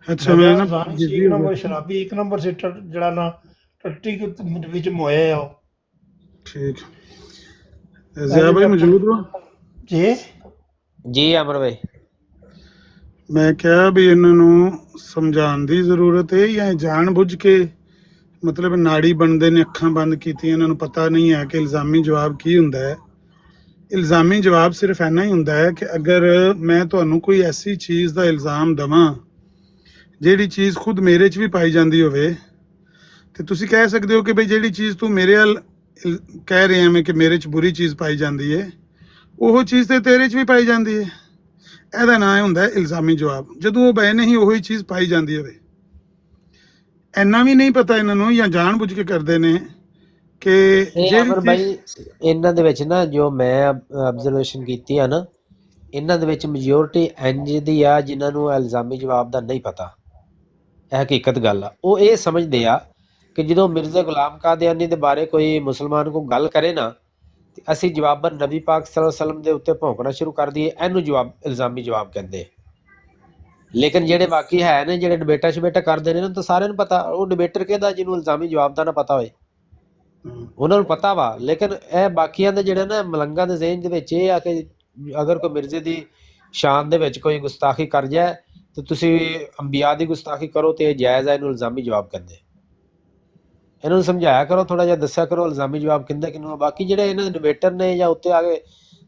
ਅੱਛਾ ਮੈਂ ਨਾ ਜ਼ਾਨੀ ਸੀ, ਇੱਕ ਨੰਬਰ ਸ਼ਰਾਬੀ, ਇੱਕ ਨੰਬਰ ਸੀ ਜਿਹੜਾ ਨਾ ਟੱਟੀ ਵਿੱਚ ਮੋਇਆ ਉਹ। ਠੀਕ ਜ਼ਿਆ ਭਾਈ ਮੌਜੂਦ ਹੋ? ਜੀ ਜੀ ਅਮਰ ਭਾਈ, ਮੈਂ ਕਿਹਾ ਵੀ ਇਹਨਾਂ ਨੂੰ ਸਮਝਾਉਣ ਦੀ ਜ਼ਰੂਰਤ ਹੈ ਜਾਂ ਜਾਣ ਬੁੱਝ ਕੇ ਮਤਲਬ ਨਾੜੀ ਬਣਦੇ ਨੇ, ਅੱਖਾਂ ਬੰਦ ਕੀਤੀਆਂ, ਇਹਨਾਂ ਨੂੰ ਪਤਾ ਨਹੀਂ ਹੈ ਕਿ ਇਲਜ਼ਾਮੀ ਜਵਾਬ ਕੀ ਹੁੰਦਾ ਹੈ। ਇਲਜ਼ਾਮੀ ਜਵਾਬ ਸਿਰਫ ਇੰਨਾ ਹੀ ਹੁੰਦਾ ਹੈ ਕਿ ਅਗਰ ਮੈਂ ਤੁਹਾਨੂੰ ਕੋਈ ਐਸੀ ਚੀਜ਼ ਦਾ ਇਲਜ਼ਾਮ ਦੇਵਾਂ ਜਿਹੜੀ ਚੀਜ਼ ਖੁਦ ਮੇਰੇ 'ਚ ਵੀ ਪਾਈ ਜਾਂਦੀ ਹੋਵੇ, ਤੇ ਤੁਸੀਂ ਕਹਿ ਸਕਦੇ ਹੋ ਕਿ ਬਈ ਜਿਹੜੀ ਚੀਜ਼ ਤੂੰ ਮੇਰੇ ਵੱਲ ਕਹਿ ਰਿਹਾ ਮੈਂ ਕਿ ਮੇਰੇ 'ਚ ਬੁਰੀ ਚੀਜ਼ ਪਾਈ ਜਾਂਦੀ ਹੈ, ਉਹ ਚੀਜ਼ ਤੇ ਤੇਰੇ 'ਚ ਵੀ ਪਾਈ ਜਾਂਦੀ ਹੈ। ਇਹਦਾ ਨਾਂ ਹੁੰਦਾ ਹੈ ਇਲਜ਼ਾਮੀ ਜਵਾਬ, ਜਦੋਂ ਉਹ ਬੈ ਨਹੀਂ ਉਹੀ ਚੀਜ਼ ਪਾਈ ਜਾਂਦੀ ਹੋਵੇ। ਇੰਨਾ ਵੀ ਨਹੀਂ ਪਤਾ ਇਹਨਾਂ ਨੂੰ, ਜਾਂ ਜਾਣ ਬੁੱਝ ਕੇ ਕਰਦੇ ਨੇ ਕਿ ਇਹ ਅਮਰ ਭਾਈ ਇਹਨਾਂ ਦੇ ਵਿੱਚ ਨਾ, ਜੋ ਮੈਂ ਆਬਜ਼ਰਵੇਸ਼ਨ ਕੀਤੀ ਆ ਨਾ, ਇਹਨਾਂ ਦੇ ਵਿੱਚ ਮੈਜੋਰਿਟੀ ਇੰਜ ਦੀ ਆ ਜਿਨ੍ਹਾਂ ਨੂੰ ਇਲਜ਼ਾਮੀ ਜਵਾਬ ਦਾ ਨਹੀਂ ਪਤਾ। ਇਹ ਹਕੀਕਤ ਗੱਲ ਆ। ਉਹ ਇਹ ਸਮਝਦੇ ਆ ਕਿ ਜਦੋਂ ਮਿਰਜ਼ਾ ਗੁਲਾਮ ਕਾਦੀਆਨੀ ਦੇ ਬਾਰੇ ਕੋਈ ਮੁਸਲਮਾਨ ਕੋਈ ਗੱਲ ਕਰੇ ਨਾ, ਤੇ ਅਸੀਂ ਜਵਾਬਨ ਨਬੀ ਪਾਕ ਸੱਲੱਲਾਹੁ ਅਲੈਹਿ ਵਸੱਲਮ ਦੇ ਉੱਤੇ ਭੌਂਕਣਾ ਸ਼ੁਰੂ ਕਰ ਦਈਏ, ਇਹਨੂੰ ਜਵਾਬ ਇਲਜ਼ਾਮੀ ਜਵਾਬ ਕਹਿੰਦੇ। ਲੇਕਿਨ ਜਿਹੜੇ ਬਾਕੀ ਹੈ ਨੇ, ਜਿਹੜੇ ਡਿਬੇਟਾਂ ਸ਼ਬੇਟਾਂ ਕਰਦੇ ਨੇ, ਤਾਂ ਸਾਰਿਆਂ ਨੂੰ ਪਤਾ ਉਹ ਡਿਬੇਟਰ ਕਿਹਦਾ ਜਿਹਨੂੰ ਇਲਜ਼ਾਮੀ ਜਵਾਬ ਦਾ ਨਾ ਪਤਾ ਹੋਏ। ਉਹਨਾਂ ਨੂੰ ਪਤਾ ਵਾ। ਲੇਕਿਨ ਇਹ ਬਾਕੀਆਂ ਦੇ ਜਿਹੜੇ ਨਾ ਮਲੰਗਾਂ ਦੇ ਜ਼ਿਹਨ ਦੇ ਵਿੱਚ ਇਹ ਆ ਕਿ ਅਗਰ ਕੋਈ ਮਿਰਜ਼ੇ ਦੀ ਸ਼ਾਨ ਦੇ ਵਿੱਚ ਕੋਈ ਗੁਸਤਾਖੀ ਕਰ ਜਾਏ ਤੇ ਤੁਸੀਂ ਅੰਬੀਆ ਦੀ ਗੁਸਤਾਖੀ ਕਰੋ ਤੇ ਇਹ ਜਾਇਜ਼ ਹੈ, ਇਹਨੂੰ ਇਲਜ਼ਾਮੀ ਜਵਾਬ ਕਹਿੰਦੇ। ਇਹਨਾਂ ਨੂੰ ਸਮਝਾਇਆ ਕਰੋ, ਥੋੜਾ ਜਿਹਾ ਦੱਸਿਆ ਕਰੋ ਇਲਜ਼ਾਮੀ ਜਵਾਬ ਕਹਿੰਦਾ ਕਿਹਨੂੰ। ਬਾਕੀ ਜਿਹੜੇ ਇਹਨਾਂ ਦੇ ਡਿਬੇਟਰ ਨੇ ਜਾਂ ਉੱਤੇ ਆ ਗਏ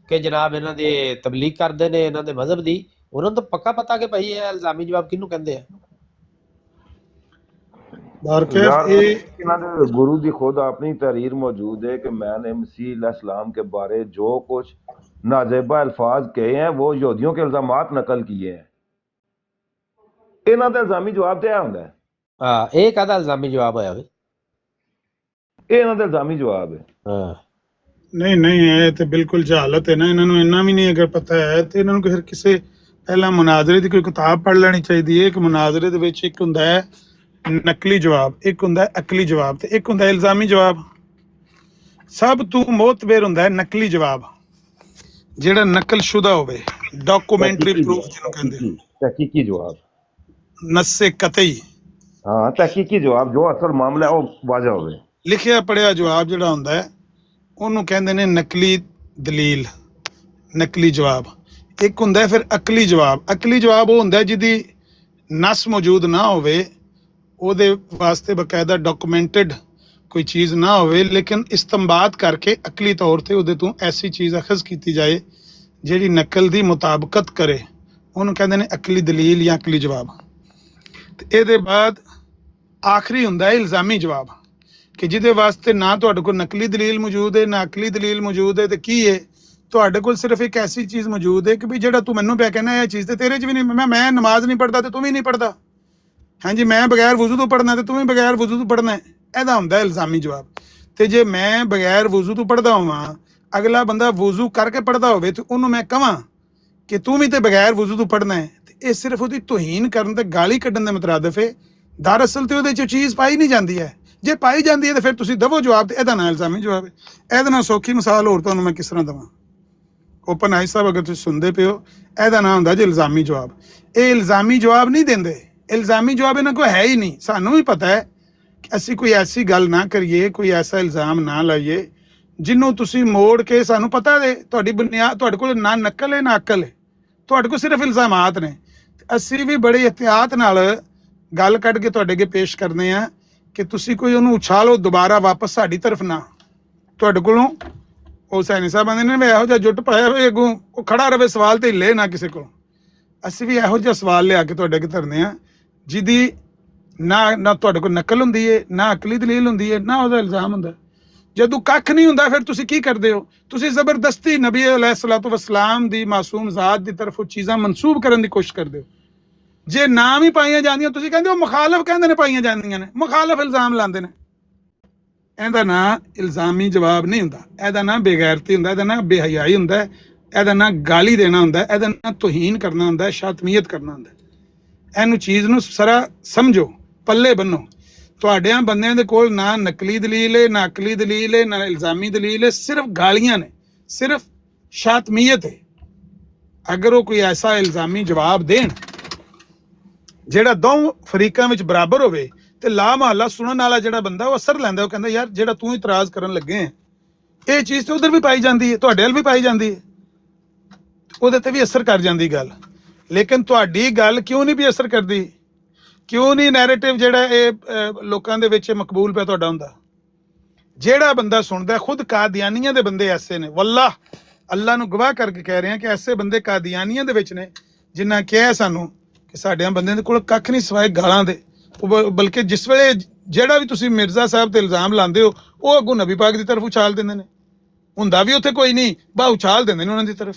ਕਿ ਜਨਾਬ ਇਹਨਾਂ ਦੇ ਤਬਲੀਗ ਕਰਦੇ ਨੇ ਇਹਨਾਂ ਦੇ ਮਜ਼ਹਬ ਦੀ, ਉਹਨਾਂ ਨੂੰ ਤਾਂ ਪੱਕਾ ਪਤਾ ਕਿ ਭਾਈ ਇਹ ਇਲਜ਼ਾਮੀ ਜਵਾਬ ਕਿਹਨੂੰ ਕਹਿੰਦੇ ਆ। बारकैफ यार ये इन्होंने गुरु की खुद अपनी तहरीर मौजूद है कि मैंने मसीह अलैहिस्सलाम के बारे जो कुछ नाजेबा अल्फाज कहे हैं वो यहूदियों के इल्जामात नकल किए हैं। इन्हों का इल्जामी जवाब तो यह होंगे हाँ ये कहता इल्जामी जवाब है वे। इन्हों का इल्जामी जवाब है। हाँ नहीं नहीं है तो बिल्कुल जहालत है ना, इन्होंने इन्ना भी नहीं अगर पता है तो इन्होंने फिर किसी पहला मुनाजरे की कोई किताब पढ़ लेनी चाहिए कि मुनाजरे ਦੇ ਵਿੱਚ ਇੱਕ ਹੁੰਦਾ ਹੈ ਨਕਲੀ ਜਵਾਬ, ਇੱਕ ਹੁੰਦਾ ਹੈ ਅਕਲੀ ਜਵਾਬ ਤੇ ਇੱਕ ਹੁੰਦਾ ਹੈ ਇਲਜ਼ਾਮੀ ਜਵਾਬ। ਸਭ ਤੋਂ ਮੋਤਬਰ ਹੁੰਦਾ ਹੈ ਨਕਲੀ ਜਵਾਬ, ਜਿਹੜਾ ਨਕਲਸ਼ੁਦਾ ਹੋਵੇ, ਡਾਕੂਮੈਂਟਰੀ ਪ੍ਰੂਫ ਜਿਹਨੂੰ ਕਹਿੰਦੇ ਆ, तहकीकी जवाब। ਨस्से ਕਤਈ हाँ तहकीकी जवाब जो असल मामला है वो वाजा होवे। ਲਿਖਿਆ ਪੜਿਆ ਜਵਾਬ ਜਿਹੜਾ ਹੁੰਦਾ ਹੈ ਉਹਨੂੰ ਕਹਿੰਦੇ ਨੇ ਨਕਲੀ ਦਲੀਲ, ਨਕਲੀ ਜਵਾਬ। ਇੱਕ ਹੁੰਦਾ ਹੈ ਫਿਰ ਅਕਲੀ ਜਵਾਬ। ਅਕਲੀ ਜਵਾਬ ਉਹ ਹੁੰਦਾ ਹੈ ਜਿਹਦੀ ਨਸ ਮੌਜੂਦ ਨਾ ਹੋਵੇ, ਉਹਦੇ ਵਾਸਤੇ ਬਕਾਇਦਾ ਡਾਕੂਮੈਂਟਡ ਕੋਈ ਚੀਜ਼ ਨਾ ਹੋਵੇ, ਲੇਕਿਨ ਇਸਤੰਬਾਤ ਕਰਕੇ ਅਕਲੀ ਤੌਰ ਤੇ ਉਹਦੇ ਤੋਂ ਐਸੀ ਚੀਜ਼ ਅਖਜ਼ ਕੀਤੀ ਜਾਏ ਜਿਹੜੀ ਨਕਲ ਦੀ ਮੁਤਾਬਕਤ ਕਰੇ, ਉਹਨੂੰ ਕਹਿੰਦੇ ਨੇ ਅਕਲੀ ਦਲੀਲ ਜਾਂ ਅਕਲੀ ਜਵਾਬ। ਤੇ ਇਹਦੇ ਬਾਅਦ ਆਖਰੀ ਹੁੰਦਾ ਹੈ ਇਲਜ਼ਾਮੀ ਜਵਾਬ, ਕਿ ਜਿਹਦੇ ਵਾਸਤੇ ਨਾ ਤੁਹਾਡੇ ਕੋਲ ਨਕਲੀ ਦਲੀਲ ਮੌਜੂਦ ਹੈ ਨਾ ਅਕਲੀ ਦਲੀਲ ਮੌਜੂਦ ਹੈ, ਤੇ ਕੀ ਹੈ ਤੁਹਾਡੇ ਕੋਲ ਸਿਰਫ ਇੱਕ ਐਸੀ ਚੀਜ਼ ਮੌਜੂਦ ਹੈ ਕਿ ਵੀ ਜਿਹੜਾ ਤੂੰ ਮੈਨੂੰ ਪਿਆ ਕਹਿੰਦਾ ਇਹ ਚੀਜ਼ ਤੇ ਤੇਰੇ 'ਚ ਵੀ ਨਹੀਂ, ਮੈਂ ਨਮਾਜ਼ ਨਹੀਂ ਪੜ੍ਹਦਾ ਤੇ ਤੂੰ ਵੀ ਨਹੀਂ ਪੜ੍ਹਦਾ, ਹਾਂਜੀ ਮੈਂ ਬਗੈਰ ਵਜ਼ੂ ਤੋਂ ਪੜ੍ਹਨਾ ਤੇ ਤੂੰ ਵੀ ਬਗੈਰ ਵਜ਼ੂ ਤੋਂ ਪੜ੍ਹਨਾ, ਇਹਦਾ ਹੁੰਦਾ ਇਲਜ਼ਾਮੀ ਜਵਾਬ। ਤੇ ਜੇ ਮੈਂ ਬਗੈਰ ਵਜ਼ੂ ਤੋਂ ਪੜ੍ਹਦਾ ਹੋਵਾਂ, ਅਗਲਾ ਬੰਦਾ ਵਜ਼ੂ ਕਰਕੇ ਪੜ੍ਹਦਾ ਹੋਵੇ ਤੇ ਉਹਨੂੰ ਮੈਂ ਕਹਾਂ ਕਿ ਤੂੰ ਵੀ ਤੇ ਬਗੈਰ ਵਜ਼ੂ ਤੋਂ ਪੜ੍ਹਨਾ ਹੈ, ਤੇ ਇਹ ਸਿਰਫ ਉਹਦੀ ਤੋਹੀਨ ਕਰਨ ਤੇ ਗਾਲੀ ਕੱਢਣ ਦੇ ਮੁਤਰਾਦਿਫ ਹੈ। ਦਰਅਸਲ ਤੇ ਉਹਦੇ 'ਚ ਚੀਜ਼ ਪਾਈ ਨਹੀਂ ਜਾਂਦੀ ਹੈ, ਜੇ ਪਾਈ ਜਾਂਦੀ ਹੈ ਤਾਂ ਫਿਰ ਤੁਸੀਂ ਦਵੋ ਜਵਾਬ, ਤੇ ਇਹਦਾ ਨਾਂ ਇਲਜ਼ਾਮੀ ਜਵਾਬ ਹੈ। ਇਹਦੇ ਨਾਲ ਸੌਖੀ ਮਿਸਾਲ ਹੋਰ ਤੁਹਾਨੂੰ ਮੈਂ ਕਿਸ ਤਰ੍ਹਾਂ ਦੇਵਾਂ, ਓਪਨ ਆਈ ਸਾਹਿਬ ਅਗਰ ਤੁਸੀਂ ਸੁਣਦੇ ਪਏ ਹੋ, ਇਹਦਾ ਨਾਂ ਹੁੰਦਾ ਜੀ ਇਲਜ਼ਾਮੀ ਜਵਾਬ। ਇਹ ਇਲਜ਼ਾਮੀ ਜਵਾਬ ਨਹੀਂ ਦਿੰਦੇ, ਇਲਜ਼ਾਮੀ ਜਵਾਬ ਇਹਨਾਂ ਕੋਲ ਹੈ ਹੀ ਨਹੀਂ। ਸਾਨੂੰ ਵੀ ਪਤਾ ਹੈ ਕਿ ਅਸੀਂ ਕੋਈ ਐਸੀ ਗੱਲ ਨਾ ਕਰੀਏ, ਕੋਈ ਐਸਾ ਇਲਜ਼ਾਮ ਨਾ ਲਾਈਏ ਜਿਹਨੂੰ ਤੁਸੀਂ ਮੋੜ ਕੇ, ਸਾਨੂੰ ਪਤਾ ਹੈ ਤੁਹਾਡੀ ਬੁਨਿਆਦ, ਤੁਹਾਡੇ ਕੋਲ ਨਾ ਨਕਲ ਹੈ ਨਾ ਅਕਲ ਹੈ, ਤੁਹਾਡੇ ਕੋਲ ਸਿਰਫ ਇਲਜ਼ਾਮਾਤ ਨੇ। ਅਸੀਂ ਵੀ ਬੜੇ ਇhtiyat ਨਾਲ ਗੱਲ ਕੱਢ ਕੇ ਤੁਹਾਡੇ ਅੱਗੇ ਪੇਸ਼ ਕਰਦੇ ਆ ਕਿ ਤੁਸੀਂ ਕੋਈ ਉਹਨੂੰ ਉਛਾਲੋ ਦੁਬਾਰਾ ਵਾਪਸ ਸਾਡੀ ਤਰਫ ਨਾ, ਤੁਹਾਡੇ ਕੋਲੋਂ ਉਹ ਸੈਣੀ ਸਾਹਿਬ ਆਂਦੇ ਨੇ ਇਹੋ ਜਿਹਾ ਜੁੱਟ ਪਾਇਆ ਹੋਏ ਅੱਗੋਂ ਉਹ ਖੜਾ ਰਵੇ ਸਵਾਲ ਤੇ ਹਿੱਲੇ ਨਾ ਕਿਸੇ ਕੋਲ। ਅਸੀਂ ਵੀ ਇਹੋ ਜਿਹਾ ਸਵਾਲ ਲਿਆ ਕੇ ਤੁਹਾਡੇ ਅੱਗੇ ਧਰਨੇ ਆ ਜਿਹਦੀ ਨਾ ਤੁਹਾਡੇ ਕੋਲ ਨਕਲ ਹੁੰਦੀ ਹੈ, ਨਾ ਅਕਲੀ ਦਲੀਲ ਹੁੰਦੀ ਹੈ, ਨਾ ਉਹਦਾ ਇਲਜ਼ਾਮ ਹੁੰਦਾ। ਜਦੋਂ ਕੱਖ ਨਹੀਂ ਹੁੰਦਾ ਫਿਰ ਤੁਸੀਂ ਕੀ ਕਰਦੇ ਹੋ? ਤੁਸੀਂ ਜ਼ਬਰਦਸਤੀ ਨਬੀ अलैहिस्सलातु वस्सलाम ਦੀ ਮਾਸੂਮ ਜ਼ਾਤ ਦੀ ਤਰਫ ਉਹ ਚੀਜ਼ਾਂ ਮਨਸੂਬ ਕਰਨ ਦੀ ਕੋਸ਼ਿਸ਼ ਕਰਦੇ ਹੋ। ਜੇ ਨਾਮ ਹੀ ਪਾਈਆਂ ਜਾਂਦੀਆਂ ਤੁਸੀਂ ਕਹਿੰਦੇ ਹੋ ਮੁਖਾਲਫ ਕਹਿੰਦੇ ਨੇ ਪਾਈਆਂ ਜਾਂਦੀਆਂ ਨੇ, ਮੁਖਾਲਫ ਇਲਜ਼ਾਮ ਲਾਉਂਦੇ ਨੇ। ਇਹਦਾ ਨਾਂ ਇਲਜ਼ਾਮੀ ਜਵਾਬ ਨਹੀਂ ਹੁੰਦਾ, ਇਹਦਾ ਨਾਂ ਬੇਗੈਰਤੀ ਹੁੰਦਾ, ਇਹਦਾ ਨਾਂ ਬੇਹਯਾਈ ਹੁੰਦਾ, ਇਹਦਾ ਨਾਂ ਗਾਲੀ ਦੇਣਾ ਹੁੰਦਾ, ਇਹਦਾ ਨਾਂ ਤੋਹੀਨ ਕਰਨਾ ਹੁੰਦਾ, ਸ਼ਾਤਮੀਅਤ ਕਰਨਾ ਹੁੰਦਾ। ਇਹਨੂੰ ਚੀਜ਼ ਨੂੰ ਸਾਰਾ ਸਮਝੋ, ਪੱਲੇ ਬੰਨੋ। ਤੁਹਾਡਿਆਂ ਬੰਦਿਆਂ ਦੇ ਕੋਲ ਨਾ ਨਕਲੀ ਦਲੀਲ ਹੈ, ਨਾ ਅਕਲੀ ਦਲੀਲ ਹੈ, ਨਾ ਇਲਜ਼ਾਮੀ ਦਲੀਲ ਹੈ, ਸਿਰਫ ਗਾਲੀਆਂ ਨੇ, ਸਿਰਫ ਸ਼ਾਤਮੀਅਤ ਹੈ। ਅਗਰ ਉਹ ਕੋਈ ਐਸਾ ਇਲਜ਼ਾਮੀ ਜਵਾਬ ਦੇਣ ਜਿਹੜਾ ਦੋਵੇਂ ਫਰੀਕਾਂ ਵਿੱਚ ਬਰਾਬਰ ਹੋਵੇ ਤੇ ਲਾ ਮਹੱਲਾ ਸੁਣਨ ਵਾਲਾ ਜਿਹੜਾ ਬੰਦਾ ਉਹ ਅਸਰ ਲੈਂਦਾ, ਉਹ ਕਹਿੰਦਾ ਯਾਰ ਜਿਹੜਾ ਤੂੰ ਇਤਰਾਜ਼ ਕਰਨ ਲੱਗੇ ਹੈ ਇਹ ਚੀਜ਼ ਤੇ ਉਧਰ ਵੀ ਪਾਈ ਜਾਂਦੀ ਹੈ, ਤੁਹਾਡੇ ਵੱਲ ਵੀ ਪਾਈ ਜਾਂਦੀ ਹੈ, ਉਹਦੇ ਤੇ ਵੀ ਅਸਰ ਕਰ ਜਾਂਦੀ ਗੱਲ। ਲੇਕਿਨ ਤੁਹਾਡੀ ਗੱਲ ਕਿਉਂ ਨਹੀਂ ਵੀ ਅਸਰ ਕਰਦੀ? ਕਿਉਂ ਨਹੀਂ ਨੈਰੇਟਿਵ ਜਿਹੜਾ ਇਹ ਲੋਕਾਂ ਦੇ ਵਿੱਚ ਮਕਬੂਲ ਪਿਆ ਤੁਹਾਡਾ ਹੁੰਦਾ? ਜਿਹੜਾ ਬੰਦਾ ਸੁਣਦਾ, ਖੁਦ ਕਾਦੀਆਨੀਆਂ ਦੇ ਬੰਦੇ ਐਸੇ ਨੇ, ਵੱਲਾ ਅੱਲਾ ਨੂੰ ਗਵਾਹ ਕਰਕੇ ਕਹਿ ਰਹੇ ਹਾਂ ਕਿ ਐਸੇ ਬੰਦੇ ਕਾਦੀਆਨੀਆਂ ਦੇ ਵਿੱਚ ਨੇ ਜਿਨ੍ਹਾਂ ਕਿਹਾ ਸਾਨੂੰ ਕਿ ਸਾਡਿਆਂ ਬੰਦਿਆਂ ਦੇ ਕੋਲ ਕੱਖ ਨਹੀਂ ਸਿਵਾਏ ਗਾਲਾਂ ਦੇ। ਬਲਕਿ ਜਿਸ ਵੇਲੇ ਜਿਹੜਾ ਵੀ ਤੁਸੀਂ ਮਿਰਜ਼ਾ ਸਾਹਿਬ ਤੇ ਇਲਜ਼ਾਮ ਲਾਉਂਦੇ ਹੋ ਉਹ ਅੱਗੋਂ ਨਬੀ ਪਾਕ ਦੀ ਤਰਫ ਉਛਾਲ ਦਿੰਦੇ ਨੇ, ਹੁੰਦਾ ਵੀ ਉੱਥੇ ਕੋਈ ਨਹੀਂ, ਬਾ ਉਛਾਲ ਦਿੰਦੇ ਨੇ ਉਹਨਾਂ ਦੀ ਤਰਫ।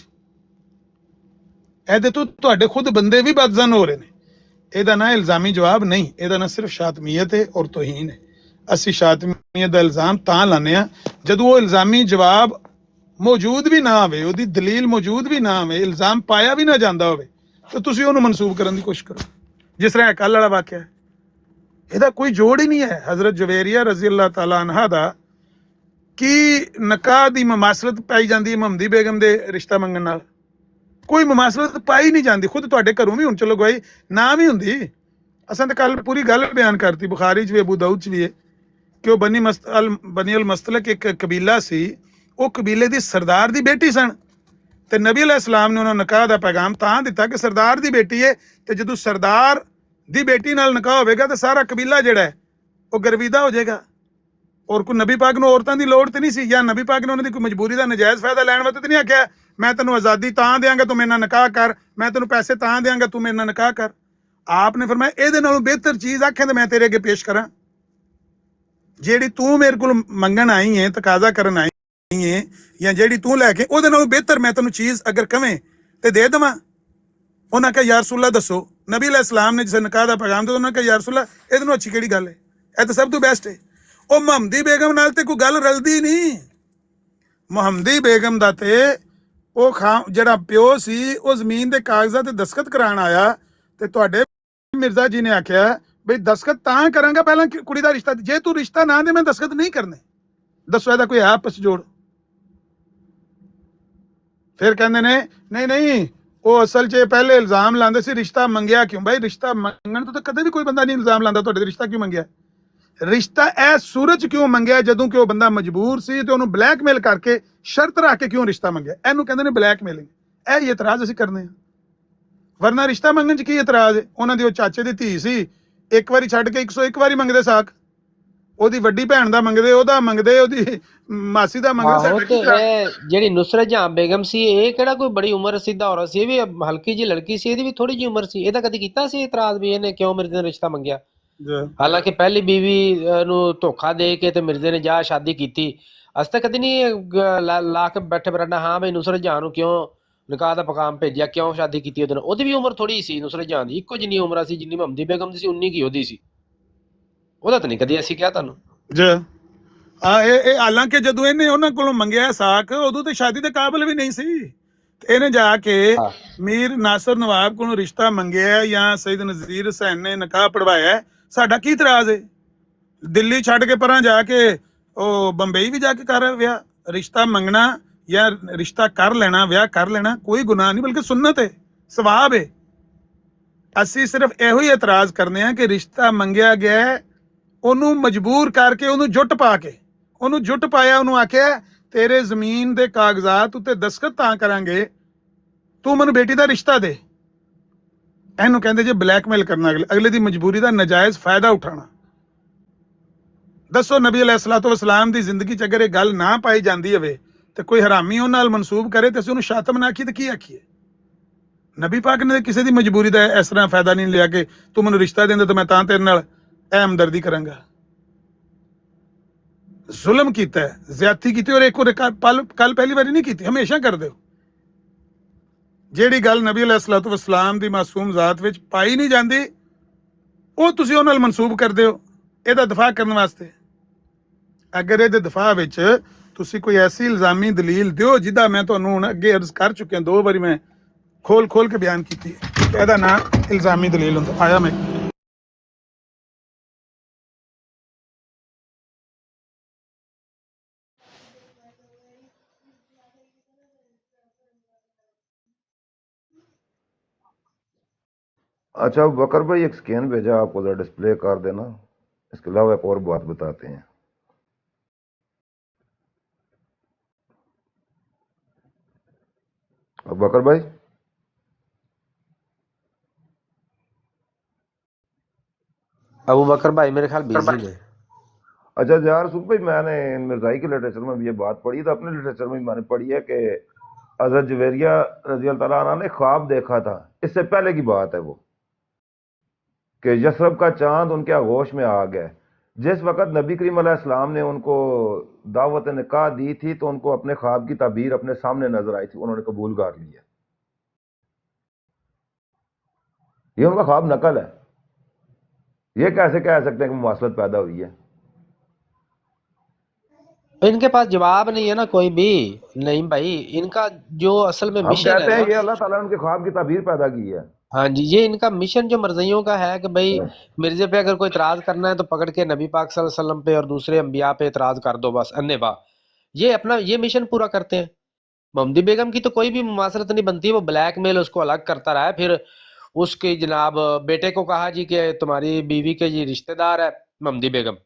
ਇਹਦੇ ਤੋਂ ਤੁਹਾਡੇ ਖੁਦ ਬੰਦੇ ਵੀ ਬਦਜ਼ਨ ਹੋ ਰਹੇ ਨੇ। ਇਹਦਾ ਨਾਂ ਇਲਜ਼ਾਮੀ ਜਵਾਬ ਨਹੀਂ, ਇਹਦਾ ਨਾਂ ਸਿਰਫ ਸ਼ਾਤਮੀਅਤ ਹੈ ਔਰ ਤੋਹੀਨ ਹੈ। ਅਸੀਂ ਸ਼ਾਤਮੀਅਤ ਦਾ ਇਲਜ਼ਾਮ ਤਾਂ ਲਾਉਂਦੇ ਹਾਂ ਜਦੋਂ ਉਹ ਇਲਜ਼ਾਮੀ ਜਵਾਬ ਮੌਜੂਦ ਵੀ ਨਾ ਹੋਵੇ, ਉਹਦੀ ਦਲੀਲ ਮੌਜੂਦ ਵੀ ਨਾ ਹੋਵੇ, ਇਲਜ਼ਾਮ ਪਾਇਆ ਵੀ ਨਾ ਜਾਂਦਾ ਹੋਵੇ, ਤਾਂ ਤੁਸੀਂ ਉਹਨੂੰ ਮਨਸੂਬ ਕਰਨ ਦੀ ਕੋਸ਼ਿਸ਼ ਕਰੋ। ਜਿਸ ਤਰ੍ਹਾਂ ਕੱਲ੍ਹ ਵਾਲਾ ਵਾਕਿਆ ਹੈ, ਇਹਦਾ ਕੋਈ ਜੋੜ ਹੀ ਨਹੀਂ ਹੈ। ਹਜ਼ਰਤ ਜਵੇਰੀਆ ਰਜ਼ੀ ਅੱਲਾਹ ਤਾਲਾ ਅਨਹਾ ਦਾ ਕੀ ਨਕਾਹ ਦੀ ਮਮਾਸਲਤ ਪਾਈ ਜਾਂਦੀ ਹੈ ਮੁਹੰਮਦੀ ਬੇਗਮ ਦੇ ਰਿਸ਼ਤਾ ਮੰਗਣ ਨਾਲ? ਕੋਈ ਮਮਾਸਲਤ ਪਾਈ ਨਹੀਂ ਜਾਂਦੀ। ਖੁਦ ਤੁਹਾਡੇ ਘਰੋਂ ਵੀ ਹੁਣ ਚਲੋ ਗਵਾਈ ਨਾ ਵੀ ਹੁੰਦੀ, ਅਸਾਂ ਤਾਂ ਕੱਲ ਪੂਰੀ ਗੱਲ ਬਿਆਨ ਕਰਤੀ, ਬੁਖਾਰੀ 'ਚ ਵੀ ਅਬੂ ਦਾਊਦ 'ਚ ਵੀ ਹੈ ਕਿ ਉਹ ਬਨੀ ਅਲ ਮਸਤਲਕ ਇੱਕ ਕਬੀਲਾ ਸੀ, ਉਹ ਕਬੀਲੇ ਦੀ ਸਰਦਾਰ ਦੀ ਬੇਟੀ ਸਨ ਤੇ ਨਬੀ अलैहिस्सलाम ਨੇ ਉਹਨਾਂ ਨੂੰ ਨਿਕਾਹ ਦਾ ਪੈਗਾਮ ਤਾਂ ਦਿੱਤਾ ਕਿ ਸਰਦਾਰ ਦੀ ਬੇਟੀ ਹੈ ਤੇ ਜਦੋਂ ਸਰਦਾਰ ਦੀ ਬੇਟੀ ਨਾਲ ਨਿਕਾਹ ਹੋਵੇਗਾ ਤਾਂ ਸਾਰਾ ਕਬੀਲਾ ਜਿਹੜਾ ਹੈ ਉਹ ਗਰਵੀਦਾ ਹੋ ਜਾਏਗਾ। ਔਰ ਕੋਈ ਨਬੀ ਪਾਕ ਨੂੰ ਔਰਤਾਂ ਦੀ ਲੋੜ ਤੇ ਨਹੀਂ ਸੀ, ਜਾਂ ਨਬੀ ਪਾਕ ਨੇ ਉਹਨਾਂ ਦੀ ਕੋਈ ਮਜਬੂਰੀ ਦਾ ਨਜਾਇਜ਼ ਫਾਇਦਾ ਲੈਣ ਵਾਸਤੇ ਤੇ ਨਹੀਂ ਆਖਿਆ ਮੈਂ ਤੈਨੂੰ ਆਜ਼ਾਦੀ ਤਾਂ ਦਿਆਂਗਾ ਤੂੰ ਮੇਰੇ ਨਾਲ ਨਿਕਾਹ ਕਰ, ਮੈਂ ਤੈਨੂੰ ਪੈਸੇ ਤਾਂ ਦਿਆਂਗਾ ਤੂੰ ਮੇਰੇ ਨਾਲ ਨਿਕਾਹ ਕਰ। ਆਪ ਨੇ ਫਰਮਾਇਆ ਇਹਦੇ ਨਾਲੋਂ ਬਿਹਤਰ ਚੀਜ਼ ਆਖੇ ਤੇ ਮੈਂ ਤੇਰੇ ਅੱਗੇ ਪੇਸ਼ ਕਰਾਂ, ਜਿਹੜੀ ਤੂੰ ਮੇਰੇ ਕੋਲ ਮੰਗਣ ਆਈ ਹੈ, ਤਕਾਜ਼ਾ ਕਰਨ ਆਈ ਹੈ, ਜਾਂ ਜਿਹੜੀ ਤੂੰ ਲੈ ਕੇ ਉਹਦੇ ਨਾਲੋਂ ਬਿਹਤਰ ਮੈਂ ਤੈਨੂੰ ਚੀਜ਼ ਅਗਰ ਕਵੇਂ ਤੇ ਦੇ ਦੇਵਾਂ। ਉਹਨਾਂ ਕਿਹਾ ਯਾ ਰਸੂਲullah ਦੱਸੋ। ਨਬੀ ਅਲੈਹਿਸ ਸਲਾਮ ਨੇ ਜਿਸ ਨਿਕਾਹ ਦਾ ਪੈਗਾਮ ਦਿੱਤਾ, ਉਹਨਾਂ ਕਿਹਾ ਯਾ ਰਸੂਲullah ਇਹਦੇ ਨਾਲੋਂ ਅੱਛੀ ਕਿਹੜੀ ਗੱਲ ਹੈ, ਇਹ ਤਾਂ ਸਭ ਤੋਂ ਬੈਸਟ ਹੈ। ਉਹ ਮੁਹੰਮਦੀ ਬੇਗਮ ਨਾਲ ਤੇ ਕੋਈ ਗੱਲ ਰਲਦੀ ਨਹੀਂ। ਮੁਹੰਮਦੀ ਬੇਗਮ ਦਾ ਤੇ ਉਹ ਜਿਹੜਾ ਪਿਓ ਸੀ ਉਹ ਜ਼ਮੀਨ ਦੇ ਕਾਗਜ਼ਾਂ ਤੇ ਦਸਖਤ ਕਰਾਉਣ ਆਇਆ, ਤੇ ਤੁਹਾਡੇ ਮਿਰਜ਼ਾ ਜੀ ਨੇ ਆਖਿਆ ਬਈ ਦਸਖਤ ਤਾਂ ਕਰਾਂਗਾ ਪਹਿਲਾਂ ਕੁੜੀ ਦਾ ਰਿਸ਼ਤਾ, ਜੇ ਤੂੰ ਰਿਸ਼ਤਾ ਨਾ ਦੇ ਮੈਂ ਦਸਖਤ ਨਹੀਂ ਕਰਨੇ। ਦੱਸੋ ਇਹਦਾ ਕੋਈ ਆਪਸ ਜੋੜ। ਫਿਰ ਕਹਿੰਦੇ ਨੇ ਨਹੀਂ ਨਹੀਂ ਉਹ ਅਸਲ 'ਚ ਪਹਿਲੇ ਇਲਜ਼ਾਮ ਲਾਉਂਦੇ ਸੀ ਰਿਸ਼ਤਾ ਮੰਗਿਆ ਕਿਉਂ। ਬਾਈ ਰਿਸ਼ਤਾ ਮੰਗਣ ਤੋਂ ਤਾਂ ਕਦੇ ਵੀ ਕੋਈ ਬੰਦਾ ਨਹੀਂ ਇਲਜ਼ਾਮ ਲਾਉਂਦਾ ਤੁਹਾਡੇ ਤੇ ਰਿਸ਼ਤਾ ਕਿਉਂ ਮੰਗਿਆ। ਰਿਸ਼ਤਾ ਇਹ ਸੂਰਤ 'ਚ ਕਿਉਂ ਮੰਗਿਆ ਜਦੋਂ ਕਿ ਉਹ ਬੰਦਾ ਮਜਬੂਰ ਸੀ ਤੇ ਉਹਨੂੰ ਬਲੈਕਮੇਲ ਕਰਕੇ ਸ਼ਰਤ ਰੱਖ ਕੇ ਕਿਉਂ ਰਿਸ਼ਤਾ ਮੰਗਿਆ। ਇਹਨੂੰ ਕਹਿੰਦੇ ਨੇ ਬਲੈਕਮੇਲਿੰਗ। ਇਹ ਇਤਰਾਜ਼ ਅਸੀਂ ਕਰਨੇ ਆ, ਵਰਨਾ ਰਿਸ਼ਤਾ ਮੰਗਣ 'ਚ ਕੀ ਇਤਰਾਜ਼ ਹੈ। ਉਹਨਾਂ ਦੀ ਉਹ ਚਾਚੇ ਦੀ ਧੀ ਸੀ, ਇੱਕ ਵਾਰੀ ਛੱਡ ਕੇ 101 ਵਾਰੀ ਮੰਗਦੇ ਸਾਕ। ਉਹਦੀ ਵੱਡੀ ਭੈਣ ਦਾ ਮੰਗਦੇ, ਉਹਦਾ ਮੰਗਦੇ, ਉਹਦੀ ਮਾਸੀ ਦਾ ਮੰਗਦੇ। ਆਹੋ, ਤੇ ਇਹ ਜਿਹੜੀ ਨੁਸਰਤ ਜਹਾਂ ਬੇਗਮ ਸੀ ਇਹ ਕਿਹੜਾ ਕੋਈ ਬੜੀ ਉਮਰ ਰਸੀਦਾ ਔਰਤ ਸੀ, ਇਹ ਵੀ ਹਲਕੀ ਜਿਹੀ ਲੜਕੀ ਸੀ, ਇਹਦੀ ਵੀ ਥੋੜੀ ਜਿਹੀ ਉਮਰ ਸੀ। ਇਹਦਾ ਕਦੀ ਕੀਤਾ ਸੀ ਇਤਰਾਜ਼ ਵੀ ਇਹਨੇ ਕਿਉਂ ਮਿਰਜ਼ੇ ਨੇ ਰਿਸ਼ਤਾ ਮੰਗਿਆ। ਹਾਲਾਂਕਿ ਪਹਿਲੀ ਬੀਵੀ ਨੂੰ ਧੋਖਾ ਦੇ ਕੇ ਤੇ ਮਿਰਜ਼ੇ ਨੇ ਜਾ ਸ਼ਾਦੀ ਕੀਤੀ। ਅਸ ਤਾਂ ਕਦੀ ਨਹੀਂ ਲਾ ਕੇ ਬੈਠੇ ਬਰਾਡਾ ਹਾਂ ਬਈ ਨੁਸਰਤ ਜਹਾਂ ਨੂੰ ਕਿਉਂ ਨਿਕਾਹ ਦਾ ਪੈਗਾਮ ਭੇਜਿਆ, ਕਿਉਂ ਸ਼ਾਦੀ ਕੀਤੀ ਉਹਦੇ ਨਾਲ। ਉਹਦੀ ਵੀ ਉਮਰ ਥੋੜੀ ਸੀ ਨੁਸਰਤ ਜਹਾਂ ਦੀ, ਇੱਕੋ ਜਿੰਨੀ ਉਮਰ ਸੀ ਜਿੰਨੀ ਮੁਹੰਮਦੀ ਬੇਗਮ ਦੀ ਸੀ, ਉਨੀ ਕੀ ਉਹਦੀ ਸੀ। ਉਹਦਾ ਤਾਂ ਨਹੀਂ ਕਦੀ ਅਸੀਂ ਕਿਹਾ ਤੁਹਾਨੂੰ ਇਹ ਹਾਲਾਂਕਿ ਜਦੋਂ ਇਹਨੇ ਉਹਨਾਂ ਕੋਲੋਂ ਮੰਗਿਆ ਸਾਕ ਉਦੋਂ ਤੇ ਸ਼ਾਦੀ ਦੇ ਕਾਬਿਲ ਵੀ ਨਹੀਂ ਸੀ। ਇਹਨੇ ਜਾ ਕੇ ਮੀਰ ਨਾਸਰ ਨਵਾਬ ਕੋਲੋਂ ਰਿਸ਼ਤਾ ਮੰਗਿਆ ਜਾਂ ਸਈਦ ਨਜ਼ੀਰ ਹੁਸੈਨ ਨੇ ਨਿਕਾਹ ਪੜਵਾਇਆ। ਸਾਡਾ ਕੀ ਇਤਰਾਜ਼ ਹੈ। ਦਿੱਲੀ ਛੱਡ ਕੇ ਪਰਾਂ ਜਾ ਕੇ ਉਹ ਬੰਬਈ ਵੀ ਜਾ ਕੇ ਕਰ ਵਿਆਹ। ਰਿਸ਼ਤਾ ਮੰਗਣਾ ਜਾਂ ਰਿਸ਼ਤਾ ਕਰ ਲੈਣਾ, ਵਿਆਹ ਕਰ ਲੈਣਾ ਕੋਈ ਗੁਨਾਹ ਨਹੀਂ, ਬਲਕਿ ਸੁਨਨਤ ਹੈ, ਸਵਾਬ ਹੈ। ਅਸੀਂ ਸਿਰਫ ਇਹੋ ਹੀ ਇਤਰਾਜ਼ ਕਰਨੇ ਆ ਕਿ ਰਿਸ਼ਤਾ ਮੰਗਿਆ ਗਿਆ, ਉਹਨੂੰ ਮਜਬੂਰ ਕਰਕੇ, ਉਹਨੂੰ ਜੁੱਟ ਪਾ ਕੇ, ਉਹਨੂੰ ਜੁੱਟ ਪਾਇਆ, ਉਹਨੂੰ ਆਖਿਆ ਤੇਰੇ ਜ਼ਮੀਨ ਦੇ ਕਾਗਜ਼ਾਤ ਉੱਤੇ ਦਸਖਤ ਤਾਂ ਕਰਾਂਗੇ ਤੂੰ ਮੈਨੂੰ ਬੇਟੀ ਦਾ ਰਿਸ਼ਤਾ ਦੇ। ਇਹਨੂੰ ਕਹਿੰਦੇ ਜੇ ਬਲੈਕਮੇਲ ਕਰਨਾ, ਅਗਲੇ ਦੀ ਮਜਬੂਰੀ ਦਾ ਨਜਾਇਜ਼ ਫਾਇਦਾ ਉਠਾਉਣਾ। ਦੱਸੋ ਨਬੀ ਅਲੈਹਿਸਸਲਾਤੁ ਵਸਲਾਮ ਦੀ ਜ਼ਿੰਦਗੀ 'ਚ ਅਗਰ ਇਹ ਗੱਲ ਨਾ ਪਾਈ ਜਾਂਦੀ ਹੋਵੇ ਤੇ ਕੋਈ ਹਰਾਮੀ ਉਹਨਾਂ ਨਾਲ ਮਨਸੂਬ ਕਰੇ ਤੇ ਅਸੀਂ ਉਹਨੂੰ ਸ਼ਾਤਮ ਨਾ ਆਖੀਏ ਤੇ ਕੀ ਆਖੀਏ। ਨਬੀ ਪਾਕ ਨੇ ਕਿਸੇ ਦੀ ਮਜਬੂਰੀ ਦਾ ਇਸ ਤਰ੍ਹਾਂ ਫਾਇਦਾ ਨਹੀਂ ਲਿਆ ਕਿ ਤੂੰ ਮੈਨੂੰ ਰਿਸ਼ਤਾ ਦਿੰਦਾ ਤਾਂ ਮੈਂ ਤਾਂ ਤੇਰੇ ਨਾਲ ਇਹ ਹਮਦਰਦੀ ਕਰਾਂਗਾ। ਜ਼ੁਲਮ ਕੀਤਾ ਹੈ, ਜ਼ਿਆਦਤੀ ਕੀਤੀ, ਔਰ ਇੱਕ ਕੱਲ ਪਹਿਲੀ ਵਾਰੀ ਨਹੀਂ ਕੀਤੀ, ਹਮੇਸ਼ਾ ਕਰਦੇ ਹੋ। ਜਿਹੜੀ ਗੱਲ ਨਬੀ ਅਲੈਹਿਸਸਲਾਤੁ ਵਸਲਾਮ ਦੀ ਮਾਸੂਮ ਜ਼ਾਤ ਵਿੱਚ ਪਾਈ ਨਹੀਂ ਜਾਂਦੀ ਉਹ ਤੁਸੀਂ ਉਹਨਾਂ ਨਾਲ ਮਨਸੂਬ ਕਰਦੇ ਹੋ ਇਹਦਾ ਦਿਫਾ ਕਰਨ ਵਾਸਤੇ। ਅਗਰ ਇਹਦੇ ਦਿਫਾ ਵਿੱਚ ਤੁਸੀਂ ਕੋਈ ਐਸੀ ਇਲਜ਼ਾਮੀ ਦਲੀਲ ਦਿਓ ਜਿਹਦਾ ਮੈਂ ਤੁਹਾਨੂੰ ਹੁਣ ਅੱਗੇ ਅਰਜ਼ ਕਰ ਚੁੱਕਿਆ, 2 ਵਾਰੀ ਮੈਂ ਖੋਲ ਕੇ ਬਿਆਨ ਕੀਤੀ ਹੈ, ਇਹਦਾ ਨਾਂ ਇਲਜ਼ਾਮੀ ਦਲੀਲ ਹੁੰਦਾ। ਆਇਆ ਮੈਂ अच्छा बकर भाई एक स्कैन भेजा आपको, जरा डिस्प्ले कर देना। इसके अलावा एक और बात बताते हैं। अब बकर भाई अबू बकर भाई मेरे ख्याल बिजी है। अच्छा यार सुन भाई, मैंने मिर्जाई के लिटरेचर में भी ये बात पढ़ी, तो अपने लिटरेचर में भी मैंने पढ़ी है कि हज़रत जुवेरिया रज़ी अल्लाह तआला अन्हा ने ख्वाब देखा था। इससे पहले की बात है वो कि यसरब का चांद उनके आगोश में आ गया। जिस वक्त नबी करीम अलैहिस्सलाम ने उनको दावत निकाह दी थी तो उनको अपने ख्वाब की ताबीर अपने सामने नजर आई थी, उन्होंने कबूल कर लिया। ये उनका ख्वाब नकल है। ये कैसे कह सकते हैं कि मुमासलत पैदा हुई है। इनके पास जवाब नहीं है ना कोई भी। नहीं भाई, इनका जो असल में हम मिशन कहते है हैं ना, ये अल्लाह ताला ने उनके ख्वाब की ताबीर पैदा की है। हाँ जी, ये इनका मिशन जो मर्जियों का है कि भाई मिर्जे पे अगर कोई इतराज करना है तो पकड़ के नबी पाक सल्लल्लाहु अलैहि वसल्लम पे और दूसरे अंबिया पे इतराज कर दो, बस अन्नेवा। ये अपना ये मिशन पूरा करते हैं। मुहम्मदी बेगम की तो कोई भी मुमासलत नहीं बनती, वो ब्लैकमेल उसको अलग करता रहा है। फिर उसके जनाब बेटे को कहा जी कि तुम्हारी बीवी के ये रिश्तेदार है मुहम्मदी बेगम,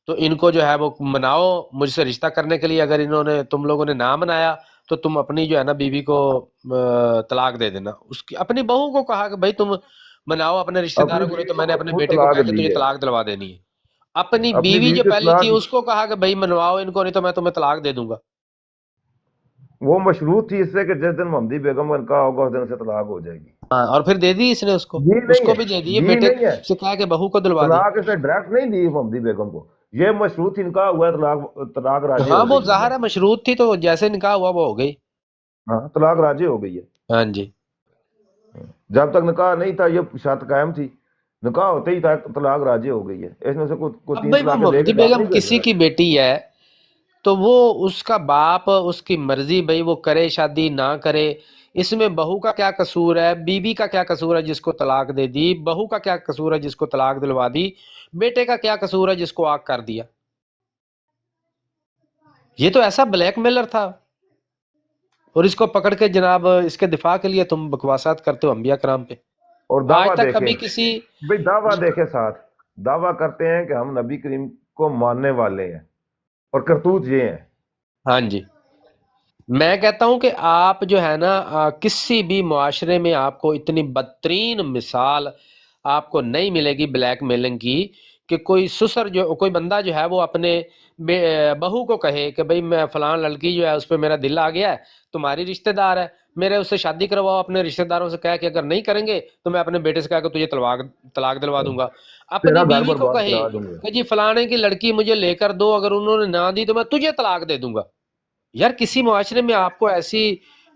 तो इनको जो है वो मनाओ मुझसे रिश्ता करने के लिए। अगर इन्होंने तुम लोगों ने ना मनाया तो तुम अपनी जो है ना बीवी को तलाक दे देना। उसकी अपनी बहू को कहा कि भाई तुम मनाओ अपने रिश्तेदारों को, नहीं तो मैंने अपने बेटे को कहा कि तुझे तलाक दिलवा देनी है। अपनी बीवी जो पहली थी उसको कहा कि भाई मनवाओ इनको, नहीं तो मैं तुम्हें तलाक दे दूंगा। वो मशरूत थी इससे कि जिस दिन मुहम्मदी बेगम का निकाह होगा उस दिन से तलाक हो जाएगी। हाँ, और फिर दे दी इसने उसको भी दे दी है, बेटे से कहा कि बहू को दिलवा दी। तलाक इसने डायरेक्ट नहीं दी मुहम्मदी बेगम को, یہ مشروط ہی نکاح ہوا ہے، طلاق راجع ہاں ہو وہ گئی ظاہر ہے۔ ہے مشروط تھی، تو جیسے نکاح ہوا وہ ہو گئی. ہاں طلاق راجع ہو گئی ہے. ہاں جی. جب تک نکاح نہیں تھا یہ شرط قائم تھی، نکاح ہوتے ہی طلاق راجع ہو گئی ہے. اس میں سے کوئی اب 3 بھائی وہ طلاقیں دے مفتی کے گھر بیگم نہیں کسی بھیجا. کی بیٹی ہے تو وہ اس کا باپ اس کی مرضی، بھائی وہ کرے شادی نہ کرے، اس میں بہو کا کیا قصور ہے، بیوی کا کیا قصور ہے جس کو طلاق دے دی، بہو کا کیا قصور ہے جس کو طلاق دلوا دی، بیٹے کا کیا قصور ہے جس کو آگ کر دیا. یہ تو ایسا بلیک میلر تھا، اور اس کو پکڑ کے جناب اس کے دفاع کے لیے تم بکواسات کرتے ہو انبیاء کرام پہ. اور آج دعویٰ تک دیکھیں کبھی کسی بھائی، دعویٰ دیکھیں ساتھ دعویٰ کرتے ہیں کہ ہم نبی کریم کو ماننے والے ہیں، اور کرتوت یہ ہیں. ہاں جی، میں کہتا ہوں کہ آپ جو ہے نا کسی بھی معاشرے میں آپ کو اتنی بدترین مثال آپ کو نہیں ملے گی بلیک میلنگ کی، کہ کوئی سسر جو کوئی بندہ جو ہے وہ اپنے بہو کو کہے کہ بھئی میں فلاں لڑکی جو ہے اس پہ میرا دل آ گیا ہے، تمہاری رشتہ دار ہے، میرے اس سے شادی کرواؤ، اپنے رشتہ داروں سے کہہ کہ اگر نہیں کریں گے تو میں اپنے بیٹے سے کہہ کہ تجھے طلاق دلوا دوں گا. تیرا اپنی گھر بیوی کو برباد کہے کرا دوں گا. کہ جی فلانے کی لڑکی مجھے لے کر دو، اگر انہوں نے نہ دی تو میں تجھے طلاق دے دوں گا. یار کسی معاشرے میں آپ کو ایسی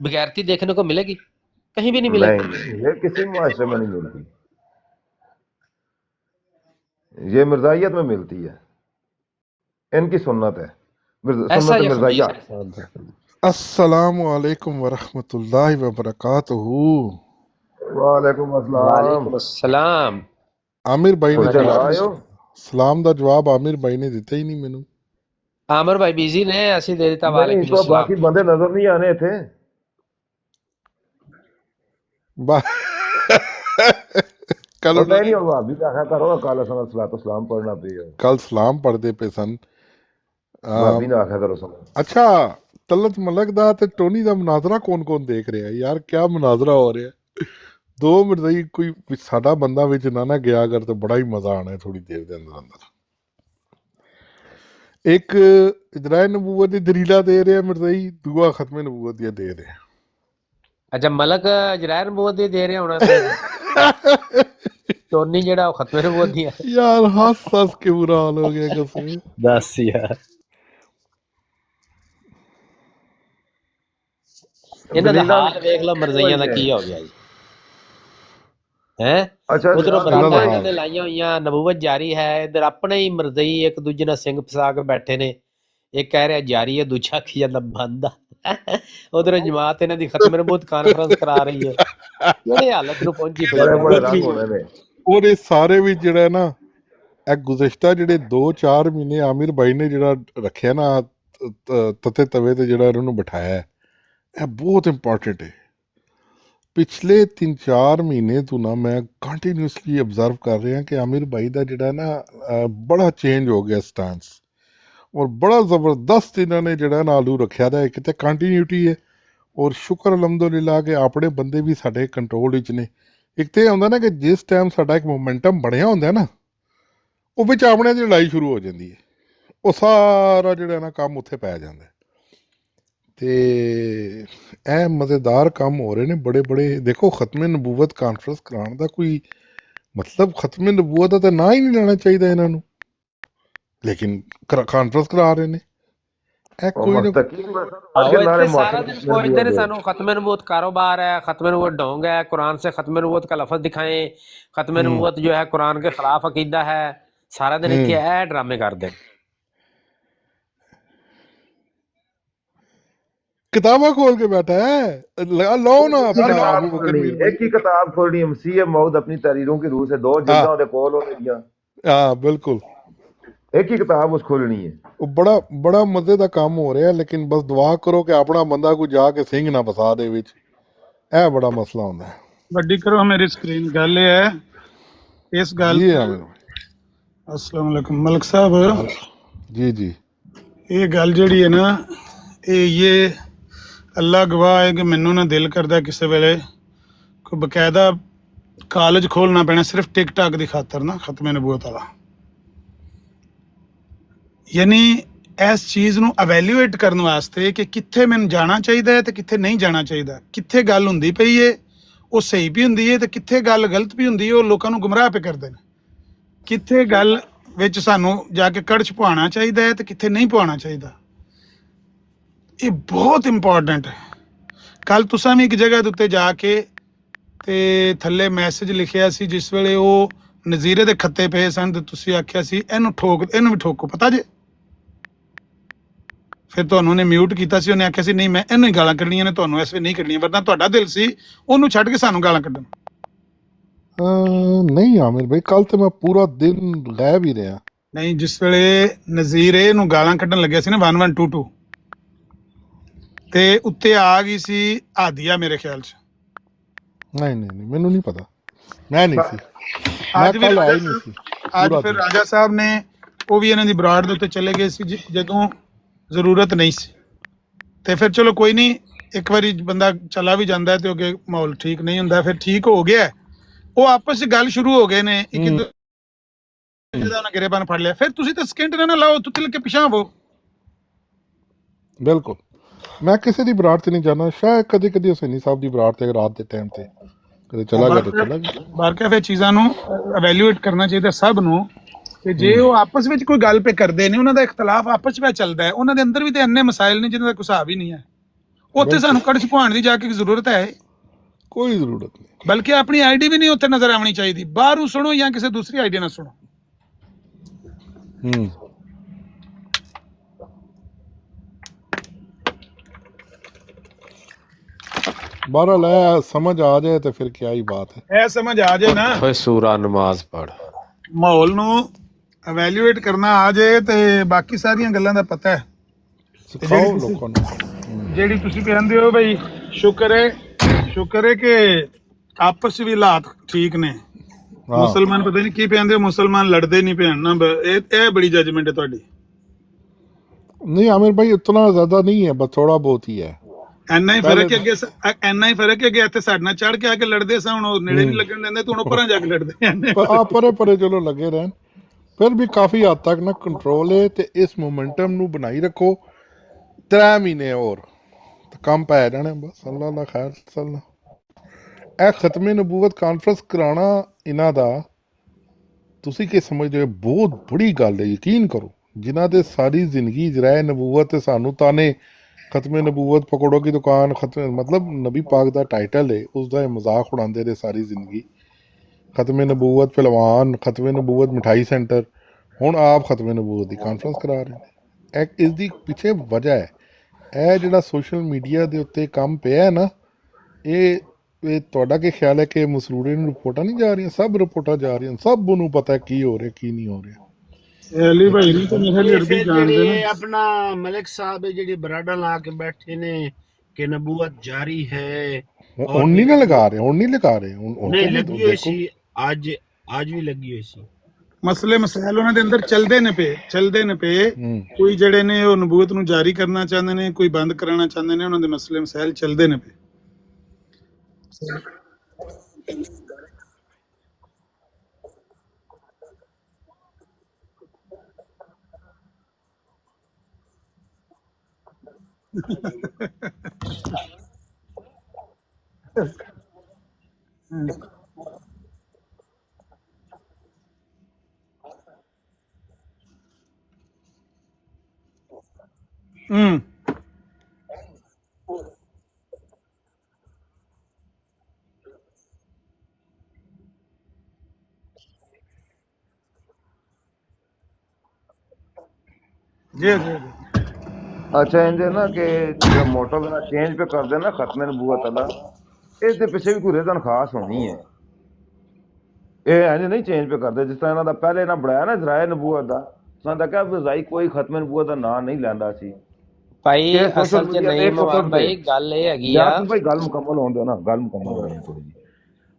بغیرتی دیکھنے کو ملے گی؟ کہیں بھی نہیں ملے گی. نہیں، یہ کسی معاشرے میں نہیں ملتی، یہ مرزائیت میں ملتی ہے، ان کی سنت ہے، ایسا سنت یہ مرزائیہ. خبیث انسان تھا. السلام علیکم ورحمۃ اللہ وبرکاتہ. وعلیکم السلام. وعلیکم السلام. عامر بھائی نے کوئی چلا جواب آئے ہو؟ سلام دا جواب عامر بھائی نے دیتا ہی نہیں مینوں. عامر بھائی بیزی نے ایسی دے دیتا. نہیں وعلیکم تو السلام. باقی بندے نظر نہیں آنے تھے. کل پتہ ہی انہوں نہیں نے ہوگا ابھی کیا کرو، کال سلام پڑھنا پہ کل سلام پڑھتے پہ سن. بھابی نے آخیا کرو سلام. اچھا طلعت ملک دا تے ٹونی دا مناظرہ کون کون دیکھ رہا ہے یار؟ کیا مناظرہ ہو رہا ہے؟ دو مرزائی کوئی ساڈا بندہ وچ نہ گیا اگر تو بڑا ہی مزہ آنا ہے تھوڑی دیر دے اندر. ایک اجرائے نبوت دی دلیلہ دے رہے ہیں مرزائی، دعا ختم نبوت دیا دے رہے ہیں. اچھا ملک جرائر نبوت دے رہے ہونا تے ٹونی جڑا وہ ختم نبوت دیا. یار ہنس کے برا حال ہو گیا قسم. دس یار انہاں دا دلیلہ حال ویکھ لو مرزائیاں دا وہی ہے. کی ہو گیا جی. ہیں اچھا ادھر اللہ برادر دا انہاں حال نے لائیاں ہوئیاں، نبوت جاری ہے، ادھر اپنے ہی مرزئی ایک دوجے نال سنگ پھسا کے بیٹھے نے، ایک کہہ رہا جاری ہے، دوجا کہی جاندا بند آ. ادھر جماعت انہاں دی ختم نبوت کانفرنس کرا رہی ہے. کیڑے حالت نو پہنچی پئی بڑے ہے. بڑے رنگ ہونے نے. اور یہ سارے بھی جڑا ہے نا اے گزشتہ جڑے 2-4 مہینے عامر بھائی نے جڑا رکھیا نا تتے توے تے جڑا انہوں نے بٹھایا ہے، اے بہت امپورٹنٹ ہے. پچھلے 3-4 مہینے تو نا میں کنٹینیوسلی آبزرو کر رہا کہ عامر بھائی دا جڑا نا بڑا چینج ہو گیا سٹانس، اور بڑا زبردست انہوں نے جڑا نا آلو رکھیا دا ہے. کتے کنٹینیوٹی ہے، اور شکر الحمدللہ کہ اپنے بندے بھی ساڈے کنٹرول وچ نے. ایک تو یہ ہوندا نا کہ جس ٹائم ساڈا ایک مومنٹم بنیا ہوندا ہے نا، وہ وچ اپنے دی لڑائی شروع ہو جاندی ہے، وہ سارا جڑا نا کام اتنے پی جاندا ہے. تے اے مزیدار کام ہو رہے نے بڑے بڑے. دیکھو ختم نبوت کانفرنس کران دا کوئی مطلب ختم نبوت دا تے نہ ہی نہیں لینا چاہیے انہاں نوں، لیکن کانفرنس کرا رہے نے. اے اور کوئی نہ مستقیم آج آؤ کے نعرے اتنے سارا معاشرے دن میں پوچھتے نے دے. سانو ختم نبوت کاروبار ہے، ختم نبوت ڈھونگ ہے، قرآن سے ختم نبوت کا لفظ دکھائیں، ختم نبوت جو ہے قرآن کے خلاف عقیدہ ہے. سارا دن اتنے اے ڈرامے کر دیں. کتاباں کھول کے بیٹھا ہے. لو نا ایک ہی اپنا کتاب ابو بکر کھولنی، میر بھائی. ایک ہی کتاب کھولنی، مسیح موعود اپنی تحریروں کی روح سے 2 ہاں جلداں دے کول ہو گئیاں. ہاں بالکل. ایک ہی کتاب اس کھولنی ہے. وہ بڑا مزے دا کام ہو رہا ہے، لیکن بس دعا کرو کہ اپنا بندہ کو جا کے سنگھ نہ بسا دے وچ. اے بڑا مسئلہ ہوندا ہے. وڈی کرو میری اسکرین. گل یہ ہے اس گل جی عامر بھائی. السلام علیکم ملک صاحب. جی جی یہ گل جڑی ہے نا یہ اللہ گواہ ہے کہ مینوں نہ دل کردا کسی ویلے کوئی باقاعدہ کالج کھولنا پینا صرف ٹک ٹاک دی خاطر نا ختم نبوت والا. یعنی اس چیز نو ایویلویٹ کرنے واسطے کہ کتھے مینوں جانا چاہیے تے کتھے نہیں جانا چاہیے، کتھے گل ہوندی پئی ہے وہ صحیح بھی ہوندی ہے تے کتھے گل غلط بھی ہوندی ہے، وہ لوکاں نو گمراہ پہ کردے نے. کتھے گل ਵਿੱਚ ਸਾਨੂੰ ਜਾ ਕੇ ਕੜਛ ਪਵਾਉਣਾ ਚਾਹੀਦਾ ਹੈ ਤੇ ਕਿੱਥੇ ਨਹੀਂ ਪਵਾਉਣਾ ਚਾਹੀਦਾ। ਇਹ ਬਹੁਤ ਇੰਪੋਰਟੈਂਟ ਹੈ। ਕੱਲ ਤੁਸੀਂ ਵੀ ਇੱਕ ਜਗ੍ਹਾ ਦੇ ਉੱਤੇ ਜਾ ਕੇ ਤੇ ਥੱਲੇ ਮੈਸੇਜ ਲਿਖਿਆ ਸੀ, ਜਿਸ ਵੇਲੇ ਉਹ ਨਜ਼ੀਰੇ ਦੇ ਖੱਤੇ ਪਏ ਸਨ ਤੇ ਤੁਸੀਂ ਆਖਿਆ ਸੀ ਇਹਨੂੰ ਵੀ ਠੋਕੋ, ਪਤਾ ਜੇ। ਫਿਰ ਤੁਹਾਨੂੰ ਨੇ ਮਿਊਟ ਕੀਤਾ ਸੀ, ਉਹਨੇ ਆਖਿਆ ਸੀ ਨਹੀਂ ਮੈਂ ਇਹਨੂੰ ਹੀ ਗਾਲਾਂ ਕੱਢਣੀਆਂ ਨੇ, ਤੁਹਾਨੂੰ ਇਸ ਵੇ ਨਹੀਂ ਕੱਢਣੀਆਂ, ਵਰਨਾ ਤੁਹਾਡਾ ਦਿਲ ਸੀ ਉਹਨੂੰ ਛੱਡ ਕੇ ਸਾਨੂੰ ਗਾਲਾਂ ਕੱਢਣ। ਨਹੀਂ ਆਮਿਰ ਭਾਈ, ਕੱਲ ਤੇ ਮੈਂ ਪੂਰਾ ਦਿਨ ਗਾਇਬ ਹੀ ਰਿਹਾ। ਨਹੀਂ, ਜਿਸ ਵੇਲੇ ਨਜ਼ੀਰੇ ਨੂੰ ਗਾਲਾਂ ਕੱਢਣ ਲੱਗਿਆ ਸੀ ਨਾ 1122 ਤੇ ਉੱਤੇ ਆ ਗਈ ਸੀ ਆਦੀਆ ਮੇਰੇ ਖਿਆਲ 'ਚ। ਨਹੀਂ ਨਹੀਂ ਨਹੀਂ, ਮੈਨੂੰ ਨਹੀਂ ਪਤਾ, ਮੈਂ ਨਹੀਂ ਸੀ, ਮੈਂ ਅੱਜ ਵੀ ਕੱਲ ਆਇਆ ਰਾਜਾ ਹੀ ਨਹੀਂ ਸੀ ਅੱਜ ਪੂਰਾ ਫਿਰ ਦਿਨ। ਰਾਜਾ ਸਾਹਿਬ ਨੇ ਉਹ ਵੀ ਇਹਨਾਂ ਦੀ ਬਰਾੜ ਦੇ ਉੱਤੇ ਚਲੇ ਗਏ ਸੀ ਜਦੋਂ ਜ਼ਰੂਰਤ ਨਹੀਂ ਸੀ। ਤੇ ਫਿਰ ਚਲੋ ਕੋਈ ਨਹੀਂ, ਇੱਕ ਵਾਰੀ ਬੰਦਾ ਚਲਾ ਵੀ ਜਾਂਦਾ ਤੇ ਅੱਗੇ ਮਾਹੌਲ ਠੀਕ ਨਹੀਂ ਹੁੰਦਾ, ਫਿਰ ਠੀਕ ਹੋ ਗਿਆ। ਉਹ ਆਪਸ 'ਚ ਗੱਲ ਸ਼ੁਰੂ ਹੋ ਗਏ ਨੇ, ਇੱਕ ਦੂਜੇ ਦਾ ਉਹਨਾਂ ਗਿਰੇਬਾਨ ਫੜ ਲਿਆ। ਫਿਰ ਤੁਸੀਂ ਤਾਂ ਸਕਿੰਟ ਨਾ ਲਾਓ, ਤੂੰ ਤਿਲ ਕੇ ਪਿਛਾਂ ਹੋ। ਬਿਲਕੁਲ, ਮੈਂ ਕਿਸੇ ਦੀ ਬਰਾੜ ਤੇ ਨਹੀਂ ਜਾਣਾ। ਸ਼ਾਇਦ ਕਦੇ ਕਦੇ ਹੁਸੈਨੀ ਸਾਹਿਬ ਦੀ ਬਰਾੜ ਤੇ ਰਾਤ ਦੇ ਟਾਈਮ ਤੇ ਕਦੇ ਚਲਾ ਗਿਆ ਤਾਂ ਚਲਾ ਗਿਆ। ਬਾਰਕਾ ਫਿਰ ਚੀਜ਼ਾਂ ਨੂੰ ਇਵੈਲੂਏਟ ਕਰਨਾ ਚਾਹੀਦਾ ਸਭ ਨੂੰ, ਤੇ ਜੇ ਉਹ ਆਪਸ ਵਿੱਚ ਕੋਈ ਗੱਲ ਪੇ ਕਰਦੇ ਨੇ, ਉਹਨਾਂ ਦਾ ਇਖਤਲਾਫ ਆਪਸ ਵਿੱਚ ਚੱਲਦਾ ਹੈ, ਉਹਨਾਂ ਦੇ ਅੰਦਰ ਵੀ ਤੇ ਇੰਨੇ ਮਸਾਇਲ ਨੇ ਜਿਹਨਾਂ ਦਾ ਕੋਈ ਹਿਸਾਬ ਹੀ ਨਹੀਂ ਹੈ। ਉੱਥੇ ਸਾਨੂੰ ਕੜਛ ਪਵਾਉਣ ਦੀ ਜਾ ਕੇ ਜ਼ਰੂਰਤ ਹੈ? ਕੋਈ ਜ਼ਰੂਰਤ ਨਹੀਂ। ਬਲਕਿ ਆਪਣੀ ਆਈਡੀ ਵੀ ਨਹੀਂ ਉੱਥੇ ਨਜ਼ਰ ਆਉਣੀ ਚਾਹੀਦੀ, ਬਾਹਰੋਂ ਸੁਣੋ ਜਾਂ ਕਿਸੇ ਦੂਸਰੀ ਆਈਡੀ ਨਾਲ ਸੁਣੋ। बहरहाल है, समझ आ जाए तो फिर क्या ही बात है। ਇਹ ਸਮਝ ਆ ਜਾਏ ਨਾ, ਓਏ ਸੂਰਾ ਨਮਾਜ਼ ਪੜ। ਮਾਹੌਲ ਨੂੰ ਇਵੈਲੂਏਟ ਕਰਨਾ ਆ ਜਾਏ ਤੇ ਬਾਕੀ ਸਾਰੀਆਂ ਗੱਲਾਂ ਦਾ ਪਤਾ ਹੈ। सिखाओ लोगों को। ਜਿਹੜੀ ਤੁਸੀਂ ਕਹਿੰਦੇ ਹੋ ਬਈ ਸ਼ੁਕਰ ਹੈ ਕਿ ਆਪਸ ਵਿੱਚ ਹਾਲਾਤ ਠੀਕ ਨੇ। ਮੁਸਲਮਾਨ ਪਤਾ ਨਹੀਂ ਕੀ ਕਹਿੰਦੇ ਹੋ, ਮੁਸਲਮਾਨ ਲੜਦੇ ਨਹੀਂ ਪੈਣ ਨਾ, ਇਹ ਬੜੀ ਜਜਮੈਂਟ ਹੈ ਤੁਹਾਡੀ। नहीं आमिर भाई, उतना ज्यादा नहीं है, बस थोड़ा बहुत ही है। ਇੰਨਾ ਹੀ ਫਰਕ ਹੈ ਅੱਗੇ ਇੱਥੇ ਸਾਡੇ ਨਾਲ ਚੜ ਕੇ ਆ ਕੇ ਲੜਦੇ ਸਾਂ, ਹੁਣ ਉਹ ਨੇੜੇ ਨਹੀਂ ਲੱਗਣ ਦਿੰਦੇ, ਤੂੰ ਉੱਪਰਾਂ ਜਾ ਕੇ ਲੜਦੇ ਆ। परे परे चलो लगे रहन, फिर भी काफी हद तक ना कंट्रोल है। ते इस मोमेंटम नु बनाई रखो, 3 महीने और तो कम पै जाने बस। अल्लाह दा खैर चलना। ਇਹ ਖਤਮੇ ਨਬੂਵਤ ਕਾਨਫਰੰਸ ਕਰਾਉਣਾ ਇਹਨਾਂ ਦਾ ਤੁਸੀਂ ਕੀ ਸਮਝਦੇ ਹੋ? ਬਹੁਤ ਬੜੀ ਗੱਲ ਹੈ। ਯਕੀਨ ਕਰੋ, ਜਿਨ੍ਹਾਂ ਦੇ ਸਾਰੀ ਜ਼ਿੰਦਗੀ ਜਰਾਏ ਨਬੂਵਤ ਤੇ ਸਾਨੂੰ ਤਾਨੇ ਖਤਮੇ ਨਬੂਵਤ ਪਕੌੜੋਂ ਕੀ ਦੁਕਾਨ, ਖਤਮੇ ਮਤਲਬ ਨਬੀ ਪਾਕ ਦਾ ਟਾਈਟਲ ਹੈ, ਉਸ ਦਾ ਇਹ ਮਜ਼ਾਕ ਉਡਾਉਂਦੇ ਰਹੇ ਸਾਰੀ ਜ਼ਿੰਦਗੀ। ਖਤਮੇ ਨਬੂਵਤ ਪਹਿਲਵਾਨ, ਖਤਮੇ ਨਬੂਵਤ ਮਿਠਾਈ ਸੈਂਟਰ, ਹੁਣ ਆਪ ਖਤਮੇ ਨਬੂਵਤ ਦੀ ਕਾਨਫਰੰਸ ਕਰਾ ਰਹੇ ਨੇ। ਇਸ ਦੀ ਪਿੱਛੇ ਵਜ੍ਹਾ ਹੈ ਇਹ ਜਿਹੜਾ ਸੋਸ਼ਲ ਮੀਡੀਆ ਦੇ ਉੱਤੇ ਕੰਮ ਪਿਆ ਹੈ ਨਾ। ਇਹ ਤੁਹਾਡਾ ਕੀ ਖਿਆਲ ਹੈ ਕਿ ਮਸਰੂਰੇ ਨੂੰ ਰਿਪੋਰਟਾਂ ਨਹੀਂ ਜਾ ਰਹੀਆਂ? ਸਭ ਰਿਪੋਰਟਾਂ ਜਾ ਰਹੀਆਂ, ਸਭ ਨੂੰ ਪਤਾ ਕੀ ਹੋ ਰਿਹਾ ਕੀ ਨਹੀਂ ਹੋ ਰਿਹਾ। ਅਲੀ ਭਾਈ ਨਹੀਂ ਤਾਂ ਮੇਰੇ ਲਈ ਅਰਬੀ ਜਾਣਦੇ ਨੇ। अपना मलिक साहब ਜਿਹੜੀ ਬਰਾੜਾ ਲਾ ਕੇ ਬੈਠੇ ਨੇ ਕਿ ਨਬੂਵਤ ਜਾਰੀ ਹੈ। ਹੁਣ ਨਹੀਂ ਨਾ ਲਗਾ ਰਹੇ, ਹੁਣ ਨਹੀਂ ਲਗਾ ਰਹੇ। ਨਹੀਂ ਲੱਗੀ ਹੋਈ ਸੀ, ਅੱਜ ਵੀ ਲੱਗੀ ਹੋਈ ਸੀ। ਮਸਲੇ ਮਸਾਇਲ ਉਹਨਾਂ ਦੇ ਅੰਦਰ ਚੱਲਦੇ ਨੇ ਪਏ। ਕੋਈ ਜਿਹੜੇ ਨੇ ਉਹ ਨਬੂਵਤ ਨੂੰ ਜਾਰੀ ਕਰਨਾ ਚਾਹੁੰਦੇ ਨੇ, ਕੋਈ ਬੰਦ ਕਰਾਉਣਾ ਚਾਹੁੰਦੇ ਨੇ, ਉਹਨਾਂ ਦੇ ਮਸਲੇ ਮਸਾਇਲ ਚੱਲਦੇ ਨੇ ਪਏ। जी जी अच्छा इंजे ना कि जो मोटो का चेंज पे कर देना खत्म नबूवत वाला, इसके पीछे भी कोई रीजन खास होनी है। ये इंज नहीं चेंज पे करते जिस तरह इन्हों का पहले ना बनाया ना जराए नबूवत का, उन्होंने कहा रजाई कोई खत्म नबूवत का नाम नहीं लैंदा सी ਭਾਈ ਇਹ ਅਸਲ social 'ਚ media ਨਹੀਂ ਇੱਕ ਮਵਾਦ second ਭਾਈ, ਗੱਲ ਇਹ ਹੈਗੀ ਆ। ਯਾਰ ਭਾਈ ਗੱਲ ਮੁਕੰਮਲ ਹੋਣ ਦਿਓ ਨਾ, ਗੱਲ ਮੁਕੰਮਲ ਹੋਣੀ ਥੋੜੀ ਜੀ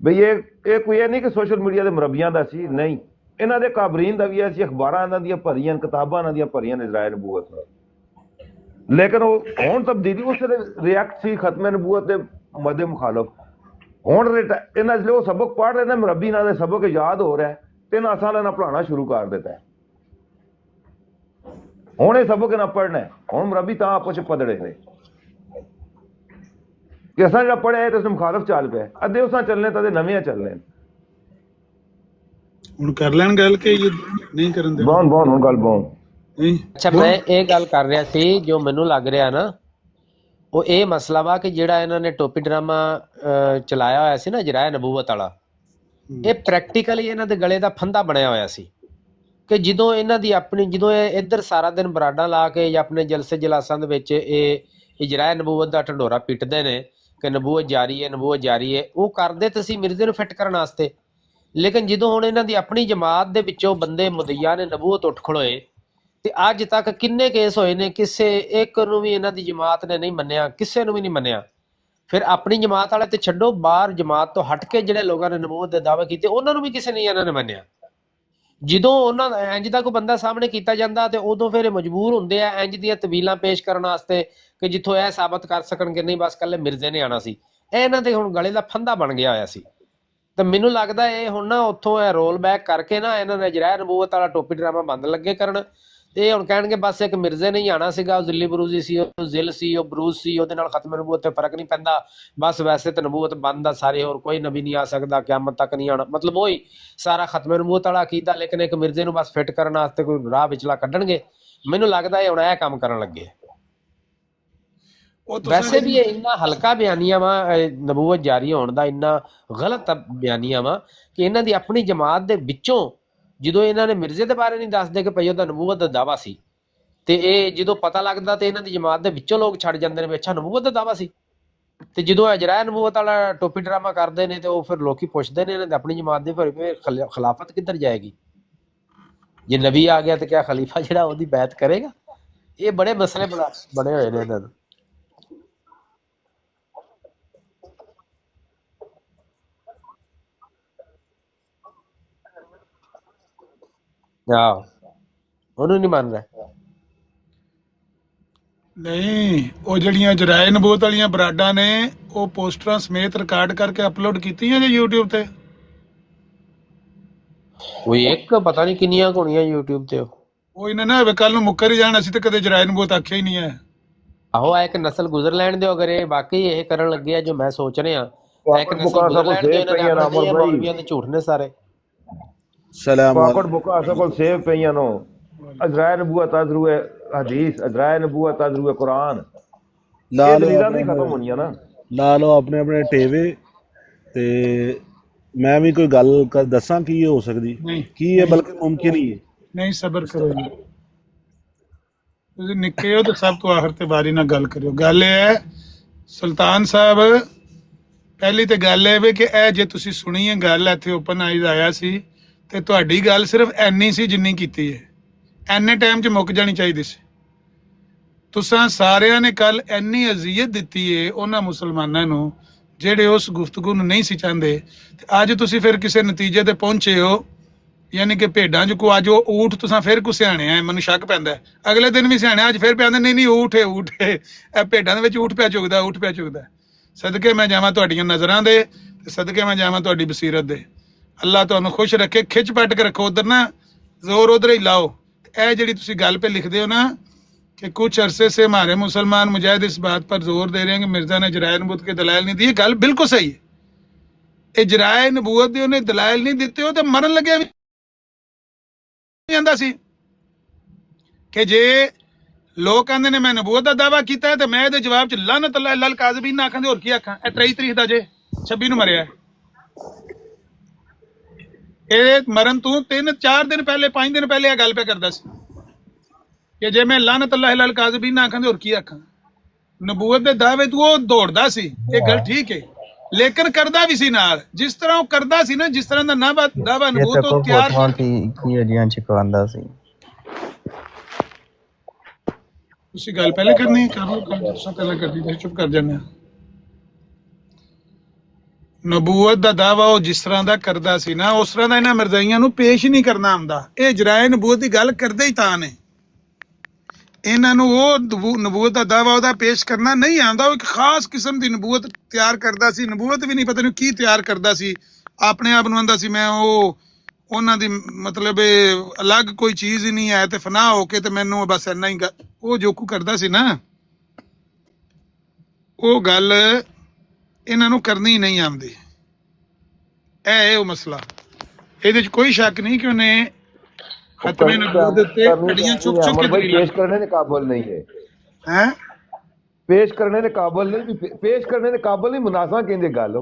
ਬਈ। ਇਹ ਕੋਈ ਇਹ ਨਹੀਂ ਕਿ ਸੋਸ਼ਲ ਮੀਡੀਆ ਦੇ ਮੁਰੱਬੀਆਂ ਦਾ ਸੀ, ਨਹੀਂ, ਇਹਨਾਂ ਦੇ ਕਾਬਰੀਨ ਦਾ ਵੀ ਹੈ ਸੀ। ਅਖਬਾਰਾਂ ਇਹਨਾਂ ਦੀਆਂ ਭਰੀਆਂ, ਕਿਤਾਬਾਂ ਇਹਨਾਂ ਦੀਆਂ ਭਰੀਆਂ ਨੇ ਜਰਾਏ ਨਬੂਵਤ ਨਾਲ। ਲੇਕਿਨ ਉਹ ਹੁਣ ਤਬਦੀਲੀ ਉਸ ਦੇ ਰਿਐਕਟ ਸੀ ਖਤਮੇ ਨਬੂਵਤ ਦੇ ਮਦੇ ਮੁਖਾਲਫ। ਹੁਣ ਇਹਨਾਂ ਜਿਹੜੇ ਉਹ ਸਬਕ ਪੜ੍ਹ ਰਹੇ ਨੇ, ਮੁਰੱਬੀ ਇਹਨਾਂ ਦੇ ਸਬਕ ਯਾਦ ਹੋ ਰਿਹਾ, 3 ਸਾਲ ਇਹਨਾਂ ਪੜ੍ਹਾਉਣਾ ਸ਼ੁਰੂ ਕਰ ਦਿੱਤਾ ਹੈ। ਹੁਣ ਇਹ ਸਬਕ ਇਹਨਾਂ ਪੜ੍ਹਨਾ ਹੈ। ਹੁਣ ਮੁਰੱਬੀ ਤਾਂ ਆਪਸ 'ਚ ਪਧੜੇ ਨੇ ਕਿ ਅਸਾਂ ਜਿਹੜਾ ਪੜ੍ਹਿਆ ਤੇ ਉਸ ਮੁਖਾਲਫ ਚੱਲ ਪਿਆ। ਅੱਧੇ ਉਸਾਂ ਚੱਲਣੇ ਤਾਂ ਨਵੇਂ ਚੱਲਣੇ। ਹੁਣ ਕਰ ਲੈਣ ਗੱਲ ਕਿ ਇਹ ਨਹੀਂ ਕਰਨ ਦੇਣਾ ਬੌਨ ਬੌਨ ਹੁਣ ਗੱਲ ਬੌਨ ਨਹੀਂ ਅੱਛਾ ਮੈਂ ਇਹ ਗੱਲ ਕਰ ਰਿਹਾ ਸੀ ਜੋ ਮੈਨੂੰ ਲੱਗ ਰਿਹਾ ਨਾ ਉਹ ਇਹ ਮਸਲਾ ਵਾ ਕਿ ਜਿਹੜਾ ਇਹਨਾਂ ਨੇ ਟੋਪੀ ਡਰਾਮਾ ਚਲਾਇਆ ਹੋਇਆ ਸੀ ਨਾ ਜਰਾਏ ਨਬੂਵਤ ਵਾਲਾ ਇਹ ਪ੍ਰੈਕਟੀਕਲੀ ਇਹਨਾਂ ਦੇ ਗਲੇ ਦਾ ਫੰਦਾ ਬਣਿਆ ਹੋਇਆ ਸੀ ਕਿ ਜਦੋਂ ਇਹਨਾਂ ਦੀ ਆਪਣੀ ਜਦੋਂ ਇਹ ਇੱਧਰ ਸਾਰਾ ਦਿਨ ਬਰਾਡਾਂ ਲਾ ਕੇ ਜਾਂ ਆਪਣੇ ਜਲਸੇ ਜਲਾਸਾਂ ਦੇ ਵਿੱਚ ਇਹ ਇਜਰਾਏ ਨਬੂਵਤ ਦਾ ਢੰਡੋਰਾ ਪਿੱਟਦੇ ਨੇ ਕਿ ਨਬੂਵਤ ਜਾਰੀ ਹੈ ਨਬੂਵਤ ਜਾਰੀ ਹੈ ਉਹ ਕਰਦੇ ਤੇ ਸੀ ਮਿਰਜ਼ੇ ਨੂੰ ਫਿੱਟ ਕਰਨ ਵਾਸਤੇ ਲੇਕਿਨ ਜਦੋਂ ਹੁਣ ਇਹਨਾਂ ਦੀ ਆਪਣੀ ਜਮਾਤ ਦੇ ਵਿੱਚੋਂ ਬੰਦੇ ਮੁਦਈਆ ਨੇ ਨਬੂਵਤ ਉੱਠ ਖਲੋਏ ਤੇ ਅੱਜ ਤੱਕ ਕਿੰਨੇ ਕੇਸ ਹੋਏ ਨੇ ਕਿਸੇ ਇੱਕ ਨੂੰ ਵੀ ਇਹਨਾਂ ਦੀ ਜਮਾਤ ਨੇ ਨਹੀਂ ਮੰਨਿਆ ਕਿਸੇ ਨੂੰ ਵੀ ਨਹੀਂ ਮੰਨਿਆ ਫਿਰ ਆਪਣੀ ਜਮਾਤ ਵਾਲੇ ਤੇ ਛੱਡੋ ਬਾਹਰ ਜਮਾਤ ਤੋਂ ਹਟ ਕੇ ਜਿਹੜੇ ਲੋਕਾਂ ਨੇ ਨਬੂਵਤ ਦੇ ਦਾਅਵੇ ਕੀਤੇ ਉਹਨਾਂ ਨੂੰ ਵੀ ਕਿਸੇ ਨੇ ਇਹਨਾਂ ਨੇ ਮੰਨਿਆ ਜਦੋਂ ਉਹਨਾਂ ਦਾ ਇੰਜ ਦਾ ਕੋਈ ਬੰਦਾ ਸਾਹਮਣੇ ਕੀਤਾ ਜਾਂਦਾ ਤੇ ਉਦੋਂ ਫਿਰ ਇਹ ਮਜਬੂਰ ਹੁੰਦੇ ਆ ਇੰਜ ਦੀਆਂ ਤਵੀਲਾਂ ਪੇਸ਼ ਕਰਨ ਵਾਸਤੇ ਕਿ ਜਿੱਥੋਂ ਇਹ ਸਾਬਤ ਕਰ ਸਕਣ ਕਿ ਨਹੀਂ ਬਸ ਕੱਲੇ ਮਿਰਜ਼ੇ ਨੇ ਆਣਾ ਸੀ ਇਹ ਇਹਨਾਂ ਦੇ ਹੁਣ ਗਲੇ ਦਾ ਫੰਦਾ ਬਣ ਗਿਆ ਹੋਇਆ ਸੀ ਤੇ ਮੈਨੂੰ ਲੱਗਦਾ ਇਹ ਹੁਣ ਨਾ ਉੱਥੋਂ ਇਹ ਰੋਲ ਬੈਕ ਕਰਕੇ ਨਾ ਇਹਨਾਂ ਨੇ ਜਰਾਇ ਨਬੂਵਤ ਵਾਲਾ ਟੋਪੀ ਡਰਾਮਾ ਬੰਦ ਲੱਗੇ ਕਰਨ ਤੇ ਹੁਣ ਕਹਿਣਗੇ ਬਸ ਇੱਕ ਮਿਰਜ਼ੇ ਨੇ ਹੀ ਆਣਾ ਸੀਗਾ ਉਹ ਜ਼ਿੱਲੀ ਬਰੂਜ਼ੀ ਸੀ ਉਹ ਜ਼ਿਲ ਸੀ ਉਹ ਬਰੂਜ਼ ਸੀ ਉਹਦੇ ਨਾਲ ਖਤਮ ਨਬੂਵਤ ਤੇ ਫਰਕ ਨਹੀਂ ਪੈਂਦਾ ਬਸ ਵੈਸੇ ਤਾਂ ਨਬੂਵਤ ਬੰਦ ਆ ਸਾਰੇ ਹੋਰ ਕੋਈ ਨਬੀ ਨਹੀਂ ਆ ਸਕਦਾ ਕਿਆਮਤ ਤੱਕ ਨਹੀਂ ਆਣਾ ਮਤਲਬ ਉਹੀ ਸਾਰਾ ਖਤਮ ਨਬੂਵਤ ਵਾਲਾ ਅਕੀਦਾ ਲੇਕਿਨ ਇੱਕ ਮਿਰਜ਼ੇ ਨੂੰ ਬਸ ਫਿੱਟ ਕਰਨ ਵਾਸਤੇ ਕੋਈ ਰਾਹ ਵਿਚਲਾ ਕੱਢਣਗੇ ਮੈਨੂੰ ਲੱਗਦਾ ਇਹ ਹੁਣ ਇਹ ਕੰਮ ਕਰਨ ਲੱਗੇ ਵੈਸੇ ਵੀ ਇਹ ਇੰਨਾ ਹਲਕਾ ਬਿਆਨੀਆਂ ਵਾ ਨਬੂਵਤ ਜਾਰੀ ਹੋਣ ਦਾ ਇੰਨਾ ਗਲਤ ਬਿਆਨੀਆਂ ਵਾ ਕਿ ਇਹਨਾਂ ਦੀ ਆਪਣੀ ਜਮਾਤ ਦੇ ਵਿੱਚੋਂ ਜਦੋਂ ਇਹਨਾਂ ਨੇ ਮਿਰਜ਼ੇ ਦੇ ਬਾਰੇ ਨਹੀਂ ਦੱਸਦੇ ਕਿ ਭਈ ਉਹਦਾ ਨਬੂਵਤ ਦਾ ਦਾਵਾ ਸੀ ਤੇ ਇਹ ਜਦੋਂ ਪਤਾ ਲੱਗਦਾ ਤੇ ਇਹਨਾਂ ਦੀ ਜਮਾਤ ਦੇ ਵਿੱਚੋਂ ਲੋਕ ਛੱਡ ਜਾਂਦੇ ਨੇ ਵੀ ਅੱਛਾ ਨਬੂਵਤ ਦਾ ਦਾਵਾ ਸੀ ਤੇ ਜਦੋਂ ਇਜਰਾਏ ਨਬੂਵਤ ਵਾਲਾ ਟੋਪੀ ਡਰਾਮਾ ਕਰਦੇ ਨੇ ਤੇ ਉਹ ਫਿਰ ਲੋਕੀ ਪੁੱਛਦੇ ਨੇ ਇਹਨਾਂ ਦੇ ਆਪਣੀ ਜਮਾਤ ਦੇ ਫਿਰ ਖਿਲਾਫਤ ਕਿੱਧਰ ਜਾਏਗੀ ਜੇ ਨਬੀ ਆ ਗਿਆ ਤੇ ਕਿਆ ਖਲੀਫਾ ਜਿਹੜਾ ਉਹਦੀ ਬੈਤ ਕਰੇਗਾ ਇਹ ਬੜੇ ਮਸਲੇ ਬਣੇ ਹੋਏ ਨੇ ਇਹਨਾਂ ਦੇ ਉਹਨੂੰ ਨਹੀਂ ਮੰਨ ਰਿਹਾ ਨਹੀਂ ਉਹ ਜਿਹੜੀਆਂ ਜਰਾਏ ਨਬੂਵਤ ਵਾਲੀਆਂ ਬਰਾਡਾਂ ਨੇ ਉਹ ਪੋਸਟਰਾਂ ਸਮੇਤ ਰਿਕਾਰਡ ਕਰਕੇ ਅਪਲੋਡ ਕੀਤੀਆਂ ਜੇ YouTube ਤੇ ਕੋਈ ਇੱਕ ਪਤਾ ਨਹੀਂ ਕਿੰਨੀਆਂ ਹੋਣੀਆਂ YouTube ਤੇ ਉਹ ਇਹਨਾਂ ਨੇ ਕੱਲ ਨੂੰ ਮੁੱਕਰ ਹੀ ਜਾਣ ਅਸੀਂ ਤੇ ਕਦੇ ਜਰਾਏ ਨਬੂਵਤ ਆਖਿਆ ਹੀ ਨਹੀਂ ਹੈ ਆਹੋ ਆ ਇੱਕ ਨਸਲ ਗੁਜ਼ਰ ਲੈਣ ਦਿਓ ਅਗਰ ਇਹ ਵਾਕਈ ਇਹ ਕਰਨ ਲੱਗੇ ਆ ਜੋ ਮੈਂ ਸੋਚ ਰਿਹਾ ਇੱਕ ਨਸਲ ਗੁਜ਼ਰ ਲੈਣ ਦਿਓ ਇਹਨਾਂ ਦੇ ਮੌਲਵੀਆਂ ਦੇ ਝੂਠ ਨੇ ਸਾਰੇ ਸਲਾਮ ਪਾਕਟ ਬੁਕਾ ਅਸਲ ਸੇਵ ਪਈਆਂ ਨੋ ਅਜ਼ਰਾਇ ਨਬੂਵਤ ਅਜ਼ਰੂ ਹਦੀਸ ਅਜ਼ਰਾਇ ਨਬੂਵਤ ਅਜ਼ਰੂ ਕੁਰਾਨ ਲਾ ਲਓ ਨਹੀਂ ਖਤਮ ਹੋਣੀਆਂ ਨਾ ਲਾ ਲਓ ਆਪਣੇ ਆਪਣੇ ਟੇਵੇ ਤੇ ਮੈਂ ਵੀ ਕੋਈ ਗੱਲ ਦੱਸਾਂ ਕੀ ਹੋ ਸਕਦੀ ਕੀ ਹੈ ਬਲਕਿ ਮੁਮਕਿਨ ਹੀ ਹੈ ਨਹੀਂ ਸਬਰ ਕਰੋ ਜੀ ਤੁਸੀਂ ਨਿੱਕੇ ਹੋ ਤੇ ਸਭ ਤੋਂ ਆਖਰ ਤੇ ਵਾਰੀ ਨਾਲ ਗੱਲ ਕਰਿਓ ਗੱਲ ਇਹ ਹੈ ਸੁਲਤਾਨ ਸਾਹਿਬ ਪਹਿਲੀ ਤੇ ਗੱਲ ਇਹ ਵੀ ਕਿ ਇਹ ਜੇ ਤੁਸੀਂ ਸੁਣੀ ਹੈ ਗੱਲ ਇੱਥੇ ਓਪਨ ਆਈਜ਼ ਆਇਆ ਸੀ ਤੇ ਤੁਹਾਡੀ ਗੱਲ ਸਿਰਫ ਐਨੀ ਸੀ ਜਿੰਨੀ ਕੀਤੀ ਹੈ ਐਨੇ ਟਾਈਮ 'ਚ ਮੁੱਕ ਜਾਣੀ ਚਾਹੀਦੀ ਸੀ ਤੁਸਾਂ ਸਾਰਿਆਂ ਨੇ ਕੱਲ ਇੰਨੀ ਅਜ਼ੀਅਤ ਦਿੱਤੀ ਹੈ ਉਹਨਾਂ ਮੁਸਲਮਾਨਾਂ ਨੂੰ ਜਿਹੜੇ ਉਸ ਗੁਫ਼ਤਗੂ ਨੂੰ ਨਹੀਂ ਸੀ ਚਾਹੁੰਦੇ ਤੇ ਅੱਜ ਤੁਸੀਂ ਫਿਰ ਕਿਸੇ ਨਤੀਜੇ ਤੇ ਪਹੁੰਚੇ ਹੋ ਯਾਨੀ ਕਿ ਭੇਡਾਂ 'ਚ ਕੋ ਅੱਜ ਉਹ ਊਠ ਤੁਸਾਂ ਫਿਰ ਕੋ ਸਿਆਣਿਆ ਮੈਨੂੰ ਸ਼ੱਕ ਪੈਂਦਾ ਅਗਲੇ ਦਿਨ ਵੀ ਸਿਆਣਿਆ ਅੱਜ ਫਿਰ ਪਿਆਂਦੇ ਨਹੀਂ ਊਠ ਹੈ ਇਹ ਭੇਡਾਂ ਦੇ ਵਿੱਚ ਊਠ ਪਿਆ ਚੁਗਦਾ ਸਦਕੇ ਮੈਂ ਜਾਵਾਂ ਤੁਹਾਡੀਆਂ ਨਜ਼ਰਾਂ ਦੇ ਤੇ ਸਦਕੇ ਮੈਂ ਜਾਵਾਂ ਤੁਹਾਡੀ ਬਸੀਰਤ ਦੇ ਅੱਲਾਹ ਤੁਹਾਨੂੰ ਖੁਸ਼ ਰੱਖੇ ਖਿੱਚ ਪੱਟ ਕੇ ਰੱਖੋ ਉਧਰ ਨਾ ਜ਼ੋਰ ਉਧਰ ਹੀ ਲਾਓ ਇਹ ਜਿਹੜੀ ਤੁਸੀਂ ਗੱਲ पे लिखते हो ना कि कुछ अरसे से हमारे मुसलमान मुजाहिद इस बात पर जोर दे रहे हैं कि मिर्जा ने जराए नबूवत के दलाइल नहीं दिए गल बिल्कुल सही है ये जराए नबूवत दे उन्हें दलाइल नहीं दिते हो तो मरन लगे भी ਜਾਂਦਾ ਸੀ कि जे लोग कहते ने मैं नबूवत का दावा किया है तो मैं ਇਹਦੇ ਜਵਾਬ ਚ ਲਾਨਤ ਅੱਲਾਹ ਅਲਲ ਕਾਜ਼ਬੀਨ ਆਖਾਂ ਤੇ ਹੋਰ ਕੀ ਆਖਾਂ ਇਹ 23 ਤਰੀਕ ਦਾ ਜੇ 26 ਨੂੰ ਮਰਿਆ ਇਹ ਮਰਨ ਤੋਂ 3-4 ਦਿਨ ਪਹਿਲੇ 5 ਦਿਨ ਪਹਿਲੇ ਇਹ ਗੱਲ ਪਿਆ ਕਰਦਾ ਸੀ ਕਿ ਜੇ ਮੈਂ ਲਾਨਤ ਅੱਲਾਹ ਅਲਲ ਕਾਜ਼ਬੀਨ ਆਖਾਂ ਤੇ ਹੋਰ ਕੀ ਆਖਾਂ ਨਬੂਵਤ ਦੇ ਦਾਅਵੇ ਤੋਂ ਉਹ ਦੌੜਦਾ ਸੀ ਇਹ ਗੱਲ ਠੀਕ ਹੈ ਲੇਕਿਨ ਕਰਦਾ ਵੀ ਸੀ ਨਾਲ ਜਿਸ ਤਰ੍ਹਾਂ ਉਹ ਕਰਦਾ ਸੀ ਨਾ ਜਿਸ ਤਰ੍ਹਾਂ ਦਾ ਦਾਅਵਾ ਨਬੂਵਤ ਤੋਂ ਤਿਆਰ ਕੀ ਅਜਿਹਾ ਚਕਾਉਂਦਾ ਸੀ ਤੁਸੀਂ ਗੱਲ ਪਹਿਲੇ ਕਰਨੀ ਕਰੋ ਤੁਸੀਂ ਪਹਿਲਾਂ ਕਰਦੀ ਤੇ ਚੁੱਪ ਕਰ ਜਾਂਦੇ ਨਬੂਵਤ ਦਾ ਦਾਅਵਾ ਉਹ ਜਿਸ ਤਰ੍ਹਾਂ ਦਾ ਕਰਦਾ ਸੀ ਨਾ ਉਸ ਤਰ੍ਹਾਂ ਦਾ ਇਹਨਾਂ ਮਿਰਜ਼ਾਈਆਂ ਨੂੰ ਪੇਸ਼ ਨਹੀਂ ਕਰਨਾ ਆਉਂਦਾ ਇਹ ਜਰਾਏ ਨਬੂਵਤ ਦੀ ਗੱਲ ਕਰਦੇ ਹੀ ਤਾਂ ਨੇ ਇਹਨਾਂ ਨੂੰ ਉਹ ਨਬੂਵਤ ਦਾ ਦਾਅਵਾ ਉਹਦਾ ਪੇਸ਼ ਕਰਨਾ ਨਹੀਂ ਆਉਂਦਾ ਉਹ ਇੱਕ ਖਾਸ ਕਿਸਮ ਦੀ ਨਬੂਵਤ ਤਿਆਰ ਕਰਦਾ ਸੀ ਨਬੂਵਤ ਵੀ ਨਹੀਂ ਪਤਾ ਨਹੀਂ ਕੀ ਤਿਆਰ ਕਰਦਾ ਸੀ ਆਪਣੇ ਆਪ ਨੂੰ ਆਂਦਾ ਸੀ ਮੈਂ ਉਹ ਉਹਨਾਂ ਦੀ ਮਤਲਬ ਅਲੱਗ ਕੋਈ ਚੀਜ਼ ਹੀ ਨਹੀਂ ਹੈ ਤੇ ਫਨਾਹ ਹੋ ਕੇ ਤੇ ਮੈਨੂੰ ਬਸ ਇੰਨਾ ਹੀ ਉਹ ਜੋ ਕੁ ਕਰਦਾ ਸੀ ਨਾ ਉਹ ਗੱਲ ਇਹਨਾਂ ਨੂੰ ਕਰਨੀ ਨਹੀਂ ਆਉਂਦੀ ਇਹ ਉਹ ਮਸਲਾ ਇਹਦੇ 'ਚ ਕੋਈ ਸ਼ੱਕ ਨਹੀਂ ਕਿ ਉਹਨੇ वो ਖਤਮੇ ਨਬੂਵਤ ਦੇ ਉੱਤੇ करनी ਘੜੀਆਂ चाहिए ਚੁੱਕ ਚੁੱਕ अमर ਕੇ भाई, ਦਲੀਲਾਂ पेश करने के काबिल नहीं है, ਹੈ पेश करने के काबिल नहीं, पेश करने के काबिल नहीं, मुनासा कहते गल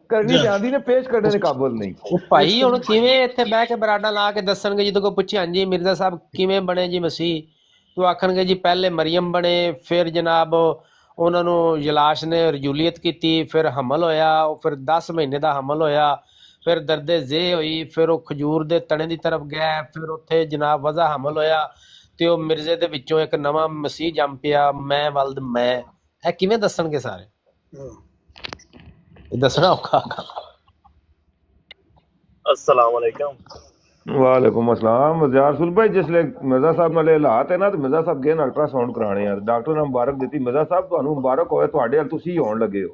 करनी ते आंदी ने, पेश करने के काबिल नहीं। ਉਹ ਭਾਈ ਹੁਣ ਕਿਵੇਂ ਇੱਥੇ ਬਹਿ ਕੇ ਬਰਾਡਾ ਲਾ ਕੇ ਦੱਸਣਗੇ ਜਦੋਂ ਕੋਈ ਪੁੱਛੇ ਹਾਂਜੀ ਮਿਰਜ਼ਾ ਸਾਹਿਬ ਕਿਵੇਂ ਬਣੇ ਜੀ ਮਸੀਹ, ਤੋ ਆਖਣਗੇ ਜੀ ਪਹਿਲੇ ਮਰੀਮ ਬਣੇ, ਫਿਰ ਜਨਾਬ ਉਹਨਾਂ ਨੂੰ ਯਲਾਸ਼ ਨੇ ਰਜੂਲੀਅਤ ਕੀਤੀ, ਫਿਰ ਹਮਲ ਹੋਇਆ, ਉਹ ਫਿਰ 10 ਮਹੀਨੇ ਦਾ ਹਮਲ ਹੋਇਆ, ਫਿਰ ਦਰਦੇ ਜ਼ੇ ਹੋਈ, ਫਿਰ ਉਹ ਖਜੂਰ ਦੇ ਤਣੇ ਦੀ ਤਰਫ ਗਏ, ਫਿਰ ਉੱਥੇ ਜਨਾਬ ਵਜ਼ਾ ਹਮਲ ਹੋਇਆ ਤੇ ਉਹ ਮਿਰਜ਼ੇ ਦੇ ਵਿੱਚੋਂ ਇੱਕ ਨਵਾਂ ਮਸੀਹ ਜੰਮ ਪਿਆ, ਮੈਂ ਵਲਦ ਮੈਂ। ਇਹ ਕਿਵੇਂ ਦੱਸਣਗੇ ਸਾਰੇ? ਇਹ ਦੱਸਣਾ ਔਖਾ। अस्सलाम वालेकुम। वालेकुम अस्सलाम। रसूल भाई जिसले मिर्जा साहब नाल हालात है ना, तो मिर्जा साहब गए अल्ट्रासाउंड कराने आ, डॉक्टर ने मुबारक दी। मिर्जा साहब तुहानू मुबारक होए, तुहाडे हल तुसी होण लगे हो।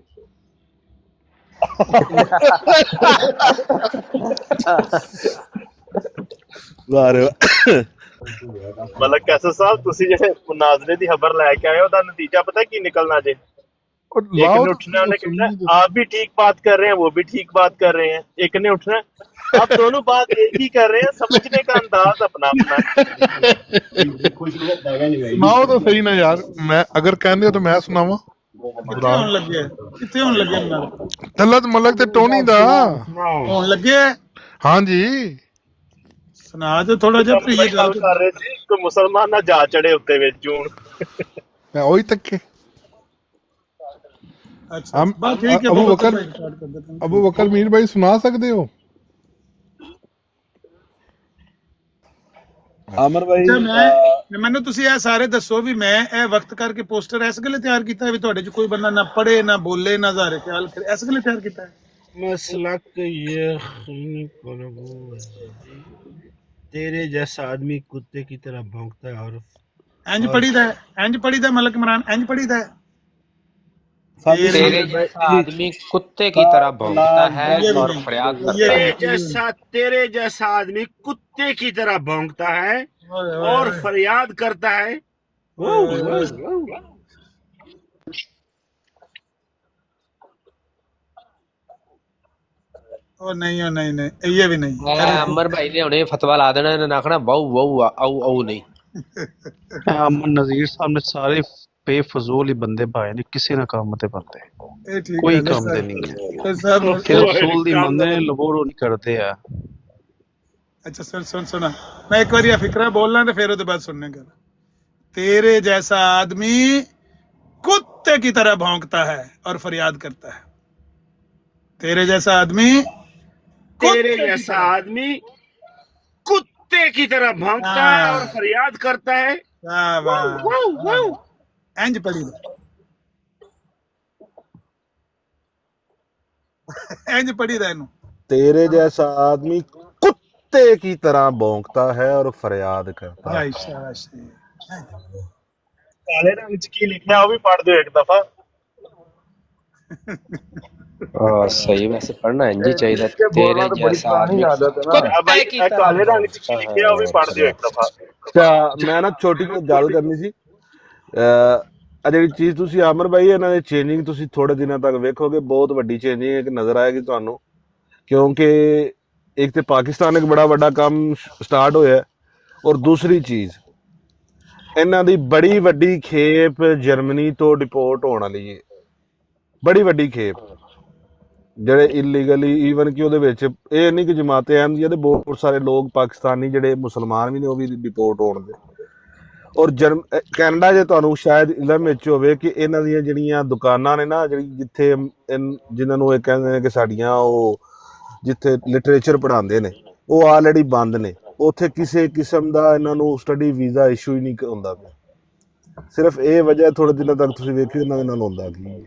मतलब कैसे साहब तुसी जेह्ड़े मुनाजरे दी खबर लेके आए हो, ओदा नतीजा पता की निकलना जे? और एक लाओ ने तो उठना, उन्हें सुननी कहना तो आप भी ठीक बात कर रहे हैं, वो भी ठीक बात कर रहे हैं, एक ने उठना, आप दोनों बात एक ही कर रहे हैं, समझने का अंदाज अपना अपना है। सुनाओ तो सही ना यार, मैं अगर कहने हो तो मैं सुनावा। ਕਿੱਥੇ ਹੋਣ ਲੱਗੇ ਕਿੱਥੇ ਹੋਣ ਲੱਗੇ ਨਾਲ ਤਲਤ ਮਲਕ ਤੇ ਟੋਨੀ ਦਾ ਹੋਣ ਲੱਗੇ हाँ जी। ਸੁਣਾ ਤੇ ਥੋੜਾ ਜਿਹਾ भाई गल कर रहे थे कोई मुसलमान ना जा चढ़े उत्ते विच जून। मैं वही तक के अच्छा हम बस ठीक है अबू बहुत बकर भाई स्टार्ट कर देते हैं अबू बकर मीर भाई सुना सकते हो? ਆਮਰ ਭਾਈ ਅੱਛਾ ਮੈਨੂੰ ਤੁਸੀਂ ਇਹ ਸਾਰੇ ਦੱਸੋ ਵੀ ਮੈਂ ਇਹ ਵਕਤ ਕਰਕੇ ਪੋਸਟਰ ਇਸ ਗੱਲੇ ਤਿਆਰ ਕੀਤਾ ਹੈ ਵੀ ਤੁਹਾਡੇ ਚ ਕੋਈ ਬੰਦਾ ਨਾ ਪੜ੍ਹੇ ਨਾ ਬੋਲੇ ਨਾ ਜ਼ਾਹਰੇ ਖਿਆਲ ਕਰੇ, ਇਸ ਗੱਲੇ ਤਿਆਰ ਕੀਤਾ ਹੈ? मसलक ये तेरे जैसा आदमी कुत्ते की तरह भौंकता है और ਇੰਜ ਪੜੀਦਾ ਹੈ, ਇੰਜ ਪੜੀਦਾ ਮਲਕ ਇਮਰਾਨ, ਇੰਜ ਪੜੀਦਾ ਹੈ। तेरे जैसा आदमी कुत्ते की तरह भौंकता है और फरियाद करता है। तेरे जैसा आदमी कुत्ते की तरह भौंकता है और फरियाद करता है। ਉਹ ਨਹੀਂ ਇਹ ਵੀ ਨਹੀਂ। अमर भाई ने हुणे फतवा ला देना, इन्होंने आखना वाऊ वाऊ आऊ आऊ नहीं। अमन नजीर साहब ने सारे बेफजूल ही बंदे पाए ने, किसी ना काम ते बनते ਇਹ ਠੀਕ कोई ਹੈ काम ਸਰ दे नहीं है, ਤੇ ਸਰ ते रसूल दी मंदे ने लबोड़ो नहीं करते है। अच्छा सर सुना मैं एक बार यह फिक्रा बोलना तो फिर उसके बाद सुनने का। तेरे जैसा आदमी कुत्ते की तरह भौंकता है और फरियाद करता है। तेरे जैसा आदमी तेरे जैसा आदमी कुत्ते की तरह भौंकता है और फरियाद करता है। इंज पढ़ी इंज पढ़ी दा इनू। तेरे जैसा आदमी कुत्ते की तरह भौंकता है और फरियाद करता है। शाबाश। काले रंग च की लिखा है वो भी पढ़ दो एक दफा। सही वैसे पढ़ना इंज ही चाहिए। तेरे जैसा आदमी भाई काले रंग च की लिखा है वो भी पढ़ दो एक दफा। अच्छा मैं ना छोटी ਜਿਹੀ ਗੱਲ ਕਰਨੀ ਸੀ। ਆ ਜਿਹੜੀ ਚੀਜ਼ ਤੁਸੀਂ ਆਮਰ ਭਾਈ ਇਹਨਾਂ ਦੇ ਚੇਂਜਿੰਗ ਤੁਸੀਂ ਥੋੜੇ ਦਿਨਾਂ ਤੱਕ ਵੇਖੋਗੇ, ਬਹੁਤ ਵੱਡੀ ਚੇਂਜਿੰਗ ਇੱਕ ਨਜ਼ਰ ਆਏਗੀ ਤੁਹਾਨੂੰ, ਕਿਉਂਕਿ ਇੱਕ ਤੇ ਪਾਕਿਸਤਾਨ ਇੱਕ ਬੜਾ ਵੱਡਾ ਕੰਮ ਸਟਾਰਟ ਹੋਇਆ, ਔਰ ਦੂਸਰੀ ਚੀਜ਼ ਇਹਨਾਂ ਦੀ ਬੜੀ ਵੱਡੀ ਖੇਪ ਜਰਮਨੀ ਤੋਂ ਡਿਪੋਰਟ ਹੋਣ ਵਾਲੀ ਹੈ। ਬੜੀ ਵੱਡੀ ਖੇਪ ਜਿਹੜੇ ਇਲੀਗਲੀ, ਈਵਨ ਕਿ ਉਹਦੇ ਵਿੱਚ ਇਹ ਨਹੀਂ ਕਿ ਜਮਾਤੇ ਅਹਿਮਦੀਆ ਦੇ ਬਹੁਤ ਸਾਰੇ ਲੋਕ ਪਾਕਿਸਤਾਨੀ ਜਿਹੜੇ ਮੁਸਲਮਾਨ ਵੀ ਨੇ ਉਹ ਵੀ ਡਿਪੋਰਟ ਹੋਣਗੇ। ਔਰ ਕੈਨੇਡਾ 'ਚ ਤੁਹਾਨੂੰ ਸ਼ਾਇਦ ਇਲਮ ਵਿੱਚ ਹੋਵੇ ਕਿ ਇਹਨਾਂ ਦੀਆਂ ਜਿਹੜੀਆਂ ਦੁਕਾਨਾਂ ਨੇ ਨਾ, ਜਿਹੜੀ ਜਿੱਥੇ ਜਿਨ੍ਹਾਂ ਨੂੰ ਇਹ ਕਹਿੰਦੇ ਨੇ ਕਿ ਸਾਡੀਆਂ ਉਹ ਜਿੱਥੇ ਲਿਟਰੇਚਰ ਪੜ੍ਹਾਉਂਦੇ ਨੇ, ਉਹ ਆਲਰੇਡੀ ਬੰਦ ਨੇ। ਉੱਥੇ ਕਿਸੇ ਕਿਸਮ ਦਾ ਇਹਨਾਂ ਨੂੰ ਸਟੱਡੀ ਵੀਜ਼ਾ ਇਸ਼ੂ ਹੀ ਨਹੀਂ ਹੁੰਦਾ ਪਿਆ। ਸਿਰਫ ਇਹ ਵਜ੍ਹਾ ਥੋੜੇ ਦਿਨਾਂ ਤੱਕ ਤੁਸੀਂ ਵੇਖਿਓ ਇਹਨਾਂ ਦੇ ਨਾਲ ਹੁੰਦਾ ਕੀ,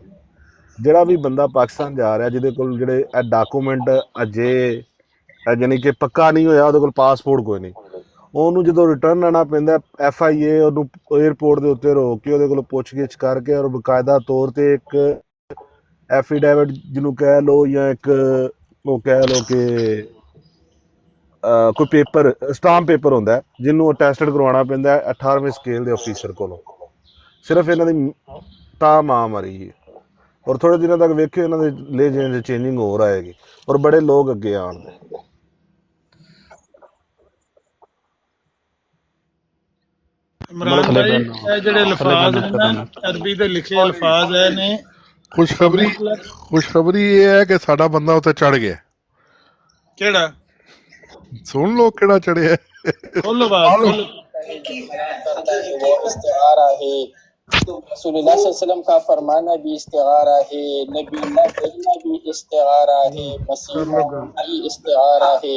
ਜਿਹੜਾ ਵੀ ਬੰਦਾ ਪਾਕਿਸਤਾਨ ਜਾ ਰਿਹਾ ਜਿਹਦੇ ਕੋਲ ਜਿਹੜੇ ਇਹ ਡਾਕੂਮੈਂਟ ਅਜੇ ਯਾਨੀ ਕਿ ਪੱਕਾ ਨਹੀਂ ਹੋਇਆ, ਉਹਦੇ ਕੋਲ ਪਾਸਪੋਰਟ ਕੋਈ ਨਹੀਂ, ਉਹਨੂੰ ਜਦੋਂ ਰਿਟਰਨ ਆਉਣਾ ਪੈਂਦਾ FIA ਉਹਨੂੰ ਏਅਰਪੋਰਟ ਦੇ ਉੱਤੇ ਰੋਕ ਕੇ ਉਹਦੇ ਕੋਲ ਪੁੱਛ ਗਿੱਛ ਕਰਕੇ ਔਰ ਬਕਾਇਦਾ ਤੌਰ 'ਤੇ ਇੱਕ ਐਫੀਡੈਵਿਟ ਜਿਹਨੂੰ ਕਹਿ ਲਓ ਜਾਂ ਇੱਕ ਉਹ ਕਹਿ ਲਓ ਕਿ ਕੋਈ ਪੇਪਰ ਸਟਾਂਪ ਪੇਪਰ ਹੁੰਦਾ ਜਿਹਨੂੰ ਅਟੈਸਟਡ ਕਰਵਾਉਣਾ ਪੈਂਦਾ 18ਵੇਂ ਸਕੇਲ ਦੇ ਅਫੀਸਰ ਕੋਲੋਂ। ਸਿਰਫ ਇਹਨਾਂ ਦੀ ਤਾਂ ਮਾਂ ਮਰੀ ਹੈ। ਔਰ ਥੋੜੇ ਦਿਨਾਂ ਤੱਕ ਵੇਖਿਓ ਇਹਨਾਂ ਦੇ ਲੈ ਚੇਂਜਿੰਗ ਹੋਰ ਆਏਗੀ ਔਰ ਬੜੇ ਲੋਕ ਅੱਗੇ ਆਉਣਗੇ। ਇਮਰਾਨ ਭਾਈ ਇਹ ਜਿਹੜੇ ਲਫ਼ਾਜ਼ ਨੇ ਨਾ ਅਰਬੀ ਦੇ ਲਿਖੇ ਅਲਫਾਜ਼ ਹੈ ਨੇ ਖੁਸ਼ਖਬਰੀ ਇਹ ਹੈ ਕਿ ਸਾਡਾ ਬੰਦਾ ਉੱਤੇ ਚੜ ਗਿਆ। ਕਿਹੜਾ? ਸੁਣ ਲੋ ਕਿਹੜਾ ਚੜਿਆ। ਖੋਲੋ ਬਾਤ वो इस्तिआरा है, तो रसूलुल्लाह सल्लल्लाहु अलैहि वसल्लम का फरमाना भी इस्तिआरा है, नबी ना कहना भी इस्तिआरा है, मसीहा भी इस्तिआरा है,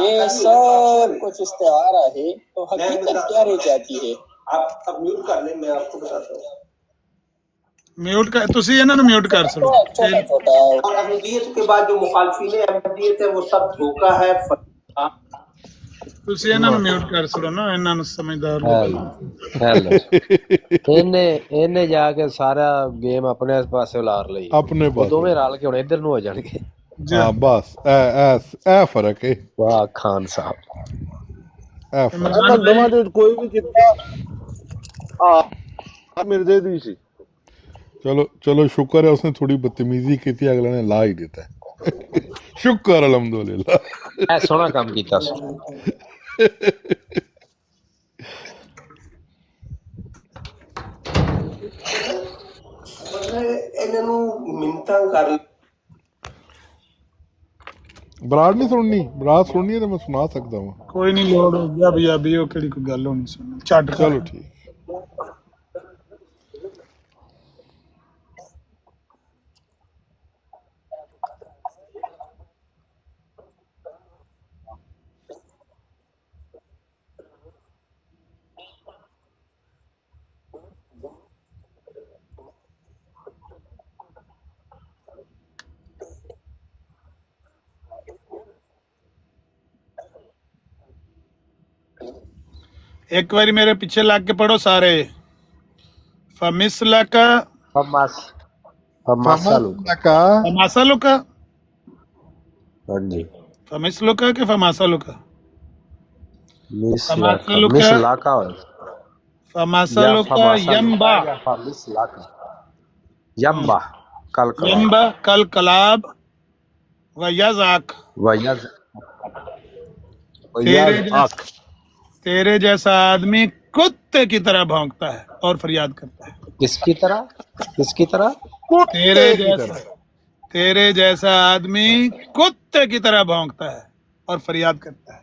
ये सब कुछ इस्तिआरा है। तो हकीकत क्या रह जाती है? आप अब म्यूट कर लें, मैं आपको बताता हूँ। म्यूट कर, तुसी ਇਹਨਾਂ ਨੂੰ म्यूट कर सको। और अहमदियत के बाद जो मुखालफिन अहमदियत है वो सब धोखा है। ਤੁਸੀਂ ਇਹਨਾਂ ਨੂੰ ਮਿਊਟ ਕਰ ਸਕੋ ਨਾ, ਇਹਨਾਂ ਨੂੰ ਸਮਝਦਾਰ ਇਹਨੇ ਜਾ ਕੇ ਸਾਰਾ ਗੇਮ ਆਪਣੇ ਪਾਸੇ ਉਲਾਰ ਲਈ, ਆਪਣੇ ਪਾਸੇ ਦੋਵੇਂ ਰਲ ਕੇ ਹੁਣ ਇੱਧਰ ਨੂੰ ਹੋ ਜਾਣਗੇ। ਹਾਂ ਬਸ ਇਹ ਫਰਕ ਹੈ। ਵਾਹ ਖਾਨ ਸਾਹਿਬ, ਇਹਨਾਂ ਦੋਵਾਂ ਦੇ ਕੋਈ ਵੀ ਕਿੱਤਾ ਆ ਮਿਰਜ਼ੇ ਦੀ ਸੀ। ਚਲੋ ਸ਼ੁਕਰ ਹੈ ਉਸਨੇ ਥੋੜੀ ਬਦਤਮੀਜ਼ੀ ਕੀਤੀ, ਅਗਲੇ ਨੇ ਲਾ ਹੀ ਦਿੱਤਾ। ਸ਼ੁਕਰ ਅਲਹਮਦੁਲਿਲਾ, ਇਹ ਸੋਹਣਾ ਕੰਮ ਕੀਤਾ ਸੀ। ਇਹਨਾਂ ਨੂੰ ਮਿੰਤਾਂ ਕਰ ਬਰਾੜ ਨਹੀਂ ਸੁਣਨੀ, ਬਰਾੜ ਸੁਣਨੀ ਹੈ ਤਾਂ ਮੈਂ ਸੁਣਾ ਸਕਦਾ ਹਾਂ। ਕੋਈ ਨਹੀਂ, ਲੋੜ ਹੋ ਗਿਆ ਪੰਜਾਬੀ, ਉਹ ਕਿਹੜੀ ਕੋਈ ਗੱਲ ਹੋਣੀ ਸੁਣ ਛੱਡ। ਚਲੋ ਠੀਕ। एक बारी मेरे पीछे लग के पढ़ो सारे। फमिसलका फमासालुका। हाँ जी, फमिसलुका के फमासालुका? फमासालुका यम्बा कल कलाब व यज़ाक। तेरे जैसा आदमी कुत्ते की तरह भौंकता है और फरियाद करता है। किसकी तरह? तेरे जैसा आदमी कुत्ते की तरह भौंकता है और फरियाद करता है।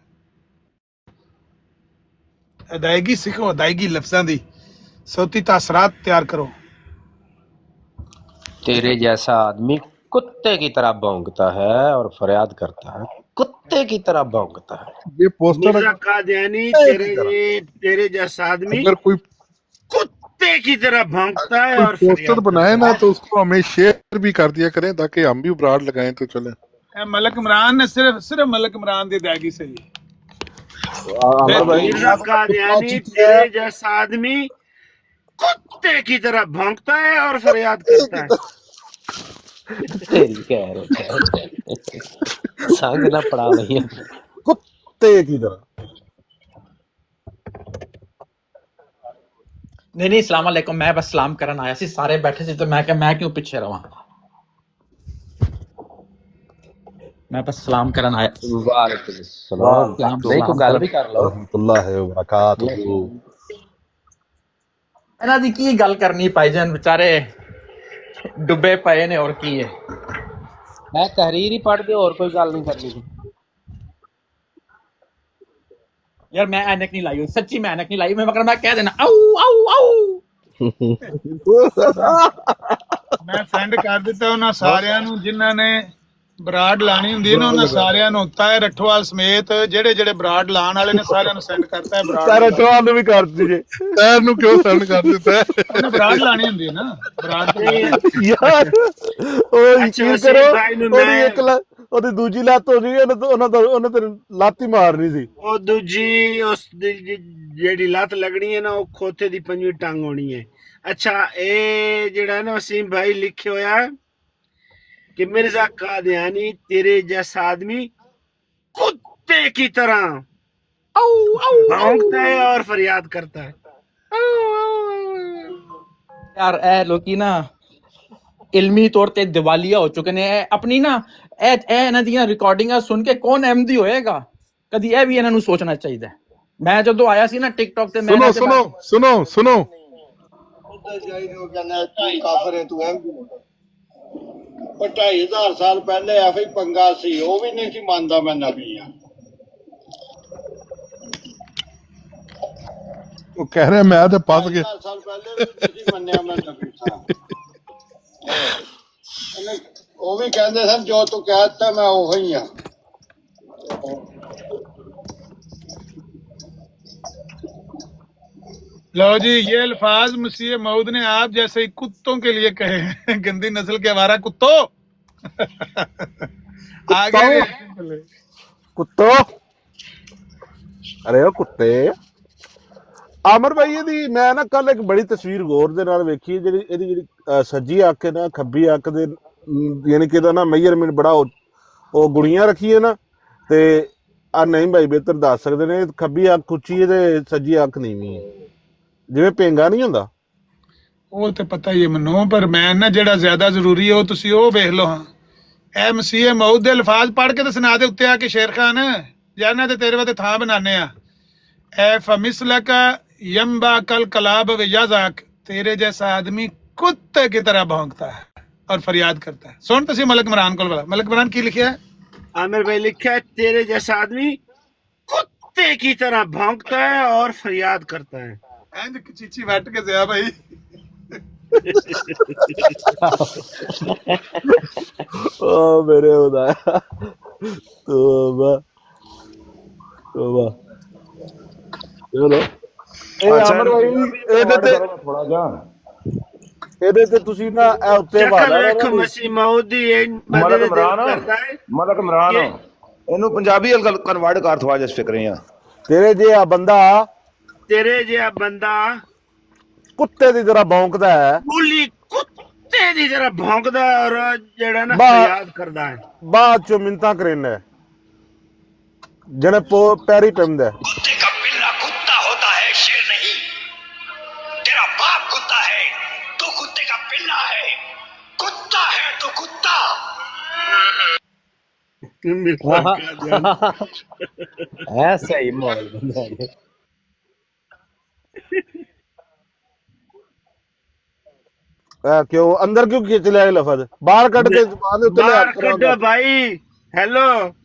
अदायगी सीखो, अदायगी लफ्ज़ां दी सौती तासरात तैयार करो। तेरे जैसा आदमी कुत्ते की तरह भौंकता है और फरियाद करता है, कुत्ते की तरह भौंकता है। ये पोस्टर यानी तेरे जैसा आदमी अगर कोई कुत्ते की तरह भौंकता है और पोस्टर बनाए ना तो उसको हमें शेयर भी कर दिया करें ताकि हम भी ब्राड लगाएं तो चले। मलक इमरान ने सिर्फ मलक इमरान की अदायगी सही है। यानी तेरे जैसा आदमी कुत्ते की तरह भौंकता है और फरियाद करता है। संग ना पड़ा नहीं है, कुत्ते की तरह। नहीं अस्सलाम वालेकुम, मैं बस सलाम करन आया सी, सारे बैठे सी तो मैं क्यों पीछे रहा, मैं बस सलाम करन आया। वालेकुम सलाम। नहीं को गल भी कर लो। रहमतुल्लाह व बरकातहू। ਇਹਨਾਂ ਦੀ ਕੀ ਗੱਲ ਕਰਨੀ ਭਾਈजान, बेचारे डुबे पए ने और की है। मैं तहरीर ही पढ़ के और कोई गल नहीं करनी थी यार। मैं ऐनक नहीं लाई, सच्ची मैं ऐनक नहीं लाई, मगर मैं कह देना आऊ आऊ आऊ। मैं सेंड कर दिता उन्हां सारियां नूं जिन्हां ने ਬਰਾੜ ਲਾਣੀ ਹੁੰਦੀ ਨਾ, ਉਹਨਾਂ ਸਾਰਿਆਂ ਨੂੰ ਤਾਏ ਰਠਵਾਲ ਸਮੇਤ ਜਿਹੜੇ ਬਰਾੜ ਲਾਣ ਵਾਲੇ ਨੇ ਸਾਰਿਆਂ ਨੂੰ ਸੈਂਡ ਕਰਤਾ ਹੈ। ਬਰਾੜ ਰਠਵਾਲ ਨੂੰ ਵੀ ਕਰ ਦਿੱਤੇ, ਤਾਰ ਨੂੰ ਕਿਉਂ ਸੈਂਡ ਕਰ ਦਿੱਤਾ? ਉਹਨੇ ਬਰਾੜ ਲਾਣੀ ਹੁੰਦੀ ਹੈ ਨਾ, ਬਰਾੜ ਯਾਰ ਉਹ ਯਕੀਨ ਕਰੋ ਉਹਦੀ ਦੂਜੀ ਲੱਤ ਹੋ ਗਈ, ਉਹਨੇ ਤੇ ਲੱਤ ਹੀ ਮਾਰਨੀ ਸੀ। ਉਹ ਦੂਜੀ ਉਸ ਜਿਹੜੀ ਲੱਤ ਲੱਗਣੀ ਹੈ ਨਾ, ਉਹ ਖੋਤੇ ਦੀ ਪੰਜਵੀਂ ਟੰਗ ਹੋਣੀ ਹੈ। ਅੱਛਾ, ਇਹ ਜਿਹੜਾ ਨਾ ਵਸੀਮ ਭਾਈ ਲਿਖਿਆ ਹੋਇਆ कि मिर्जा कादियानी तेरे जैसा आदमी कुत्ते की तरह भौंकता है और फरियाद करता है। यार ए लोग ना इल्मी तौर ते दिवालिया हो चुके ने अपनी ना ए इन्हां दी रिकॉर्डिंगां सुन के कौन अहमदी होएगा? कदी ए भी इन्हां नूं सोचना चाहिए। मैं ਜਦੋਂ ਆਇਆ ਸੀ ਨਾ ਟਿਕਟੌਕ ਤੇ ਮੈਂ सुनो ਇਹਨਾਂ ਦੇ सुनो सुनो सुनो ਉੱਧਰ ਜਾਈ ਨੂੰ ਕਹਿੰਦਾ ਤੂੰ ਕਾਫਰ ਹੈ ਤੂੰ ਐਮ ਪਰ 2500 ਸਾਲ ਪਹਿਲੇ ਐਵੇਂ ਹੀ ਪੰਗਾ ਸੀ ਉਹ ਵੀ ਨਹੀਂ ਸੀ ਮੰਨਦਾ ਮੈਂ ਨਬੀ ਆ वो कह रहे हैं मैं तो फंस गया 2500 ਸਾਲ ਪਹਿਲੇ ਵੀ ਨਹੀਂ ਸੀ ਮੰਨਿਆ ਮੈਂ ਨਬੀ ਸਾਂ ਉਹ ਵੀ ਕਹਿੰਦੇ ਸਨ ਜੋ ਤੂੰ ਕਹਿ ਦਿੱਤਾ ਮੈਂ ਉਹੀ ਆ लो जी, ये अल्फाज मसीह मऊद ने आप जैसे ही कुत्तों के लिए कहे हैं। गंदी नस्ल के आवारा कुत्तों आगे ਕੁੱਤੋ ਅਰੇ ਉਹ ਕੁੱਤੇ ਆਮਰ ਭਾਈ ਇਹਦੀ ਮੈਂ ਨਾ ਕੱਲ ਇੱਕ ਬੜੀ ਤਸਵੀਰ ਗੌਰ ਦੇ ਨਾਲ ਵੇਖੀ ਜਿਹੜੀ ਇਹਦੀ ਜਿਹੜੀ ਸੱਜੀ ਅੱਖ ਹੈ ਨਾ ਖੱਬੀ ਅੱਖ ਦੇ ਯਾਨੀ ਕਿ ਇਹਦਾ ਨਾ ਮੇਜਰਮੈਂਟ ਬੜਾ ਉਹ ਗੁਣੀਆਂ ਰੱਖੀ ਹੈ ਨਾ ਤੇ ਆ ਨਹੀਂ ਭਾਈ ਬਿਹਤਰ ਦੱਸ ਸਕਦੇ ਨੇ ਖੱਬੀ ਅੱਖ ਉੱਚੀ ਹੈ ਤੇ ਸੱਜੀ ਅੱਖ ਨੀਵੀਂ ਹੈ ਜਿਵੇਂ ਪੇਂਗਾ ਨਹੀਂ ਹੁੰਦਾ ਉਹ ਤੇ ਪਤਾ ਹੀ ਹੈ ਮੈਨੂੰ ਪਰ ਮੈਂ ਨਾ ਜਿਹੜਾ ਜ਼ਿਆਦਾ ਜ਼ਰੂਰੀ ਹੈ ਉਹ ਤੁਸੀਂ ਉਹ ਵੇਖ ਲਓ ਹਾਂ ਇਹ ਮਸੀਹ ਮਊਦ ਦੇ ਅਲਫਾਜ਼ ਪੜ੍ਹ ਕੇ ਤੇ ਸੁਣਾ ਦੇ ਉੱਤੇ ਆ ਕੇ ਸ਼ੇਰ ਖਾਨ ਜਾਨਾ ਤੇ ਤੇਰੇ ਵਾਸਤੇ ਥਾਂ ਬਣਾਨੇ ਆ ए फमिसलक यम्बा कल कलाब वजाक तेरे जैसा आदमी कुत्ते की तरह भौंकता है और फरियाद करता है सुन तुसी मलक इमरान को बोला मलक इमरान की लिखा है आमिर भाई लिखा है तेरे जैसा आदमी कुत्ते की तरह भौंकता है और फरियाद करता है इंज चीची बैठ के जया भाई ओ मेरे खुदा तौबा तौबा ਚਲੋ ਇਹ ਅਮਰ ਭਾਈ ਇਹਦੇ ਤੇ ਥੋੜਾ ਜਿਹਾ ਇਹਦੇ ਤੇ ਤੁਸੀਂ ਨਾ ਇਹ ਉੱਤੇ ਵਾਲਾ ਵੇਖੋ ਮਸੀਹ ਮਊਦ ਦੀ ਇਹ ਮਲਕ ਮਦਦ ਇਮਰਾਨ ਕਰਦਾ ਹੈ ਮਲਕ ਇਮਰਾਨ ਇਹਨੂੰ ਪੰਜਾਬੀ ਗੱਲ ਕਨਵਰਟ ਕਰ ਥਵਾ ਜਿਸ ਫਿਕਰੇ ਆ ਤੇਰੇ ਜਿਹਾ ਬੰਦਾ ਕੁੱਤੇ ਦੀ ਤਰ੍ਹਾਂ ਭੌਂਕਦਾ ਹੈ ਬੁੱਲੀ ਕੁੱਤੇ ਦੀ ਤਰ੍ਹਾਂ ਭੌਂਕਦਾ ਹੈ ਔਰ ਜਿਹੜਾ ਨਾ ਫਰਿਆਦ ਕਰਦਾ ਹੈ ਬਾਅਦ ਚੋਂ ਮਿੰਤਾਂ ਕਰੇਂਦਾ ਜਣੇ ਪੈਰੀ ਪੈਂਦਾ ऐसा ही माहौल बना है क्यों अंदर क्यों खींच लिया लफज बाहर कट के बाहर कटो भाई हेलो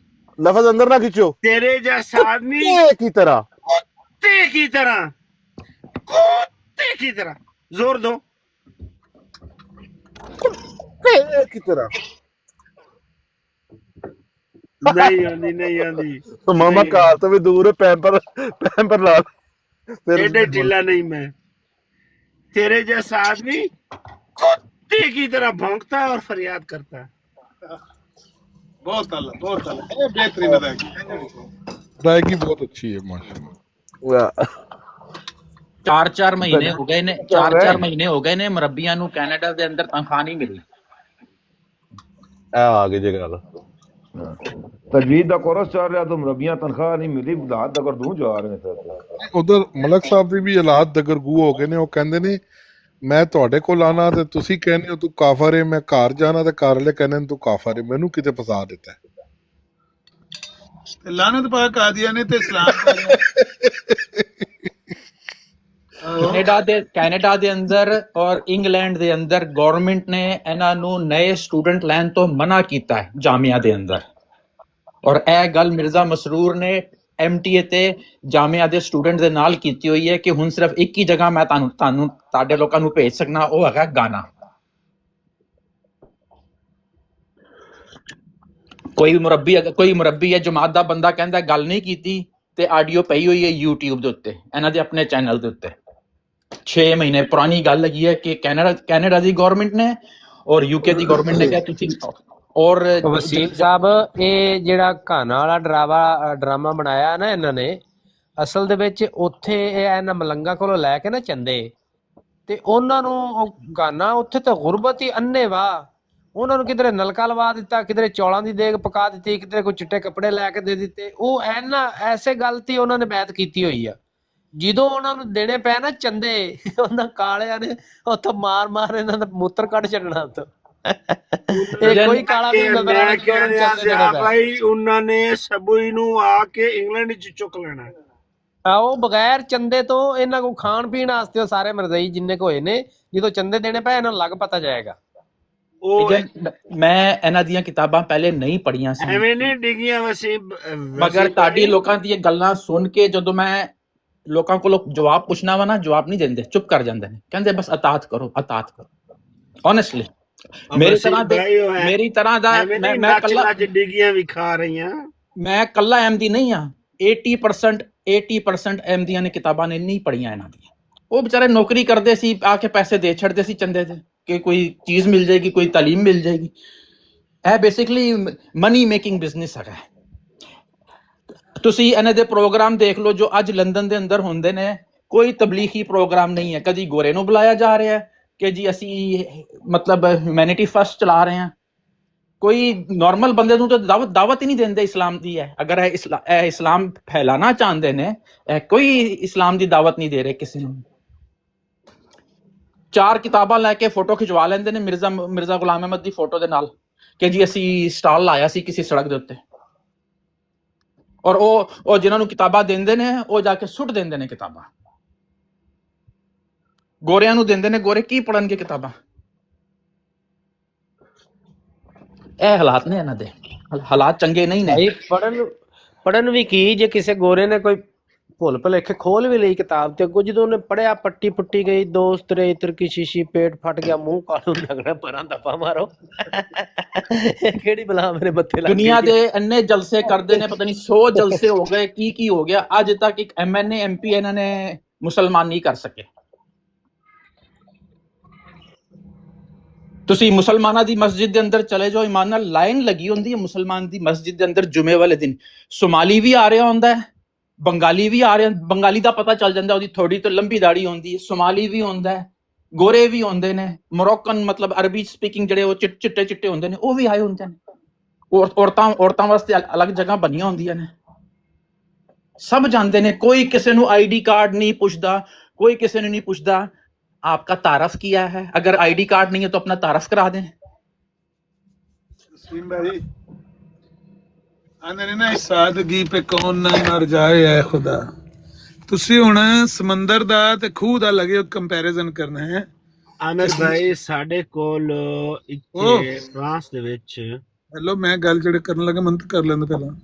लफज अंदर ना खींचो तेरे जैसा आदमी की तरह कुत्ते की तरह जोर दो कुत्ते की तरह नहीं आंदी तो मामा कार तो भी दूर है पैम्पर ला एडे ढीला नहीं मैं तेरे जैसा आदमी कुत्ते की तरह भौंकता है और फरियाद करता है बहुत बेहतरीन अदायगी बहुत अच्छी है माशाल्लाह 4 महीने हो गए ने 4 महीने हो गए ने मुरब्बियां ਨੂੰ ਕੈਨੇਡਾ ਦੇ ਅੰਦਰ ਤਨਖਾਹ ਨਹੀਂ ਮਿਲੀ ਆ ਗਈ ਜੇ ਗੱਲ ਤਜਵੀਦ ਦਾ ਕੋਰਸ ਚੱਲ ਰਿਹਾ ਤਾਂ ਮੁਰੱਬੀਆਂ ਤਨਖਾਹ ਨਹੀਂ ਮਿਲੀ ਹਾਲਾਤ ਦਗਰ ਦੂੰ ਜਾ ਰਹੇ ਨੇ ਉਧਰ ਮਲਕ ਸਾਹਿਬ ਦੇ ਵੀ ਹਾਲਾਤ ਦਗਰਗੂ ਹੋ ਗਏ ਨੇ ਉਹ ਕਹਿੰਦੇ ਨੇ ਮੈਂ ਤੁਹਾਡੇ ਕੋਲ ਆਣਾ ਤੇ ਤੁਸੀਂ ਕਹਿੰਦੇ ਹੋ ਤੂੰ ਕਾਫਰ ਹੈ ਮੈਂ ਘਰ ਜਾਣਾ ਤੇ ਘਰ ਵਾਲੇ ਕਹਿੰਦੇ ਨੇ ਤੂੰ ਕਾਫਰ ਹੈ ਮੈਨੂੰ ਕਿਤੇ ਫਸਾ ਦਿੱਤਾ ਤੇ ਲਾਨਤ ਪਾ ਕਾਦੀਆਂ ਨੇ ਤੇ ਇਸਲਾਮ ਕੈਨੇਡਾ ਦੇ ਅੰਦਰ ਔਰ ਇੰਗਲੈਂਡ ਦੇ ਅੰਦਰ ਗਵਰਨਮੈਂਟ ਨੇ ਇਹਨਾਂ ਨੂੰ ਨਏ ਸਟੂਡੈਂਟ ਲੈਣ ਤੋਂ ਮਨਾ ਕੀਤਾ ਹੈ ਜਾਮੀਆ ਦੇ ਅੰਦਰ ਔਰ ਇਹ ਗੱਲ ਮਿਰਜ਼ਾ ਮਸਰੂਰ ਨੇ ਐਮਟੀਏ ਤੇ ਜਾਮੀਆ ਦੇ ਸਟੂਡੈਂਟ ਦੇ ਨਾਲ ਕੀਤੀ ਹੋਈ ਹੈ ਕਿ ਹੁਣ ਸਿਰਫ ਇੱਕ ਹੀ ਜਗ੍ਹਾ ਮੈਂ ਤੁਹਾਨੂੰ ਤੁਹਾਡੇ ਲੋਕਾਂ ਨੂੰ ਭੇਜ ਸਕਣਾ ਉਹ ਹੈਗਾ ਗਾਨਾ ਕੋਈ ਮੁਰੱਬੀ ਹੈ ਜਮਾਤ ਦਾ ਬੰਦਾ ਕਹਿੰਦਾ ਗੱਲ ਨਹੀਂ ਕੀਤੀ ਤੇ ਆਡੀਓ ਪਈ ਹੋਈ ਹੈ YouTube ਦੇ ਉੱਤੇ ਇਹਨਾਂ ਦੇ ਆਪਣੇ ਚੈਨਲ ਦੇ ਉੱਤੇ 6 ਮਹੀਨੇ ਪੁਰਾਣੀ ਗੱਲ ਹੈਗੀ ਹੈ ਕਿ ਕੈਨੇਡਾ ਦੀ ਗਵਰਨਮੈਂਟ ਨੇ ਔਰ ਯੂਕੇ ਦੀ ਗਵਰਨਮੈਂਟ ਨੇ ਕਿਹਾ ਤੁਸੀਂ ਔਰ ਵਸੀਮ ਸਾਹਿਬ ਇਹ ਜਿਹੜਾ ਘਾਨਾ ਵਾਲਾ ਡਰਾਮਾ ਬਣਾਇਆ ਨਾ ਇਹਨਾਂ ਨੇ ਅਸਲ ਦੇ ਵਿੱਚ ਉੱਥੇ ਇਹਨਾਂ ਮਲੰਗਾ ਕੋਲੋਂ ਲੈ ਕੇ ਨਾ ਚੰਦੇ ਤੇ ਉਹਨਾਂ ਨੂੰ ਘਾਨਾ ਉੱਥੇ ਤਾਂ ਗੁਰਬਤ ਹੀ ਅੰਨੇ ਵਾ ਉਹਨਾਂ ਨੂੰ ਕਿਧਰੇ ਨਲਕਾ ਲਵਾ ਦਿੱਤਾ ਕਿਧਰੇ ਚੌਲਾਂ ਦੀ ਦੇਗ ਪਕਾ ਦਿੱਤੀ ਕਿਧਰੇ ਕੋਈ ਚਿੱਟੇ ਕੱਪੜੇ ਲੈ ਕੇ ਦੇ ਦਿੱਤੇ ਉਹ ਐਸੇ ਗੱਲ ਤੇ ਉਹਨਾਂ ਨੇ ਬੈਤ ਕੀਤੀ ਹੋਈ ਆ ਜਦੋਂ ਉਹਨਾਂ ਨੂੰ ਦੇਣੇ ਪੈ ਨਾ ਚੰਦੇ ਉਹਨਾਂ ਕਾਲਿਆਂ ਨੇ ਉੱਥੋਂ ਮਾਰ ਇਹਨਾਂ ਦਾ ਮੂਤਰ ਕੱਢ ਛੱਡਣਾ ਉੱਥੋਂ ਇਹ ਕੋਈ ਕਾਲਾ ਨਹੀਂ ਨਜ਼ਰ ਭਾਈ ਉਹਨਾਂ ਨੇ ਸਬੂਈ ਨੂੰ ਆ ਕੇ ਇੰਗਲੈਂਡ ਚ ਚੁੱਕ ਲੈਣਾ ਆਓ ਬਗੈਰ ਚੰਦੇ ਤੋਂ ਇਹਨਾਂ ਕੋ ਖਾਣ ਪੀਣ ਵਾਸਤੇ ਉਹ ਸਾਰੇ ਮਰਜ਼ਈ ਜਿੰਨੇ ਕੋ ਹੋਏ ਨੇ, ਜਦੋਂ ਚੰਦੇ ਦੇਣੇ ਪਏ ਇਹਨਾਂ ਨੂੰ ਲੱਗ ਪਤਾ ਜਾਏਗਾ। ਉਹ ਮੈਂ ਇਹਨਾਂ ਦੀਆਂ ਕਿਤਾਬਾਂ ਪਹਿਲੇ ਨਹੀਂ ਪੜ੍ਹੀਆਂ ਸੀ, ਐਵੇਂ ਨੇ ਡਿੱਗੀਆਂ ਮਗਰ ਤੁਹਾਡੀ ਲੋਕਾਂ ਦੀਆਂ ਗੱਲਾਂ ਸੁਣ ਕੇ ਜਦੋਂ ਮੈਂ ਲੋਕਾਂ ਕੋਲੋਂ ਜਵਾਬ ਪੁੱਛਣਾ ਵਾ ਨਾ, ਜਵਾਬ ਨਹੀਂ ਦਿੰਦੇ, ਚੁੱਪ ਕਰ ਜਾਂਦੇ ਨੇ, ਕਹਿੰਦੇ ਬਸ ਅਤਾਤ ਕਰੋ ਅਤਾਤ ਕਰੋ। ਓਨੈਸਟਲੀ ਮੇਰੀ ਤਰ੍ਹਾਂ ਦਾ ਮੈਂ ਕੱਲਾ ਡਿੱਗੀਆਂ ਵੀ ਖਾ ਰਹੀਆਂ, ਮੈਂ ਕੱਲਾ ਅਹਿਮਦੀ ਨਹੀਂ ਆ। 80% ਅਹਿਮਦੀਆਂ ਨੇ ਕਿਤਾਬਾਂ ਨੇ ਨਹੀਂ ਪੜ੍ਹੀਆਂ ਇਹਨਾਂ ਦੀਆਂ। ਉਹ ਵਿਚਾਰੇ ਨੌਕਰੀ ਕਰਦੇ ਸੀ, ਆ ਕੇ ਪੈਸੇ ਦੇ ਛੱਡਦੇ ਸੀ ਚੰਦੇ ਤੇ ਕਿ ਕੋਈ ਚੀਜ਼ ਮਿਲ ਜਾਏਗੀ, ਕੋਈ ਤਾਲੀਮ ਮਿਲ ਜਾਏਗੀ। ਇਹ ਬੇਸਿਕਲੀ ਮਨੀ ਮੇਕਿੰਗ ਬਿਜ਼ਨਸ ਹੈਗਾ। ਤੁਸੀਂ ਇਹਨਾਂ ਦੇ ਪ੍ਰੋਗਰਾਮ ਦੇਖ ਲਓ ਜੋ ਅੱਜ ਲੰਡਨ ਦੇ ਅੰਦਰ ਹੁੰਦੇ ਨੇ, ਕੋਈ ਤਬਲੀਗੀ ਪ੍ਰੋਗਰਾਮ ਨਹੀਂ ਹੈ। ਕਦੀ ਗੋਰੇ ਨੂੰ ਬੁਲਾਇਆ ਜਾ ਰਿਹਾ ਹੈ ਕਿ ਜੀ ਅਸੀਂ ਮਤਲਬ ਹਿਊਮੈਨਿਟੀ ਫਸਟ ਚਲਾ ਰਹੇ ਹਾਂ, ਕੋਈ ਨਾਰਮਲ ਬੰਦੇ ਨੂੰ ਤਾਂ ਦਾਵਤ ਹੀ ਨਹੀਂ ਦਿੰਦੇ ਇਸਲਾਮ ਦੀ ਹੈ। ਅਗਰ ਇਹ ਇਸਲਾਮ ਫੈਲਾਣਾ ਚਾਹੁੰਦੇ ਨੇ, ਇਹ ਕੋਈ ਇਸਲਾਮ ਦੀ ਦਾਵਤ ਨਹੀਂ ਦੇ ਰਹੇ ਕਿਸੇ ਨੂੰ। 4 ਕਿਤਾਬਾਂ ਲੈ ਕੇ ਫੋਟੋ ਖਿਚਵਾ ਲੈਂਦੇ ਨੇ ਮਿਰਜ਼ਾ ਗੁਲਾਮ ਅਹਿਮਦ ਦੀ ਫੋਟੋ ਦੇ ਨਾਲ ਕਿ ਜੀ ਅਸੀਂ ਸਟਾਲ ਲਾਇਆ ਸੀ ਕਿਸੇ ਸੜਕ ਦੇ ਉੱਤੇ, ਔਰ ਉਹ ਜਿਨ੍ਹਾਂ ਨੂੰ ਕਿਤਾਬਾਂ ਦਿੰਦੇ ਨੇ ਉਹ ਜਾ ਕੇ ਸੁੱਟ ਦਿੰਦੇ ਨੇ ਕਿਤਾਬਾਂ, ਗੋਰਿਆਂ ਨੂੰ ਦਿੰਦੇ ਨੇ। ਗੋਰੇ ਕੀ ਪੜਨਗੇ ਕਿਤਾਬਾਂ? ਇਹ ਹਾਲਾਤ ਨੇ ਇਹਨਾਂ ਦੇ, ਹਾਲਾਤ ਚੰਗੇ ਨਹੀਂ ਨੇ। ਪੜਨ ਵੀ ਕੀ, ਜੇ ਕਿਸੇ ਗੋਰੇ ਨੇ ਕੋਈ ਭੁੱਲ ਭੁਲੇਖੇ ਖੋਲ ਵੀ ਲਈ ਕਿਤਾਬ ਤੇ ਅੱਗੋਂ ਜਦੋਂ ਉਹਨੇ ਪੜਿਆ ਪੱਟੀ ਪੁੱਟੀ ਗਈ, ਦੋਸਤ ਰੇ ਇਤਰ ਕੀ ਸ਼ੀਸ਼ੀ, ਪੇਟ ਫਟ ਗਿਆ, ਮੂੰਹ ਕਾਲੂ ਲੱਗਣਾ, ਪਰਾਂ ਦਫਾ ਮਾਰੋ। ਕਿਹੜੀ ਬਲਾ ਮੇਰੇ ਮੱਥੇ ਲੱਗ ਗਈ। ਦੁਨੀਆ ਦੇ ਇੰਨੇ ਜਲਸੇ ਕਰਦੇ ਨੇ, ਪਤਾ ਨਹੀਂ 100 ਜਲਸੇ ਹੋ ਗਏ, ਕੀ ਹੋ ਗਿਆ। ਅੱਜ ਤੱਕ ਇੱਕ MNA MP ਇਹਨਾਂ ਨੇ ਮੁਸਲਮਾਨ ਨਹੀਂ ਕਰ ਸਕੇ। ਤੁਸੀਂ ਮੁਸਲਮਾਨਾਂ ਦੀ ਮਸਜਿਦ ਦੇ ਅੰਦਰ ਚਲੇ ਜਾਓ, ਇਮਾਨ ਨਾਲ ਲਾਈਨ ਲੱਗੀ ਹੁੰਦੀ ਹੈ ਮੁਸਲਮਾਨ ਦੀ ਮਸਜਿਦ ਦੇ ਅੰਦਰ ਜੁਮੇ ਵਾਲੇ ਦਿਨ। ਸੋਮਾਲੀ ਵੀ ਆ ਰਿਹਾ ਹੁੰਦਾ ਹੈ, ਬੰਗਾਲੀ ਵੀ ਆ ਰਿਹਾ। ਬੰਗਾਲੀ ਦਾ ਪਤਾ ਚੱਲ ਜਾਂਦਾ, ਉਹਦੀ ਥੋੜੀ ਤੋਂ ਲੰਬੀ ਦਾੜੀ ਹੁੰਦੀ ਹੈ। ਸੋਮਾਲੀ ਵੀ ਹੁੰਦਾ ਹੈ, ਗੋਰੇ ਵੀ ਹੁੰਦੇ ਨੇ, ਮੋਰੋਕਨ ਮਤਲਬ ਅਰਬੀ ਸਪੀਕਿੰਗ ਜਿਹੜੇ ਉਹ ਚਿੱਟੇ ਹੁੰਦੇ ਨੇ, ਉਹ ਵੀ ਆਏ ਹੁੰਦੇ ਨੇ। ਔਰਤਾਂ ਵਾਸਤੇ ਅਲੱਗ ਜਗ੍ਹਾ ਬਣੀਆਂ ਹੁੰਦੀਆਂ ਨੇ। ਸਭ ਜਾਣਦੇ ਨੇ, ਕੋਈ ਕਿਸੇ ਨੂੰ ID ਕਾਰਡ ਨਹੀਂ ਪੁੱਛਦਾ, ਕੋਈ ਕਿਸੇ ਨੂੰ नहीं पूछता आपका तारफ किया है। अगर ID कार्ड नहीं है तो अपना तारफ करा दें। भाई आने ना सादगी पे कौन ना मर जाए है खुदा। ਤੁਸੀਂ ਹੁਣ ਸਮੁੰਦਰ ਦਾ ਤੇ ਖੂਹ ਦਾ ਲਗੇ ਕੰਪੈਰੀਜ਼ਨ ਕਰਨਾ ਹੈ। ਆਨਰ ਭਾਈ ਸਾਡੇ ਕੋਲ ਇੱਥੇ ਫਰਾਂਸ ਦੇ ਵਿੱਚ ਹੈਲੋ, ਮੈਂ ਗੱਲ ਜਿਹੜੇ ਕਰਨ ਲੱਗਾ ਮੰਤ ਕਰ ਲੈਂਦਾ ਪਹਿਲਾਂ।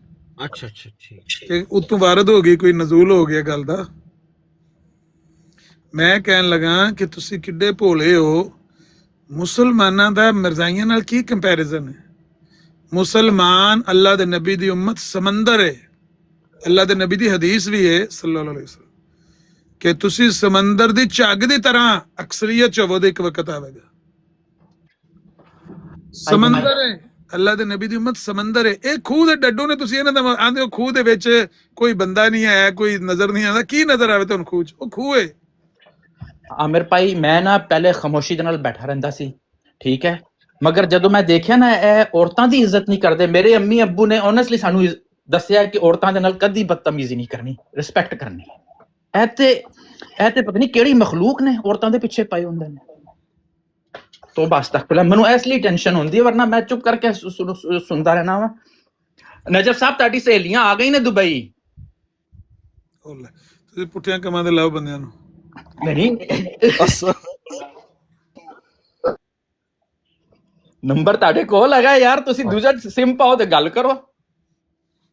ਅੱਛਾ ਠੀਕ ਤੇ ਉਤੋਂ ਵਾਰਦ ਹੋ ਗਈ, ਕੋਈ ਨਜ਼ੂਲ ਹੋ ਗਿਆ ਗੱਲ ਦਾ। ਮੈਂ ਕਹਿਣ ਲੱਗਾ ਕਿ ਤੁਸੀਂ ਕਿੱਡੇ ਭੋਲੇ ਹੋ। ਮੁਸਲਮਾਨਾਂ ਦਾ ਮਿਰਜ਼ਾਈਆਂ ਨਾਲ ਕੀ ਕੰਪੈਰੀਜ਼ਨ ਹੈ? ਮੁਸਲਮਾਨ ਅੱਲਾ ਦੇ ਨਬੀ ਦੀ ਉਮਤ ਸਮੁੰਦਰ ਹੈ। ਅੱਲਾ ਦੇ ਨਬੀ ਦੀ ਹਦੀਸ ਵੀ ਹੈ ਸੱਲੱਲਾਹੁ ਅਲੈਹਿ ਵਸੱਲਮ ਕਿ ਤੁਸੀਂ ਸਮੁੰਦਰ ਦੀ ਝੱਗ ਦੀ ਤਰ੍ਹਾਂ ਅਕਸਰੀਅਤ ਚ ਹੋਵੋ, ਇੱਕ ਵਕਤ ਆਵੇਗਾ। ਸਮੁੰਦਰ ਹੈ, ਅੱਲਾ ਦੇ ਨਬੀ ਦੀ ਉਮਤ ਸਮੁੰਦਰ ਹੈ। ਇਹ ਖੂਹ ਦੇ ਡੱਡੂ ਨੇ, ਤੁਸੀਂ ਇਹਨਾਂ ਦਾ ਆਂਦੇ ਹੋ ਖੂਹ ਦੇ ਵਿੱਚ ਕੋਈ ਬੰਦਾ ਨਹੀਂ ਆਇਆ, ਕੋਈ ਨਜ਼ਰ ਨਹੀਂ ਆਉਂਦਾ। ਕੀ ਨਜ਼ਰ ਆਵੇ ਤੁਹਾਨੂੰ ਖੂਹ ਚ? ਉਹ ਖੂਹ ਹੈ। ਆਮਿਰ ਭਾਈ ਮੈਂ ਨਾ ਪਹਿਲੇ ਖਾਮੋਸ਼ੀ ਦੇ ਨਾਲ ਬੈਠਾ ਰਹਿੰਦਾ ਸੀ, ਠੀਕ ਹੈ, ਮਗਰ ਜਦੋਂ ਮੈਂ ਦੇਖਿਆ ਨਾ ਇਹ ਔਰਤਾਂ ਦੀ ਇੱਜ਼ਤ ਨਹੀਂ ਕਰਦੇ। ਮੇਰੇ ਅੰਮੀ ਅੱਬੂ ਨੇ ਓਨੈਸਟਲੀ ਸਾਨੂੰ ਦੱਸਿਆ ਕਿ ਔਰਤਾਂ ਦੇ ਨਾਲ ਕਦੀ ਬਦਤਮੀਜ਼ੀ ਨਹੀਂ ਕਰਨੀ, ਰਿਸਪੈਕਟ ਕਰਨੀ। ਇਹ ਤੇ ਪਤਾ ਨਹੀਂ ਕਿਹੜੀ ਮਖਲੂਕ ਨੇ ਔਰਤਾਂ ਦੇ ਪਿੱਛੇ ਪਏ ਹੁੰਦੇ ਨੇ। ਤੋਂ ਬਸ ਤੱਕ ਮੈਨੂੰ ਇਸ ਲਈ ਟੈਨਸ਼ਨ ਹੁੰਦੀ ਹੈ, ਵਰਨਾ ਮੈਂ ਚੁੱਪ ਕਰਕੇ ਸੁਣਦਾ ਰਹਿਣਾ ਵਾ। ਨਜਫ ਸਾਹਿਬ ਤੁਹਾਡੀ ਸਹੇਲੀਆਂ ਆ ਗਈ ਨੇ ਦੁਬਈ। ਤੁਸੀਂ ਪੁੱਠਿਆਂ ਕੰਮਾਂ ਦੇ ਲਾਓ ਬੰਦਿਆਂ ਨੂੰ। ਨਹੀਂ ਨੰਬਰ ਤੁਹਾਡੇ ਕੋਲ ਹੈਗਾ ਯਾਰ, ਤੁਸੀਂ ਦੂਜਾ ਸਿਮ ਪਾਓ ਤੇ ਗੱਲ ਕਰੋ।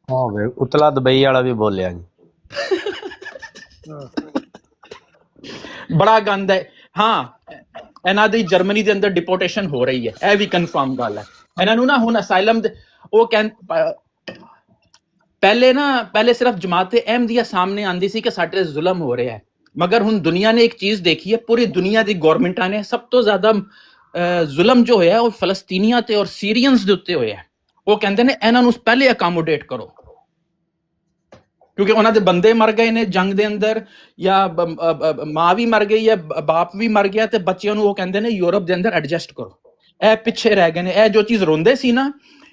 ਹਾਂ ਵੇ ਉਤਲਾ ਦੁਬਈ ਵਾਲਾ ਵੀ ਬੋਲਿਆ ਜੀ। ਬੜਾ ਗੰਦ ਹੈ। ਹਾਂ, ਇਹਨਾਂ ਦੀ ਜਰਮਨੀ ਦੇ ਅੰਦਰ ਡਿਪੋਰਟੇਸ਼ਨ ਹੋ ਰਹੀ ਹੈ, ਇਹ ਵੀ ਕਨਫਰਮ ਗੱਲ ਹੈ। ਇਹਨਾਂ ਨੂੰ ਨਾ ਹੁਣ ਅਸਾਈਲਮ ਉਹ ਪਹਿਲੇ ਸਿਰਫ ਜਮਾਤ ਅਹਿਮਦੀਆ ਸਾਹਮਣੇ ਆਂਦੀ ਸੀ ਕਿ ਸਾਡੇ ਜ਼ੁਲਮ ਹੋ ਰਿਹਾ ਹੈ, ਮਗਰ ਹੁਣ ਦੁਨੀਆ ਨੇ ਇੱਕ ਚੀਜ਼ ਦੇਖੀ ਹੈ, ਪੂਰੀ ਦੁਨੀਆ ਦੀ ਗੌਰਮੈਂਟਾਂ ਨੇ ਸਭ ਤੋਂ ਜ਼ਿਆਦਾ ਜ਼ੁਲਮ ਜੋ ਹੋਇਆ ਉਹ ਫਲਸਤੀਨੀਆਂ ਤੇ ਔਰ ਸੀਰੀਅਨਸ ਦੇ ਉੱਤੇ ਹੋਇਆ। ਉਹ ਕਹਿੰਦੇ ਨੇ ਇਹਨਾਂ ਨੂੰ ਪਹਿਲੇ ਅਕਾਮੋਡੇਟ ਕਰੋ, ਕਿਉਂਕਿ ਉਹਨਾਂ ਦੇ ਬੰਦੇ ਮਰ ਗਏ ਨੇ ਜੰਗ ਦੇ ਅੰਦਰ, ਜਾਂ ਮਾਂ ਵੀ ਮਰ ਗਈ ਹੈ, ਬਾਪ ਵੀ ਮਰ ਗਿਆ, ਤੇ ਬੱਚਿਆਂ ਨੂੰ ਉਹ ਕਹਿੰਦੇ ਨੇ ਯੂਰਪ ਦੇ ਅੰਦਰ ਐਡਜਸਟ ਕਰੋ। ਇਹ ਪਿੱਛੇ ਰਹਿ ਗਏ ਨੇ। ਇਹ ਜੋ ਚੀਜ਼ ਰੋਂਦੇ ਸੀ ਨਾ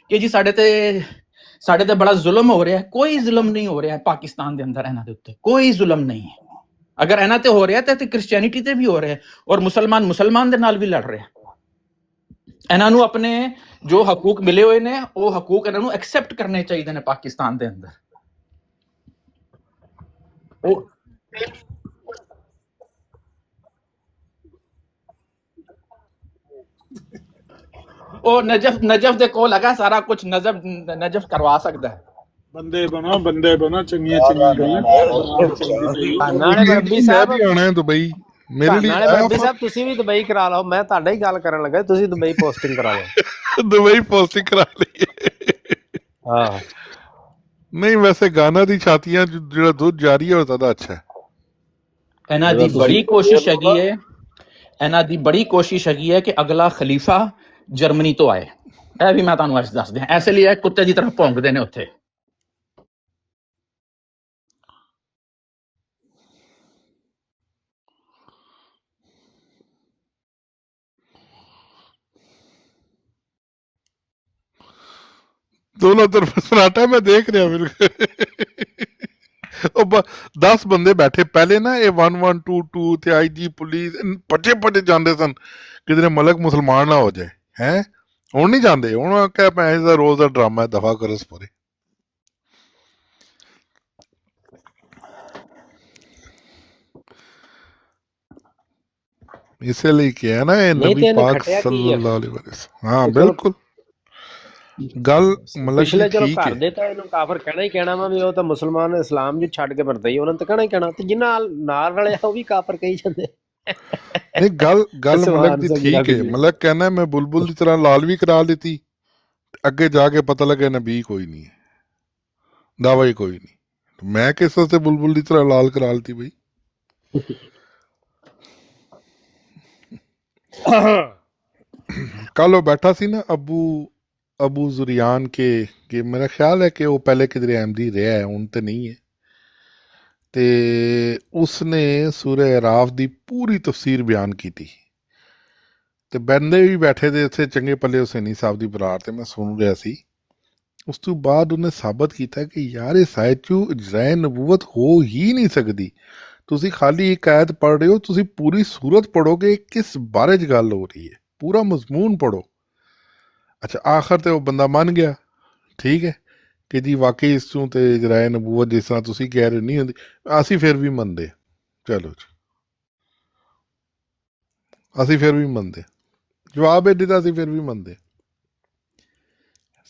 ਕਿ ਜੀ ਸਾਡੇ ਤੇ ਬੜਾ ਜ਼ੁਲਮ ਹੋ ਰਿਹਾ, ਕੋਈ ਜ਼ੁਲਮ ਨਹੀਂ ਹੋ ਰਿਹਾ ਪਾਕਿਸਤਾਨ ਦੇ ਅੰਦਰ ਇਹਨਾਂ ਦੇ ਉੱਤੇ, ਕੋਈ ਜ਼ੁਲਮ ਨਹੀਂ ਹੈ। ਅਗਰ ਇਹਨਾਂ ਤੇ ਹੋ ਰਿਹਾ ਤੇ ਕ੍ਰਿਸਚੀਅਨਿਟੀ ਤੇ ਵੀ ਹੋ ਰਿਹਾ, ਔਰ ਮੁਸਲਮਾਨ ਦੇ ਨਾਲ ਵੀ ਲੜ ਰਿਹਾ। ਇਹਨਾਂ ਨੂੰ ਆਪਣੇ ਜੋ ਹਕੂਕ ਮਿਲੇ ਹੋਏ ਨੇ ਉਹ ਹਕੂਕ ਇਹਨਾਂ ਨੂੰ ਐਕਸੈਪਟ ਕਰਨੇ ਚਾਹੀਦੇ ਨੇ ਪਾਕਿਸਤਾਨ ਦੇ ਅੰਦਰ। ਉਹ ਉਹ ਨਜਫ ਦੇ ਕੋਲ ਹੈਗਾ ਸਾਰਾ ਕੁਝ। ਨਜਫ ਕਰਵਾ ਸਕਦਾ ਹੈ। ਬੰਦੇ ਬਣਾ ਚੰਗੀਆਂ ਚੰਗੀਆਂ ਗੱਲਾਂ ਨਾਲੇ ਬੱਬੀ ਮੈਂ ਸਾਹਿਬ ਵੀ ਆਣਾ ਹੈ ਦੁਬਈ, ਮੇਰੇ ਲਈ ਨਾਲੇ ਆਇਆ ਬੱਬੀ ਸਾਹਿਬ ਤੁਸੀਂ ਵੀ ਦੁਬਈ ਕਰਾ ਲਓ। ਮੈਂ ਤੁਹਾਡਾ ਹੀ ਗੱਲ ਕਰਨ ਲੱਗਾ, ਤੁਸੀਂ ਦੁਬਈ ਪੋਸਟਿੰਗ ਕਰਾ ਲਓ। ਦੁਬਈ ਪੋਸਟਿੰਗ ਕਰਾ ਲਈਏ। ਹਾਂ ਨਹੀਂ ਵੈਸੇ ਗਾਨਾ ਦੀ ਛਾਤੀਆਂ ਜਿਹੜਾ ਦੁੱਧ ਜਾਰੀ ਹੈ ਉਹ ਜ਼ਿਆਦਾ ਅੱਛਾ ਹੈ। ਇਹਨਾਂ ਦੀ ਬੜੀ ਕੋਸ਼ਿਸ਼ ਹੈਗੀ ਹੈ, ਇਹਨਾਂ ਦੀ ਬੜੀ ਕੋਸ਼ਿਸ਼ ਹੈਗੀ ਹੈ ਕਿ ਅਗਲਾ ਖਲੀਫਾ ਜਰਮਨੀ ਤੋਂ ਆਏ। ਇਹ ਵੀ ਮੈਂ ਤੁਹਾਨੂੰ ਅੱਜ ਦੱਸ ਦਿਆਂ, ਐਸੇ ਲਈ ਇਹ ਕੁੱਤੇ ਦੀ ਤਰ੍ਹਾਂ ਭੌਂਕਦੇ ਨੇ ਉੱਥੇ। दोनों तरफ सन्नाटा है, मैं देख रहा मेरे 10 ਬੰਦੇ ਬੈਠੇ ਪਹਿਲੇ ਨਾ ਇਹ 1122 ਤੇ ਆਈਜੀ ਪੁਲਿਸ ਪੱਟੇ ਪੱਟੇ ਜਾਂਦੇ ਸਨ ਕਿਧਰੇ ਮਲਕ ਮੁਸਲਮਾਨ ਨਾ ਹੋ ਜਾਏ ਹੈ। ਹੁਣ ਨਹੀਂ ਜਾਂਦੇ, ਹੁਣ ਕਹਿ ਪੈਸੇ ਦਾ ਰੋਜ਼ ਦਾ ਡਰਾਮਾ ਹੈ, ਦਫਾ ਕਰੋ ਇਸ ਪਰੇ। ਇਸੇ ਲਈ ਕਿਹਾ ਨਾ ਇਹ ਨਬੀ ਪਾਕ ਸੱਲੱਲਾਹੁ ਅਲੈहि ਵਸੱਲਮ। ਹਾਂ ਬਿਲਕੁਲ ਗੱਲ ਮਤਲਬ ਪਿਛਲੇ ਚਲੋ ਠੀਕ ਘਰ ਹੈ। ਦੇ ਤਾਂ ਇਹਨੂੰ ਕਾਫਰ ਕਹਿਣਾ ਹੀ ਕਹਿਣਾ ਵਾ ਵੀ ਉਹ ਤਾਂ ਮੁਸਲਮਾਨ ਇਸਲਾਮ ਜੀ ਛੱਡ ਕੇ ਵਰਤੇ ਹੀ, ਉਹਨਾਂ ਨੇ ਤਾਂ ਕਹਿਣਾ ਹੀ ਕਹਿਣਾ। ਤੇ ਜਿਨ੍ਹਾਂ ਨਾਲ ਰਲੇ ਉਹ ਵੀ ਕਾਫਰ ਕਹੀ ਜਾਂਦੇ। ਨਹੀਂ ਗੱਲ ਮਲਕ ਦੀ ਠੀਕ ਹੈ। ਮਲਕ ਕਹਿੰਦਾ ਮੈਂ ਬੁਲਬੁਲ ਦੀ ਤਰ੍ਹਾਂ ਲਾਲ ਵੀ ਕਰਾ ਦਿੱਤੀ, ਅੱਗੇ ਜਾ ਕੇ ਪਤਾ ਲੱਗਾ ਨਬੀ ਕੋਈ ਨਹੀਂ ਹੈ, ਦਾਵਾ ਹੀ ਕੋਈ ਨਹੀਂ। ਮੈਂ ਕਿਸ ਵਾਸਤੇ ਬੁਲਬੁਲ ਦੀ ਤਰ੍ਹਾਂ ਲਾਲ ਕਰਾ ਲਤੀ ਬਈ। ਕੱਲ ਉਹ ਬੈਠਾ ਸੀ ਨਾ ਅਬੂ ਜ਼ੁਰਿਆਨ ਕੇ ਮੇਰਾ ਖਿਆਲ ਹੈ ਕਿ ਉਹ ਪਹਿਲੇ ਕਿਧਰੇ ਅਹਿਮਦੀ ਰਿਹਾ ਹੈ, ਹੁਣ ਤੇ ਨਹੀਂ ਹੈ। ਤੇ ਉਸਨੇ ਸੂਰੇ ਅਰਾਫ ਦੀ ਪੂਰੀ ਤਫਸੀਰ ਬਿਆਨ ਕੀਤੀ ਤੇ ਬੰਦੇ ਵੀ ਬੈਠੇ ਦੇ ਉੱਥੇ ਚੰਗੇ ਪੱਲੇ ਹੁਸੈਨੀ ਸਾਹਿਬ ਦੀ ਬਰਾਤ ਤੇ ਮੈਂ ਸੁਣ ਰਿਹਾ ਸੀ। ਉਸ ਤੋਂ ਬਾਅਦ ਉਹਨੇ ਸਾਬਤ ਕੀਤਾ ਕਿ ਯਾਰ ਇਹ ਸਾਇਦ ਚੋਂ ਇਜਰਾਏ ਨਬੂਵਤ ਹੋ ਹੀ ਨਹੀਂ ਸਕਦੀ। ਤੁਸੀਂ ਖਾਲੀ ਇੱਕ ਆਇਤ ਪੜ੍ਹ ਰਹੇ ਹੋ, ਤੁਸੀਂ ਪੂਰੀ ਸੂਰਤ ਪੜ੍ਹੋਗੇ ਕਿਸ ਬਾਰੇ 'ਚ ਗੱਲ ਹੋ ਰਹੀ ਹੈ, ਪੂਰਾ ਮਜ਼ਮੂਨ ਪੜ੍ਹੋ। ਅੱਛਾ ਆਖਰ ਤੇ ਉਹ ਬੰਦਾ ਮੰਨ ਗਿਆ, ਠੀਕ ਹੈ ਕਿ ਜੀ ਵਾਕਈ ਇਸ ਤੋਂ ਤੇ ਇਜਰਾਏ ਨਬੂਵਤ ਜਿਸ ਤਰ੍ਹਾਂ ਤੁਸੀਂ ਕਹਿ ਰਹੇ ਨਹੀਂ ਹੁੰਦੀ। ਅਸੀਂ ਫਿਰ ਵੀ ਮੰਨਦੇ, ਚਲੋ ਜੀ ਅਸੀਂ ਫਿਰ ਵੀ ਮੰਨਦੇ, ਜਵਾਬ ਇਹ ਦਿੱਤਾ ਅਸੀਂ ਫਿਰ ਵੀ ਮੰਨਦੇ।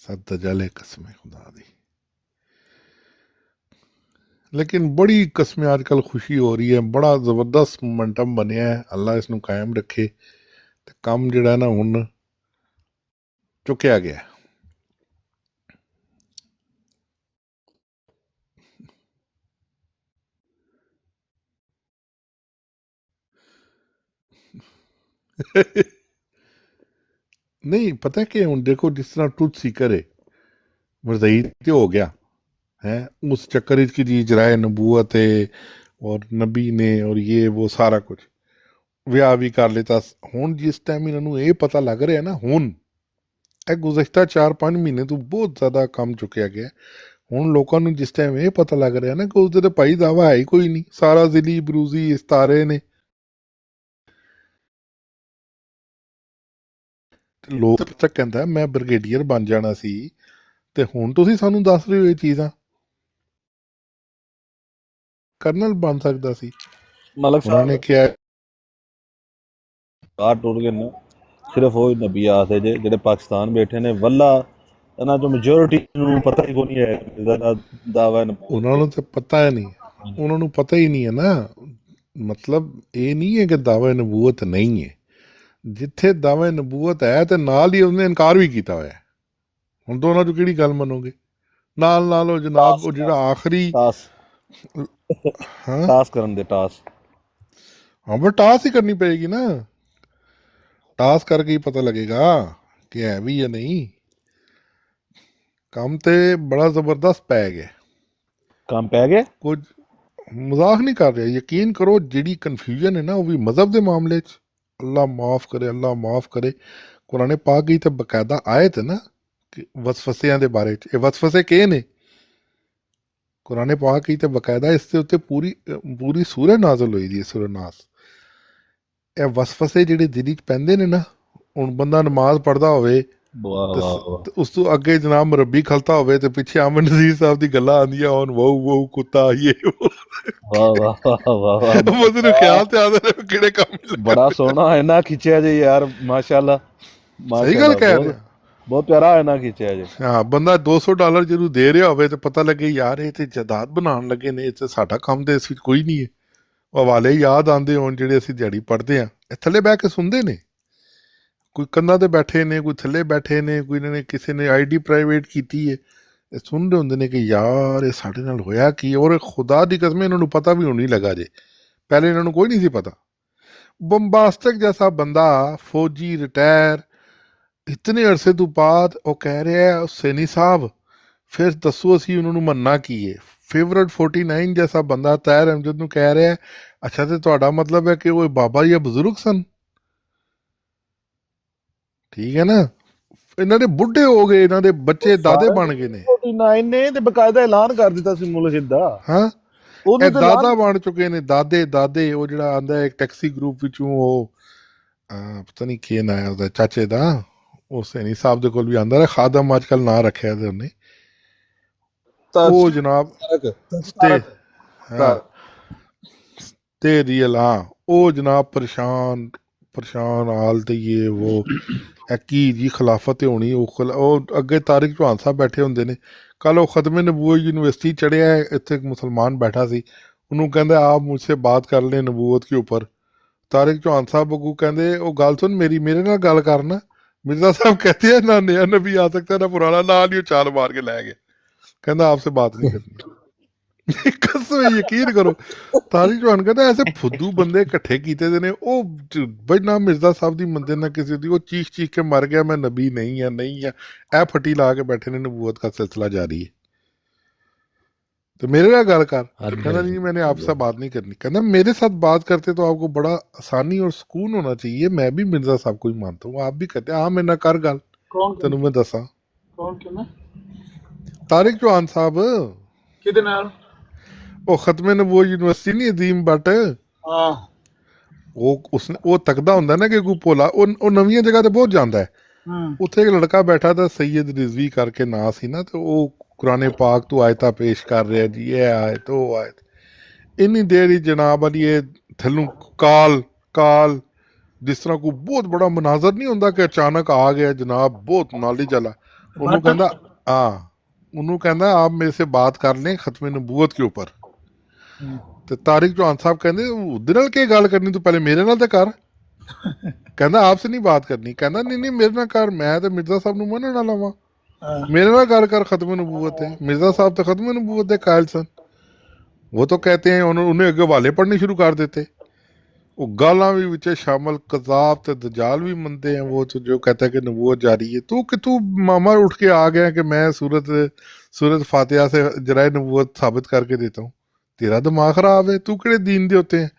ਸੱਤ ਜਲੇ ਕਸਮੇ ਖੁਦਾ ਦੀ। ਲੇਕਿਨ ਬੜੀ ਕਸਮੇ ਅੱਜ ਕੱਲ੍ਹ ਖੁਸ਼ੀ ਹੋ ਰਹੀ ਹੈ, ਬੜਾ ਜ਼ਬਰਦਸਤ ਮੋਮੈਂਟਮ ਬਣਿਆ ਹੈ। ਅੱਲਾ ਇਸ ਨੂੰ ਕਾਇਮ ਰੱਖੇ ਤੇ ਕੰਮ ਜਿਹੜਾ ਨਾ ਹੁਣ ਚੁੱਕਿਆ ਗਿਆ। ਨਹੀਂ ਪਤਾ ਕਿ ਹੁਣ ਦੇਖੋ ਜਿਸ ਤਰ੍ਹਾਂ ਟੁੱਟਸੀ ਕਰੇ ਮਰਜ਼ਈ ਤੇ ਹੋ ਗਿਆ ਹੈ, ਉਸ ਚੱਕਰ ਵਿੱਚ ਕਿ ਜੀ ਇਜਰਾਏ ਨਬੂਵਤ ਹੈ ਔਰ ਨਬੀ ਨੇ ਔਰ ਇਹ ਉਹ ਸਾਰਾ ਕੁਝ ਵਿਆਹ ਵੀ ਕਰ ਲਿੱਤਾ। ਹੁਣ ਜਿਸ ਟਾਈਮ ਇਹਨਾਂ ਨੂੰ ਇਹ ਪਤਾ ਲੱਗ ਰਿਹਾ ਨਾ, ਹੁਣ ਇਹ ਗੁਜ਼ਸ਼ਤਾ 4-5 ਮਹੀਨੇ ਤੋਂ ਬਹੁਤ ਜ਼ਿਆਦਾ ਕੰਮ ਚੁੱਕਿਆ ਗਿਆ। ਹੁਣ ਲੋਕਾਂ ਨੂੰ ਜਿਸ ਟਾਈਮ ਇਹ ਪਤਾ ਲੱਗ ਰਿਹਾ ਨਾ ਕਿ ਉਸਦੇ ਤੇ ਭਾਈ ਦਾਵਾ ਹੈ ਹੀ ਕੋਈ ਨਹੀਂ, ਸਾਰਾ ਜ਼ਿਲੀ ਬਰੂਜ਼ੀ ਇਸਤਾਰੇ ਨੇ, ਲੋਕ ਤੱਕ ਕਹਿੰਦਾ ਮੈਂ ਬ੍ਰਿਗੇਡੀਅਰ ਬਣ ਜਾਣਾ ਸੀ ਤੇ ਹੁਣ ਤੁਸੀਂ ਸਾਨੂੰ ਦੱਸ ਰਹੇ ਹੋ ਇਹ ਚੀਜ਼ਾਂ। ਕਰਨਲ ਬਣ ਸਕਦਾ ਸੀ। ਮਲਕ ਉਹਨਾਂ ਨੇ ਕਿਹਾ ਬਾਹਰ ਟੁੱਟ ਗਏ ਨੇ, ਸਿਰਫ ਉਹ ਨਬੀ ਆਸੇ ਜੇ ਜਿਹੜੇ ਪਾਕਿਸਤਾਨ ਬੈਠੇ ਨੇ। ਵੱਲਾ ਇਹਨਾਂ ਚੋਂ ਮੈਜੋਰਿਟੀ ਨੂੰ ਪਤਾ ਹੀ ਕੋਈ ਨਹੀਂ ਹੈ ਦਾਵਾ। ਉਹਨਾਂ ਨੂੰ ਤਾਂ ਪਤਾ ਹੀ ਨਹੀਂ, ਉਹਨਾਂ ਨੂੰ ਪਤਾ ਹੀ ਨਹੀਂ ਹੈ ਨਾ। ਮਤਲਬ ਇਹ ਨਹੀਂ ਹੈ ਕਿ ਦਾਵਾ ਨਬੂਵਤ ਨਹੀਂ ਹੈ, ਜਿੱਥੇ ਦਾਵਾ ਨਬੂਵਤ ਹੈ ਤੇ ਨਾਲ ਹੀ ਉਹਨੇ ਇਨਕਾਰ ਵੀ ਕੀਤਾ ਹੋਇਆ। ਹੁਣ ਦੋਨਾਂ ਚੋਂ ਕਿਹੜੀ ਗੱਲ ਮੰਨੋਗੇ? ਨਾਲ ਉਹ ਜਨਾਬ ਉਹ ਜਿਹੜਾ ਆਖਰੀ ਟਾਸ ਕਰਨ ਦੇ ਟਾਸ, ਹਾਂ ਪਰ ਟਾਸ ਹੀ ਕਰਨੀ ਪਏਗੀ ਨਾ। ਟਾਸ ਕਰਕੇ ਹੀ ਪਤਾ ਲੱਗੇਗਾ ਕਿ ਹੈ ਵੀ ਜਾਂ ਨਹੀਂ। ਕੰਮ ਤੇ ਬੜਾ ਜ਼ਬਰਦਸਤ ਪੈ ਗਿਆ, ਕੰਮ ਪੈ ਗਿਆ। ਕੁਝ ਮਜ਼ਾਕ ਨਹੀਂ ਕਰ ਰਿਹਾ, ਯਕੀਨ ਕਰੋ। ਜਿਹੜੀ ਕਨਫਿਊਜ਼ਨ ਹੈ ਨਾ ਉਹ ਵੀ ਮਜ਼ਹਬ ਦੇ ਮਾਮਲੇ 'ਚ, ਅੱਲਾ ਮਾਫ ਕਰੇ, ਅੱਲਾ ਮਾਫ ਕਰੇ। ਕੁਰਾਨ ਪਾਕ ਦੀ ਤਾਂ ਬਕਾਇਦਾ ਆਇਤ ਹੈ ਨਾ ਕਿ ਵਸਵਸਿਆਂ ਦੇ ਬਾਰੇ 'ਚ। ਇਹ ਵਸਵਸੇ ਕਿਹ ਨੇ? ਕੁਰਾਨ ਪਾਕ ਦੀ ਤਾਂ ਬਕਾਇਦਾ ਇਸ ਦੇ ਉੱਤੇ ਪੂਰੀ ਸੂਰਤ ਨਾਜ਼ਲ ਹੋਈ ਦੀ ਹੈ, ਸੂਰਤ ਨਾਸ। ਇਹ ਵਸਵਸੇ ਜਿਹੜੇ ਦਿਲ 'ਚ ਪੈਂਦੇ ਨੇ ਨਾ, ਹੁਣ ਬੰਦਾ ਨਮਾਜ਼ ਪੜ੍ਹਦਾ ਹੋਵੇ ਵਾਹ ਤੇ ਵਾਹ ਵਾਹ ਤੇ ਉਸ ਤੋਂ ਅੱਗੇ ਜਨਾਬ ਮੁਰੱਬੀ ਖਲਤਾ ਹੋਵੇ ਤੇ ਪਿੱਛੇ ਅਮਨ ਨਜ਼ੀਰ ਸਾਹਿਬ ਦੀ ਗੱਲਾਂ ਆਉਂਦੀਆਂ ਹੋਣ, ਵਹੂ ਵਹੂ ਕੁੱਤਾ ਇਹ ਉਹ। ਵਾਹ ਵਾਹ ਵਾਹ ਵਾਹ ਵਾਹ ਬੰਦੇ ਨੂੰ ਖਿਆਲ ਤੇ ਆਉਂਦੇ ਨੇ ਵੀ ਕਿਹੜੇ ਕੰਮ ਹੀ ਲੱਗਾ ਬੜਾ ਪਿਆ। ਸੋਹਣਾ ਇੰਨਾ ਖਿੱਚਿਆ ਜੀ ਯਾਰ, ਮਾਸ਼ਾਅੱਲਾ ਸਹੀ ਗੱਲ ਮਾਸ਼ਾਅੱਲਾ, ਕਹਿ ਬਹੁਤ ਰਿਹਾ। ਬਹੁਤ ਪਿਆਰਾ ਇੰਨਾ ਖਿੱਚਿਆ ਜੀ। ਹਾਂ, ਬੰਦਾ $200 ਜਦੋਂ ਦੇ ਰਿਹਾ ਹੋਵੇ ਤੇ ਪਤਾ ਲੱਗੇ ਯਾਰ ਇਹ ਤੇ ਜਾਇਦਾਦ ਬਣਾਉਣ ਲੱਗੇ ਨੇ, ਇਹ ਤੇ ਸਾਡਾ ਕੰਮ ਤੇ ਇਸ ਵਿੱਚ ਕੋਈ ਨਹੀਂ ਹੈ। ਉਹ ਹਵਾਲੇ ਯਾਦ ਆਉਂਦੇ ਹੋਣ ਜਿਹੜੇ ਅਸੀਂ ਦਿਹਾੜੀ ਪੜ੍ਹਦੇ ਹਾਂ, ਇਹ ਥੱਲੇ ਬਹਿ ਕੇ ਸੁਣਦੇ ਨੇ, ਕੋਈ ਕੰਧਾਂ ਤੇ ਬੈਠੇ ਨੇ, ਕੋਈ ਥੱਲੇ ਬੈਠੇ ਨੇ, ਕੋਈ ਨੇ ਕਿਸੇ ਨੇ ਆਈਡੀ ਪ੍ਰਾਈਵੇਟ ਕੀਤੀ ਹੈ, ਇਹ ਸੁਣਦੇ ਹੁੰਦੇ ਨੇ ਕਿ ਯਾਰ ਇਹ ਸਾਡੇ ਨਾਲ ਹੋਇਆ ਕੀ। ਔਰ ਖੁਦਾ ਦੀ ਕਸਮ ਇਹਨਾਂ ਨੂੰ ਪਤਾ ਵੀ ਹੁਣ ਨਹੀਂ ਲੱਗਾ ਜੇ, ਪਹਿਲੇ ਇਹਨਾਂ ਨੂੰ ਕੋਈ ਨਹੀਂ ਸੀ ਪਤਾ। ਬੰਬਾਸਟਿਕ ਜੈਸਾ ਬੰਦਾ, ਫੌਜੀ ਰਿਟਾਇਰ, ਇਤਨੇ ਅਰਸੇ ਤੋਂ ਬਾਅਦ ਉਹ ਕਹਿ ਰਿਹਾ ਸੈਣੀ ਸਾਹਿਬ, ਫਿਰ ਦੱਸੋ ਅਸੀਂ ਉਹਨਾਂ ਨੂੰ ਮੰਨਣਾ ਕੀ ਹੈ। ਫੇਵਰਟ 49 ਜੈਸਾ ਬੰਦਾ ਤਾਹਿਰ ਅਮਜਦ ਨੂੰ ਕਹਿ ਰਿਹਾ ਅੱਛਾ ਤੇ ਤੁਹਾਡਾ ਮਤਲਬ ਹੈ ਕਿ ਉਹ ਬਾਬਾ ਜਾਂ ਬਜ਼ੁਰਗ ਸਨ। ਠੀਕ ਹੈ ਨਾ, ਇਹਨਾਂ ਦੇ ਬੁੱਢੇ ਹੋ ਗਏ, ਇਹਨਾਂ ਦੇ ਬੱਚੇ ਦਾਦੇ ਬਣ ਗਏ ਨੇ। 49 ਨੇ ਤੇ ਬਕਾਇਦਾ ਐਲਾਨ ਕਰ ਦਿੱਤਾ ਸੀ ਮੁਲਹਿਦ ਦਾ। ਹਾਂ, ਉਹਨੂੰ ਇਹ ਤੇ ਦਾਦਾ ਐਲਾਨ ਬਣ ਚੁੱਕੇ ਨੇ, ਦਾਦੇ। ਉਹ ਜਿਹੜਾ ਆਂਦਾ ਇੱਕ ਟੈਕਸੀ ਗਰੁੱਪ ਵਿੱਚੋਂ, ਉਹ ਪਤਾ ਨਹੀਂ ਕੀ ਨਾਂ ਹੈ ਉਹਦਾ, ਚਾਚੇ ਦਾ, ਉਹ ਸੈਣੀ ਸਾਹਿਬ ਦੇ ਕੋਲ ਵੀ ਆਂਦਾ ਰਿਹਾ, ਖਾਦਮ ਅੱਜ ਕੱਲ ਨਾਂ ਰੱਖਿਆ ਤੇ ਉਹਨੇ, ਉਹ ਜਨਾਬ ਤੇ ਰੀਅਲ, ਹਾਂ ਉਹ ਜਨਾਬ ਪਰੇਸ਼ਾਨ ਹਾਲ ਤੇ ਇਹ ਉਹ ਕੀ ਜੀ ਖਿਲਾਫਤ ਹੋਣੀ। ਉਹ ਅੱਗੇ ਤਾਰਿਕ ਚੌਹਾਨ ਸਾਹਿਬ ਬੈਠੇ ਹੁੰਦੇ ਨੇ। ਕੱਲ ਉਹ ਖਤਮੇ ਨਬੂਵਤ ਯੂਨੀਵਰਸਿਟੀ ਚੜਿਆ, ਇੱਥੇ ਇੱਕ ਮੁਸਲਮਾਨ ਬੈਠਾ ਸੀ, ਉਹਨੂੰ ਕਹਿੰਦਾ ਆਪ ਮੁझसे ਬਾਤ ਕਰ ਲੈ ਨਬੂਵਤ ਕੇ ਉੱਪਰ। ਤਾਰਿਕ ਚੌਹਾਨ ਸਾਹਿਬ ਅੱਗੂ ਕਹਿੰਦੇ ਉਹ ਗੱਲ ਸੁਣ ਮੇਰੀ, ਮੇਰੇ ਨਾਲ ਗੱਲ ਕਰਨਾ। मिर्जा साहब कहते हैं ना नया नबी आ सकता है ना पुराना, ना नहीं चाल मार के लै गए, कहना आपसे बात नहीं करनी। कसम यकीन करो, तारिक चौहान कहता ऐसे फुद्दू बंदे इकट्ठे कीते दे ने, ओ भाई ना मिर्जा साहब दी मंदे ना किसी दी, वो चीख के मर गया मैं नबी नहीं है ए फटी ला के बैठे ने, नबूवत का सिलसिला जारी है। तो मेरे ਨਾਲ ਗੱਲ ਕਰ, कहना नहीं मैंने आपसे बात नहीं करनी, कहना मेरे साथ बात करते तो आपको बड़ा आसानी और सुकून होना चाहिए। मैं भी मिर्जा साहब को ही मानता हूँ, आप भी कहते हैं हाँ मेरे ਨਾਲ ਕਰ ਗੱਲ, तेन मैं दसा तारिक चौहान साहब ਕਿਹਦੇ ਨਾਲ? ਉਹ ਖਤਮੇ ਨਬੂਵਤ ਯੂਨੀਵਰਸਿਟੀ ਨਹੀਂ ਅਜ਼ੀਮ ਬੱਟ, ਹਾਂ ਉਹ ਤੱਕਦਾ ਹੁੰਦਾ ਨਾ ਕਿ ਕੋਈ ਭੋਲਾ, ਉਹ ਨਵੀਆਂ ਜਗ੍ਹਾ ਤੇ ਬਹੁਤ ਜਾਂਦਾ ਹੈ। ਉੱਥੇ ਇੱਕ ਲੜਕਾ ਬੈਠਾ ਤਾਂ ਸੈयद ਰਿਜ਼ਵੀ ਕਰਕੇ ਨਾਂ ਸੀ ਨਾ, ਤੇ ਉਹ ਕੁਰਾਨ ਪਾਕ ਤੋਂ ਆਇਤਾਂ ਪੇਸ਼ ਕਰ ਰਿਹਾ ਜੀ, ਇਹ ਆਇਤ ਉਹ ਆਇਤ। ਇੰਨੀ ਦੇਰ ਹੀ ਜਨਾਬ ਅਲੀ ਇਹ ਥੱਲੋਂ ਕਾਲ ਜਿਸ ਤਰ੍ਹਾਂ ਕੋਈ ਬਹੁਤ ਬੜਾ ਮਨਾਜ਼ਰ ਨਹੀਂ ਹੁੰਦਾ ਕਿ ਅਚਾਨਕ ਆ ਗਿਆ ਜਨਾਬ, ਬਹੁਤ ਨੌਲੇਜ ਵਾਲਾ। ਉਹਨੂੰ ਕਹਿੰਦਾ ਉਹਨੂੰ ਕਹਿੰਦਾ ਆਪ ਮੇਰੇ ਸੇ ਬਾਤ ਕਰ ਲੈ ਖਤਮੇ ਨਬੂਵਤ ਕੇ ਉੱਪਰ। ਤੇ ਤਾਰਿਕ ਚੌਹਾਨ ਸਾਹਿਬ ਕਹਿੰਦੇ ਉਹਦੇ ਨਾਲ ਕੀ ਗੱਲ ਕਰਨੀ, ਤੂੰ ਪਹਿਲੇ ਮੇਰੇ ਨਾਲ ਤਾਂ ਕਰ। ਕਹਿੰਦਾ ਆਪਸੇ ਨਹੀਂ ਬਾਤ ਕਰਨੀ, ਕਹਿੰਦਾ ਨਹੀਂ ਮੇਰੇ ਨਾਲ ਕਰ, ਮੈਂ ਤੇ ਮਿਰਜ਼ਾ ਸਾਹਿਬ ਨੂੰ ਮੰਨਣ ਵਾਲਾ ਵਾਂ, मेरे ना ਗੱਲ कर खत्म नबूवत है। मिर्जा साहब तो खत्म नबूवत के कायल सन, वो तो कहते हैं उन्हें अगे हवाले पढ़ने शुरू कर देते, वो गालां भी विच शामिल, कज़ाब ते दजाल भी मनते हैं वो, तो जो कहता है कि नबूवत जारी है। तू मामा उठ के आ गया कि मैं सूरत फातिहा से जराए नबूवत साबित करके देता हूँ, तेरा दिमाग खराब है, तू किहड़े दीन दे होते हैं।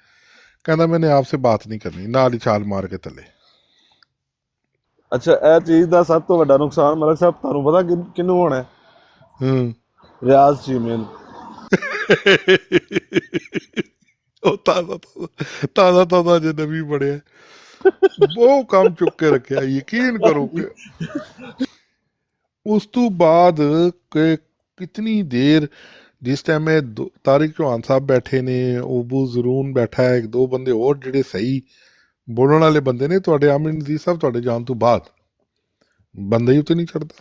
कहना मैंने आपसे बात नहीं करनी, नाल ही छाल मार के तले। ਅੱਛਾ, ਇਹ ਚੀਜ਼ ਦਾ ਸਭ ਤੋਂ ਵੱਡਾ ਨੁਕਸਾਨ ਮਲਕ ਸਾਹਿਬ ਤੁਹਾਨੂੰ ਪਤਾ ਕਿਹਨੂੰ ਹੋਣਾ ਹੈ? ਰਿਆਜ਼ ਚੀਮੇ ਨੂੰ। ਉਹ ਤਾਜ਼ਾ ਜੇ ਨਵੀਂ ਬੜਿਆ, ਬਹੁਤ ਕੰਮ ਚੁੱਕ ਕੇ ਰੱਖਿਆ, ਯਕੀਨ ਕਰੋ ਕਿ ਉਸ ਤੋਂ ਬਾਅਦ ਕਿਤਨੀ ਦੇਰ, ਜਿਸ ਟਾਈਮ ਤਾਰਿਕ ਚੌਹਾਨ ਸਾਹਿਬ ਬੈਠੇ ਨੇ, ਅਬੂ ਜ਼रून ਬੈਠਾ ਹੈ, ਇੱਕ ਦੋ ਬੰਦੇ ਹੋਰ ਜਿਹੜੇ ਸਹੀ ਬੋਲਣ ਵਾਲੇ ਬੰਦੇ ਨੇ, ਤੁਹਾਡੇ ਆਮਿਰ ਨਜ਼ੀਰ ਸਾਹਿਬ ਤੁਹਾਡੇ ਜਾਣ ਤੋਂ ਬਾਅਦ ਬੰਦਾ ਹੀ ਉੱਤੇ ਨਹੀਂ ਚੜਦਾ।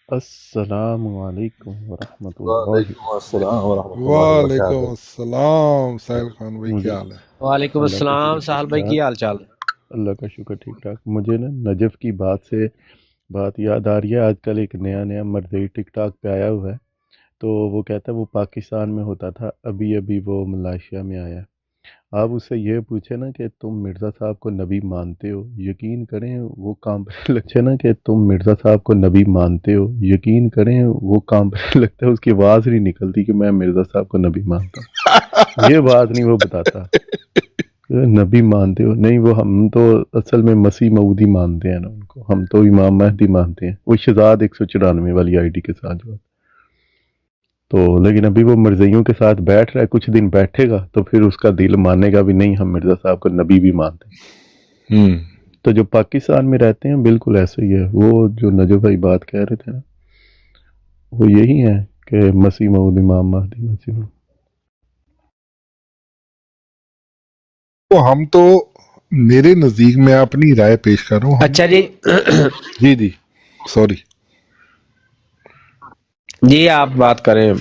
अस्सलामुअलैकुम वरहमतुल्लाहि वालेकुम अस्सलाम। साहिल खान भाई क्या हाल है? वालेकुम अस्सलाम साहिल भाई, की हाल चाल? अल्लाह का शुक्र, ठीक ठाक। मुझे ना नजफ की बात से बात याद आ रही है। आजकल एक नया मर्दई टिकटॉक पे आया हुआ है, तो वो कहता है वो पाकिस्तान में होता था, अभी वो मलेशिया में आया। आप उससे ये पूछे ना कि तुम मिर्ज़ा साहब को नबी मानते हो, यकीन करें वो कांपने लगते ना कि तुम मिर्ज़ा साहब को नबी मानते हो, यकीन करें वो कांपने लगता है, उसकी आवाज़ नहीं निकलती कि मैं मिर्ज़ा साहब को नबी मानता हूँ। ये बात नहीं वो बताता नबी मानते हो, नहीं वो हम तो असल में मसीह मऊदी मानते हैं ना उनको, हम तो इमाम महदी मानते हैं। वो शहजाद 194 वाली आईडी के साथ जो तो लेकिन अभी वो मिर्ज़इयों के साथ बैठ रहा है, कुछ दिन बैठेगा तो फिर उसका दिल मानेगा भी नहीं, हम मिर्ज़ा साहब को नबी भी मानते हैं। तो जो पाकिस्तान में रहते हैं बिल्कुल ऐसे ही है। वो जो नजो भाई बात कह रहे थे ना, वो यही है कि मसीह मऊद इमाम महदी मसीह मऊद। तो हम तो मेरे नजदीक में अपनी राय पेश कर रहा हूँ। अच्छा जी जी जी सॉरी जी आप बात करें।